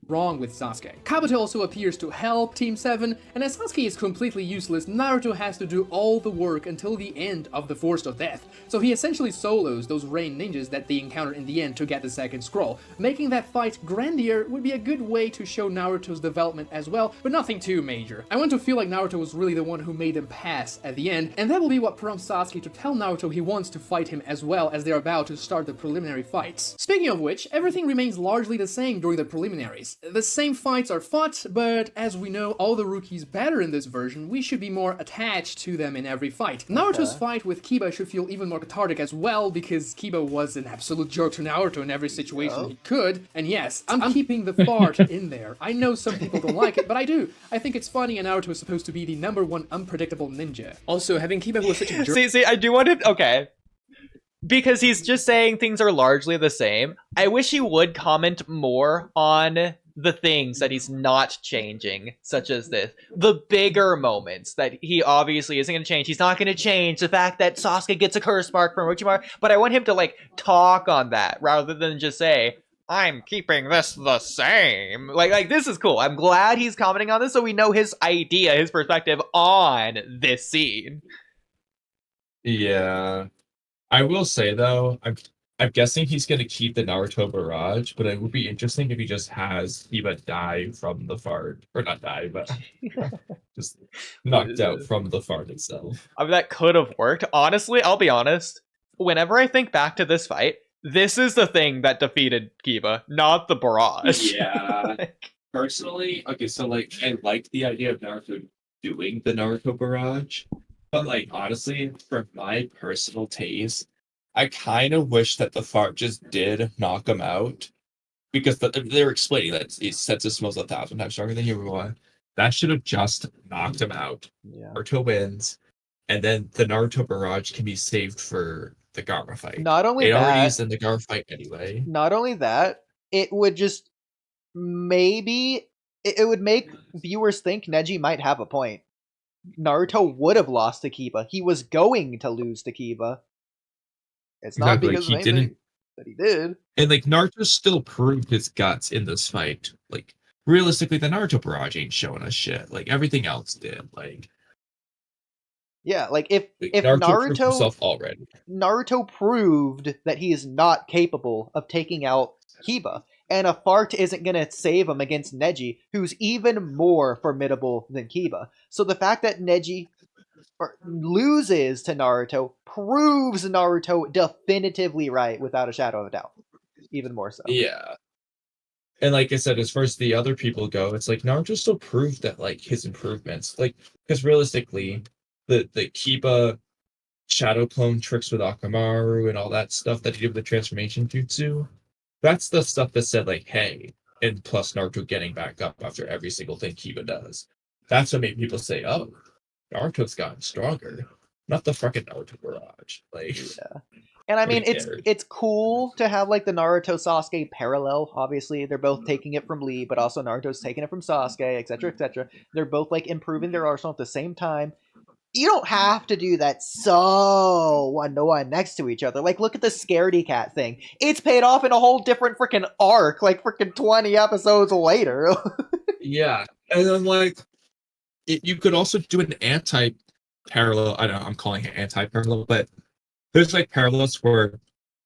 D: Wrong with Sasuke. Kabuto also appears to help Team 7, and as Sasuke is completely useless, Naruto has to do all the work until the end of the Forest of Death, so he essentially solos those rain ninjas that they encounter in the end to get the second scroll. Making that fight grandier would be a good way to show Naruto's development as well, but nothing too major. I want to feel like Naruto was really the one who made them pass at the end, and that will be what prompts Sasuke to tell Naruto he wants to fight him as well as they're about to start the preliminary fights. Speaking of which, everything remains largely the same during the preliminaries. The same fights are fought, but as we know all the rookies better in this version, we should be more attached to them in every fight. Naruto's fight with Kiba should feel even more cathartic as well, because Kiba was an absolute jerk to Naruto in every situation he could. And yes, I'm keeping the fart in there. I know some people don't like it, but I do. I think it's funny, and Naruto is supposed to be the #1 unpredictable ninja. Also, having Kiba who was such a jerk...
C: See, I do want to... Okay. Because he's just saying things are largely the same. I wish he would comment more on the things that he's not changing, such as this. The bigger moments that he obviously isn't going to change. He's not going to change the fact that Sasuke gets a curse mark from Orochimaru, but I want him to, like, talk on that rather than just say, I'm keeping this the same. Like this is cool. I'm glad he's commenting on this so we know his idea, his perspective on this scene.
B: Yeah. I will say, though, I'm guessing he's going to keep the Naruto barrage, but it would be interesting if he just has Kiba die from the fart. Or not die, but just knocked out from the fart itself.
C: I mean, that could have worked. Honestly, I'll be honest. Whenever I think back to this fight, this is the thing that defeated Kiba, not the barrage.
B: Yeah. Personally, okay, so, like, I like the idea of Naruto doing the Naruto barrage, but, like, honestly, for my personal taste, I kind of wish that the fart just did knock him out, because they're explaining that he sets his smells 1,000 times stronger than everyone. That should have just knocked him out.
C: Yeah.
B: Naruto wins, and then the Naruto barrage can be saved for the Gaara fight.
C: Not only
B: It already
C: that,
B: is in the Gaara fight anyway.
A: Not only that, it would just maybe it would make viewers think Neji might have a point. Naruto would have lost to Kiba. He was going to lose to Kiba. It's not
B: Exactly,
A: because
B: he
A: of anything
B: didn't-
A: that he did.
B: And, like, Naruto still proved his guts in this fight. Like, realistically, the Naruto barrage ain't showing us shit. Like, everything else did. Like
A: Yeah, like if
B: Naruto proved
A: Naruto
B: himself already.
A: Naruto proved that he is not capable of taking out Kiba, and a fart isn't going to save him against Neji, who's even more formidable than Kiba. So the fact that Neji loses to Naruto proves Naruto definitively right, without a shadow of a doubt. Even more so.
B: Yeah. And like I said, as far as the other people go, it's like Naruto still proved that, like, his improvements. Like, because realistically, the Kiba shadow clone tricks with Akamaru and all that stuff that he did with the transformation jutsu, that's the stuff that said, like, hey, and plus Naruto getting back up after every single thing Kiba does. That's what made people say, oh, Naruto's gotten stronger. Not the fucking Naruto barrage. Like,
A: Yeah. And I mean,
B: Who
A: it's
B: cared?
A: it's cool to have like the Naruto Sasuke parallel. Obviously, they're both taking it from Lee, but also Naruto's taking it from Sasuke, etc., etc. They're both like improving their arsenal at the same time. You don't have to do that so one-to-one next to each other. Like, look at the Scaredy Cat thing. It's paid off in a whole different freaking arc, like freaking 20 episodes later.
B: Yeah, and then like you could also do an anti-parallel. I don't know, I'm calling it anti-parallel, but there's like parallels where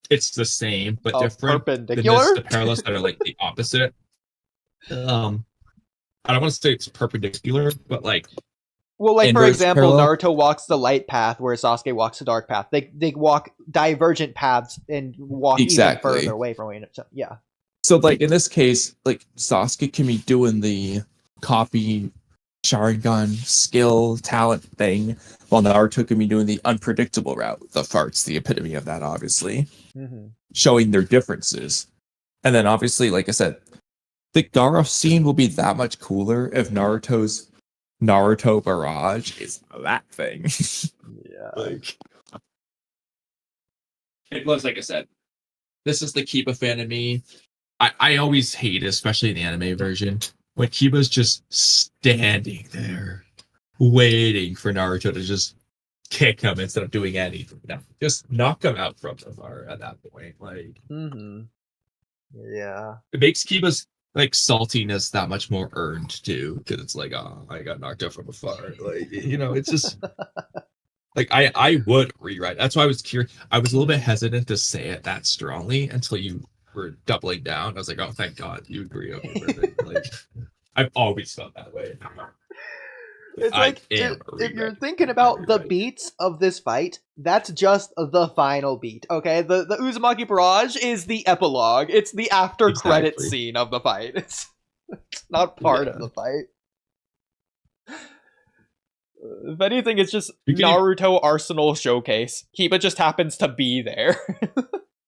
B: it's the same but different. Then
A: Perpendicular?
B: there's the parallels that are like the opposite. I don't want to say it's perpendicular, but like
A: Well, like, for
B: inverse
A: example,
B: parallel.
A: Naruto walks the light path, where Sasuke walks the dark path. They walk divergent paths and walk
B: Exactly.
A: even further away from each other. Yeah.
B: So like in this case, like Sasuke can be doing the copy Sharingan skill talent thing, while Naruto can be doing the unpredictable route. The fart's the epitome of that, obviously, showing their differences. And then obviously, like I said, the Gaara scene will be that much cooler if Naruto's Naruto Barrage is that thing.
A: Yeah.
B: Like, it was, like I said, this is the Kiba fan of me. I always hate, especially in the anime version, when Kiba's just standing there waiting for Naruto to just kick him instead of doing anything. No, just knock him out from the far at that point. Like,
A: Yeah.
B: it makes Kiba's like saltiness that much more earned too, because it's like, oh, I got knocked out from afar. Like, you know, it's just like I would rewrite. That's why I was curious. I was a little bit hesitant to say it that strongly until you were doubling down. I was like, oh, thank God you agree. Okay, perfect. Like, I've always felt that way.
A: It's like, if you're thinking about the beats of this fight, that's just the final beat, okay? The Uzumaki Barrage is the epilogue. It's the after credit scene of the fight. It's not part of the fight. If anything, it's just Naruto Arsenal Showcase. Kiba just happens to be there.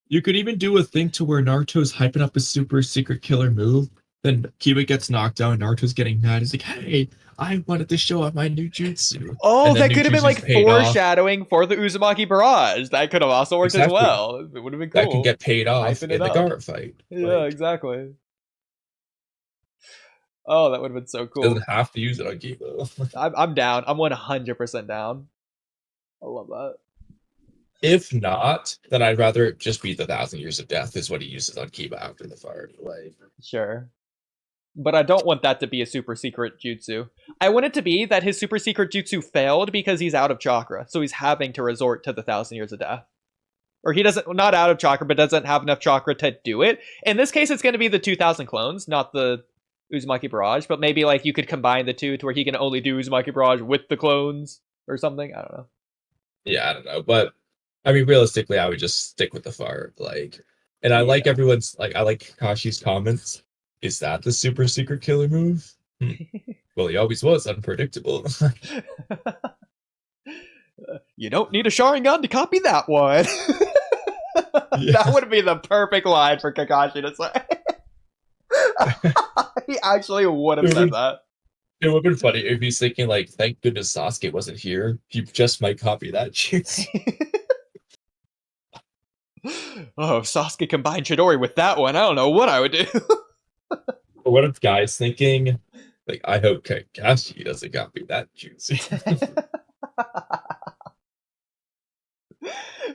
B: You could even do a thing to where Naruto's hyping up a super secret killer move, then Kiba gets knocked down, Naruto's getting mad. He's like, hey, I wanted to show off my new jutsu.
A: Oh, that could have been like foreshadowing for the Uzumaki Barrage. That could have also worked as well. It would have been cool.
B: That can get paid off in the Gaara fight.
A: Yeah, exactly. Oh, that would have been so cool.
B: Doesn't have to use it on Kiba.
A: I'm down. I'm 100% down. I love that.
B: If not, then I'd rather it just be the 1,000 Years of Death is what he uses on Kiba after the fire. Like,
A: sure. But I don't want that to be a super secret jutsu. I want it to be that his super secret jutsu failed because he's out of chakra, so he's having to resort to the 1,000 Years of Death. Or he doesn't, not out of chakra, but doesn't have enough chakra to do it. In this case, it's going to be the 2,000 clones, not the Uzumaki Barrage, but maybe like you could combine the two to where he can only do Uzumaki Barrage with the clones or something. I don't know.
B: Yeah, I don't know, but I mean, realistically, I would just stick with the fire. Like, and I like everyone's like, I like Kakashi's comments. Is that the super secret killer move? Well, he always was unpredictable.
A: You don't need a Sharingan to copy that one. That would be the perfect line for Kakashi to say. He actually would have said that.
B: It would have been funny if he's thinking like, thank goodness Sasuke wasn't here. He just might copy that shit.
A: Oh, if Sasuke combined Chidori with that one, I don't know what I would do.
B: What if guys thinking, like, I hope Kakashi doesn't copy that jutsu.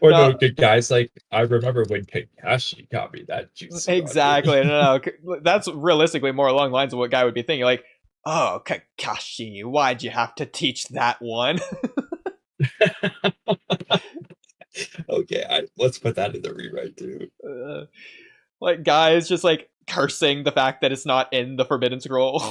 B: Or no, guys like, I remember when Kakashi copied that jutsu.
A: Exactly. No. That's realistically more along the lines of what guy would be thinking. Like, oh, Kakashi, why'd you have to teach that one?
B: Okay, let's put that in the rewrite too.
A: Like, guys just like cursing the fact that it's not in the Forbidden Scroll.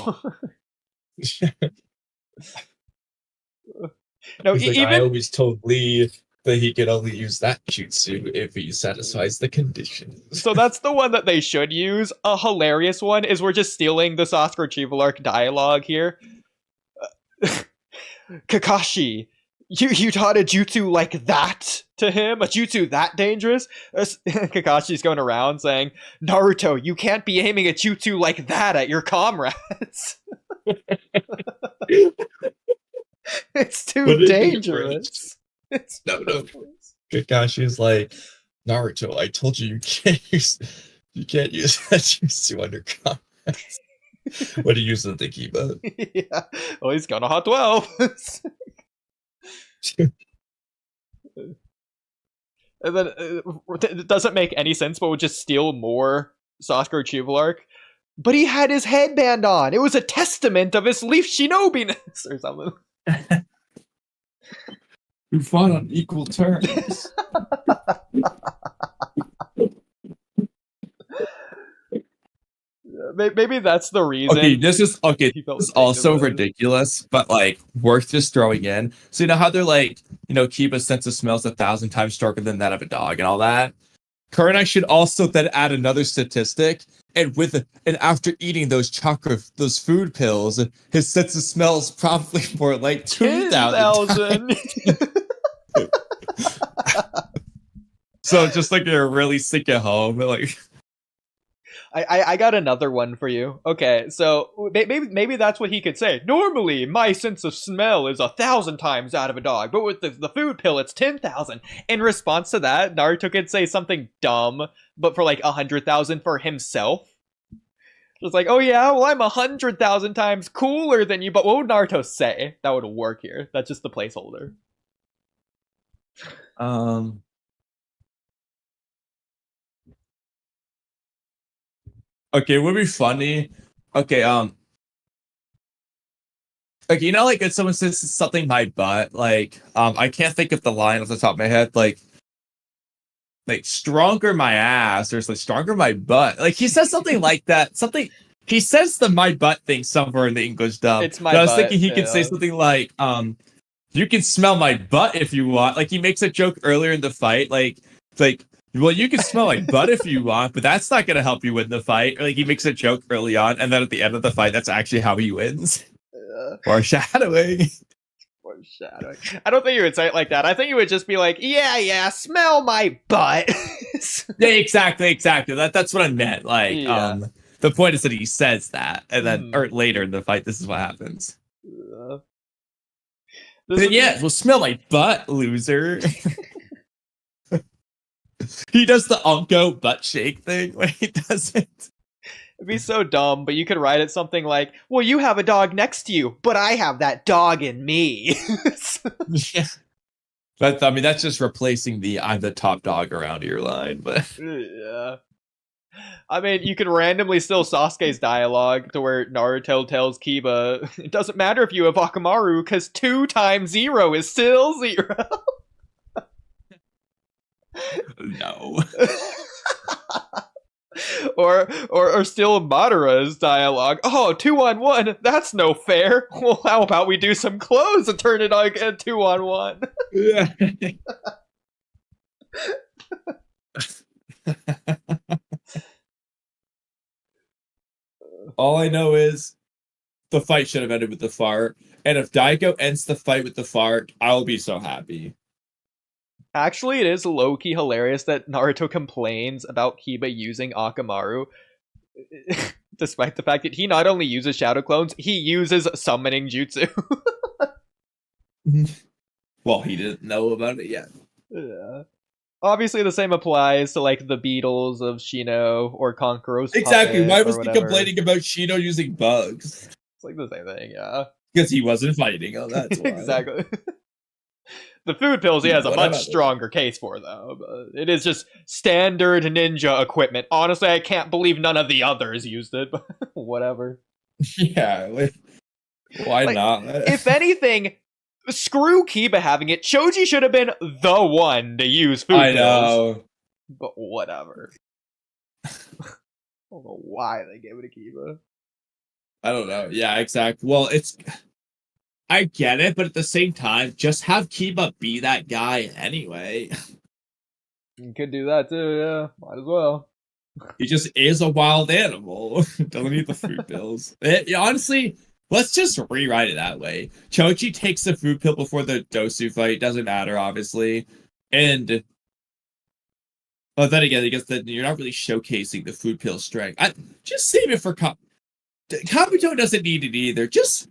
A: No, even
B: I always told Lee that he could only use that jutsu if he satisfies the conditions.
A: So that's the one that they should use. A hilarious one is we're just stealing the Sasuke Retrieval Arc dialogue here. Kakashi, you taught a jutsu like that to him? A jutsu that dangerous? Kakashi's going around saying, Naruto, you can't be aiming a jutsu like that at your comrades. It's too dangerous.
B: No. Kakashi's like, Naruto, I told you can't use that jutsu under combat. What do you use the Kiba?
C: Yeah. Well, he's gonna hot 12. And then it doesn't make any sense, but would just steal more Sasuke Retrieval arc. But he had his headband on. It was a testament of his leaf shinobiness or something.
B: We fought on equal terms.
C: Maybe that's the reason.
B: Okay, this is also ridiculous, but like worth just throwing in. So you know how they're like, Kiba's sense of smell is 1,000 times stronger than that of a dog and all that. Kurenai should also then add another statistic, and after eating those food pills, his sense of smell is probably more like 2,000. So just like you're really sick at home, like.
C: I got another one for you. Okay, so maybe that's what he could say. Normally, my sense of smell is 1,000 times that of a dog, but with the food pill, it's 10,000. In response to that, Naruto could say something dumb, but for like 100,000 for himself. Just like, oh yeah, well I'm 100,000 times cooler than you, but what would Naruto say? That would work here. That's just the placeholder.
B: Okay, it would be funny. Okay, like if someone says something my butt, like, I can't think of the line off the top of my head, like stronger my ass, or like stronger my butt. Like he says something like that. He says the my butt thing somewhere in the English dub.
C: It's my
B: but I was
C: butt,
B: thinking he could say something like, you can smell my butt if you want. Like he makes a joke earlier in the fight, like, well, you can smell my butt if you want, but that's not going to help you win the fight. Or, like he makes a joke early on, and then at the end of the fight, that's actually how he wins. Foreshadowing.
C: I don't think you would say it like that. I think you would just be like, yeah, smell my butt.
B: Yeah, exactly. That's what I meant. Like, the point is that he says that, and then or later in the fight, this is what happens. Well, smell my butt, loser. He does the Unko butt shake thing when he does it.
C: It'd be so dumb, but you could write it something like, well, you have a dog next to you, but I have that dog in me.
B: Yeah. That's just replacing the I'm the top dog around here line, but
C: yeah. I mean, you could randomly steal Sasuke's dialogue to where Naruto tells Kiba, it doesn't matter if you have Akamaru, because 2 times 0 is still 0.
B: No.
C: or still Madara's dialogue. Oh, 2-on-1, that's no fair. Well, how about we do some clothes and turn it on 2-on-1?
B: Yeah. All I know is the fight should have ended with the fart, and if Dygo ends the fight with the fart, I'll be so happy.
C: Actually, it is low-key hilarious that Naruto complains about Kiba using Akamaru, despite the fact that he not only uses Shadow Clones, he uses summoning jutsu.
B: Well, he didn't know about it yet.
C: Yeah. Obviously, the same applies to, like, the Beatles of Shino or Konkuro's
B: Exactly. Why was he
C: whatever.
B: complaining about Shino using bugs?
C: It's like the same thing, yeah.
B: Because he wasn't fighting. Oh, that's why.
C: Exactly. The food pills he has a much stronger case for, though. But it is just standard ninja equipment. Honestly, I can't believe none of the others used it, but whatever.
B: Yeah, why not?
C: If anything, screw Kiba having it. Choji should have been the one to use food pills.
B: I know.
C: But whatever. I don't know why they gave it to Kiba.
B: I don't know. Yeah, exactly. Well, I get it, but at the same time, just have Kiba be that guy anyway.
C: You could do that too, yeah. Might as well.
B: He just is a wild animal. Don't need the food pills. Honestly, let's just rewrite it that way. Choji takes the food pill before the Dosu fight. Doesn't matter, obviously. But then again, I guess that you're not really showcasing the food pill strength. Just save it for Kabuto doesn't need it either. Just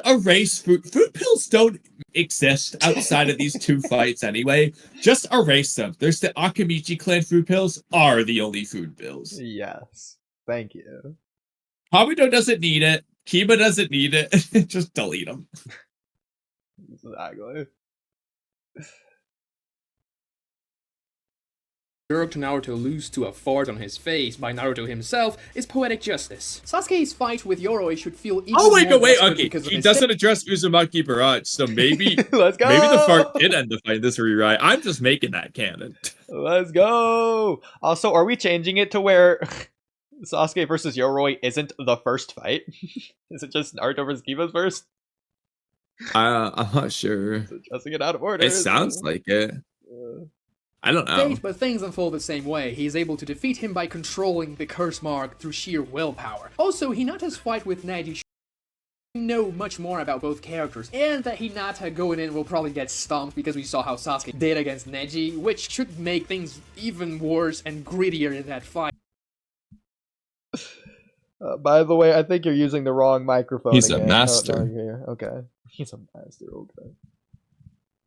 B: erase food. Food pills don't exist outside of these two fights anyway. Just erase them. There's the Akamichi clan food pills are the only food pills.
C: Yes. Thank you.
B: Kabuto doesn't need it. Kiba doesn't need it. Just delete them.
C: Exactly.
D: Jerk to Naruto lose to a fart on his face by Naruto himself is poetic justice. Sasuke's fight with Yoroi should feel even more
B: wait,
D: desperate
B: okay.
D: because of
B: He
D: his
B: doesn't address Uzumaki Barrage, so maybe
C: Let's go.
B: maybe the fart did end the fight this rewrite. I'm just making that canon.
C: Let's go. Also, are we changing it to where Sasuke versus Yoroi isn't the first fight? Is it just Naruto versus Kiba's first?
B: I'm not sure.
C: So adjusting it out of order.
B: It sounds like it. I don't know.
D: But things unfold the same way. He is able to defeat him by controlling the curse mark through sheer willpower. Also, Hinata's fight with Neji know much more about both characters, and that Hinata going in will probably get stomped because we saw how Sasuke did against Neji, which should make things even worse and grittier in that fight.
C: By the way, I think you're using the wrong microphone.
B: He's
C: again.
B: a master.
C: Oh, no, you're here. Okay. He's a master. Okay.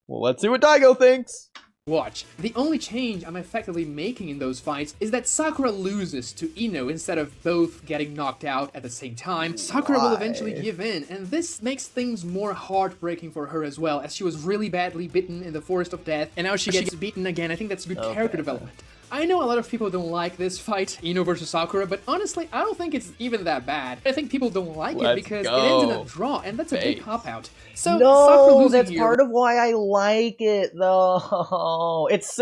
C: Well, let's see what Dygo thinks.
D: Watch. The only change I'm effectively making in those fights is that Sakura loses to Ino instead of both getting knocked out at the same time. Sakura will eventually give in, and this makes things more heartbreaking for her as well, as she was really badly bitten in the Forest of Death, and now she gets beaten again. I think that's good character development. I know a lot of people don't like this fight, Ino versus Sakura, but honestly, I don't think it's even that bad. I think people don't like it because it ends in a draw, and that's a big cop-out. So, Sakura losing
A: that's
D: here...
A: part of why I like it, though. It's...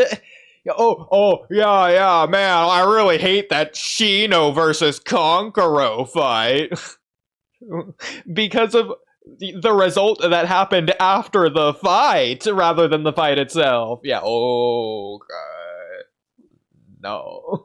C: yeah, man, I really hate that Shino versus Konkoro fight. Because of the result that happened after the fight, rather than the fight itself. Yeah, okay. No.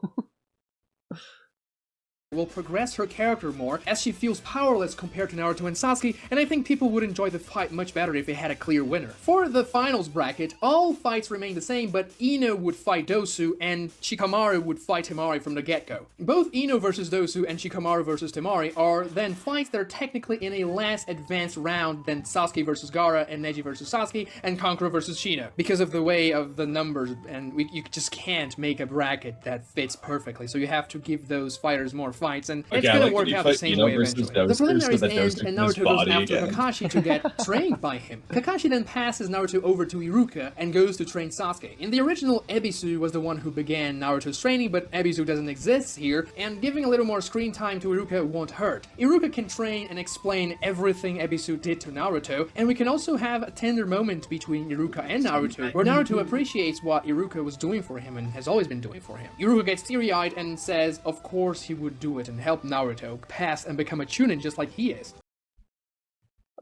D: will progress her character more, as she feels powerless compared to Naruto and Sasuke, and I think people would enjoy the fight much better if they had a clear winner. For the finals bracket, all fights remain the same, but Ino would fight Dosu, and Shikamaru would fight Temari from the get-go. Both Ino versus Dosu and Shikamaru versus Temari are then fights that are technically in a less advanced round than Sasuke versus Gaara and Neji versus Sasuke and Kankuro versus Shino, because of the way of the numbers, and you just can't make a bracket that fits perfectly, so you have to give those fighters more fights, and it's gonna work out the same way eventually. The preliminaries end, and Naruto goes after Kakashi to get trained by him. Kakashi then passes Naruto over to Iruka and goes to train Sasuke. In the original, Ebisu was the one who began Naruto's training, but Ebisu doesn't exist here, and giving a little more screen time to Iruka won't hurt. Iruka can train and explain everything Ebisu did to Naruto, and we can also have a tender moment between Iruka and Naruto, where Naruto appreciates what Iruka was doing for him and has always been doing for him. Iruka gets teary-eyed and says of course he would do it and help Naruto pass and become a Chunin just like he is.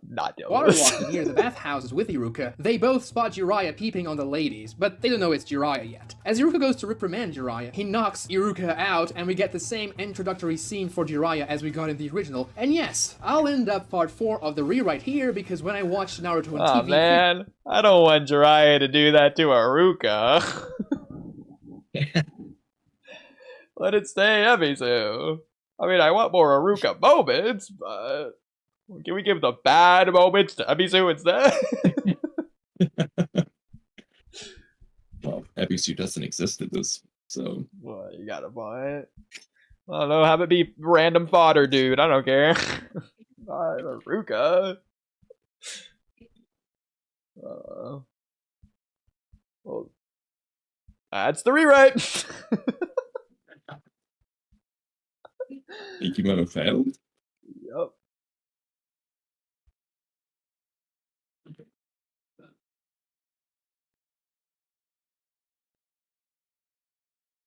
C: Not doing
D: While walking near the bathhouses with Iruka, they both spot Jiraiya peeping on the ladies, but they don't know it's Jiraiya yet. As Iruka goes to reprimand Jiraiya, he knocks Iruka out, and we get the same introductory scene for Jiraiya as we got in the original. And yes, I'll end up part 4 of the rewrite here, because when I watched Naruto on TV...
C: man, I don't want Jiraiya to do that to Iruka. Let it stay Ebisu. I mean, I want more Iruka moments, but... can we give the bad moments to Ebisu instead?
B: Well, Ebisu doesn't exist in this, so...
C: Well, you gotta buy it. I don't know, have it be random fodder, dude. I don't care. Iruka. Well, that's the rewrite.
B: Think you might have failed?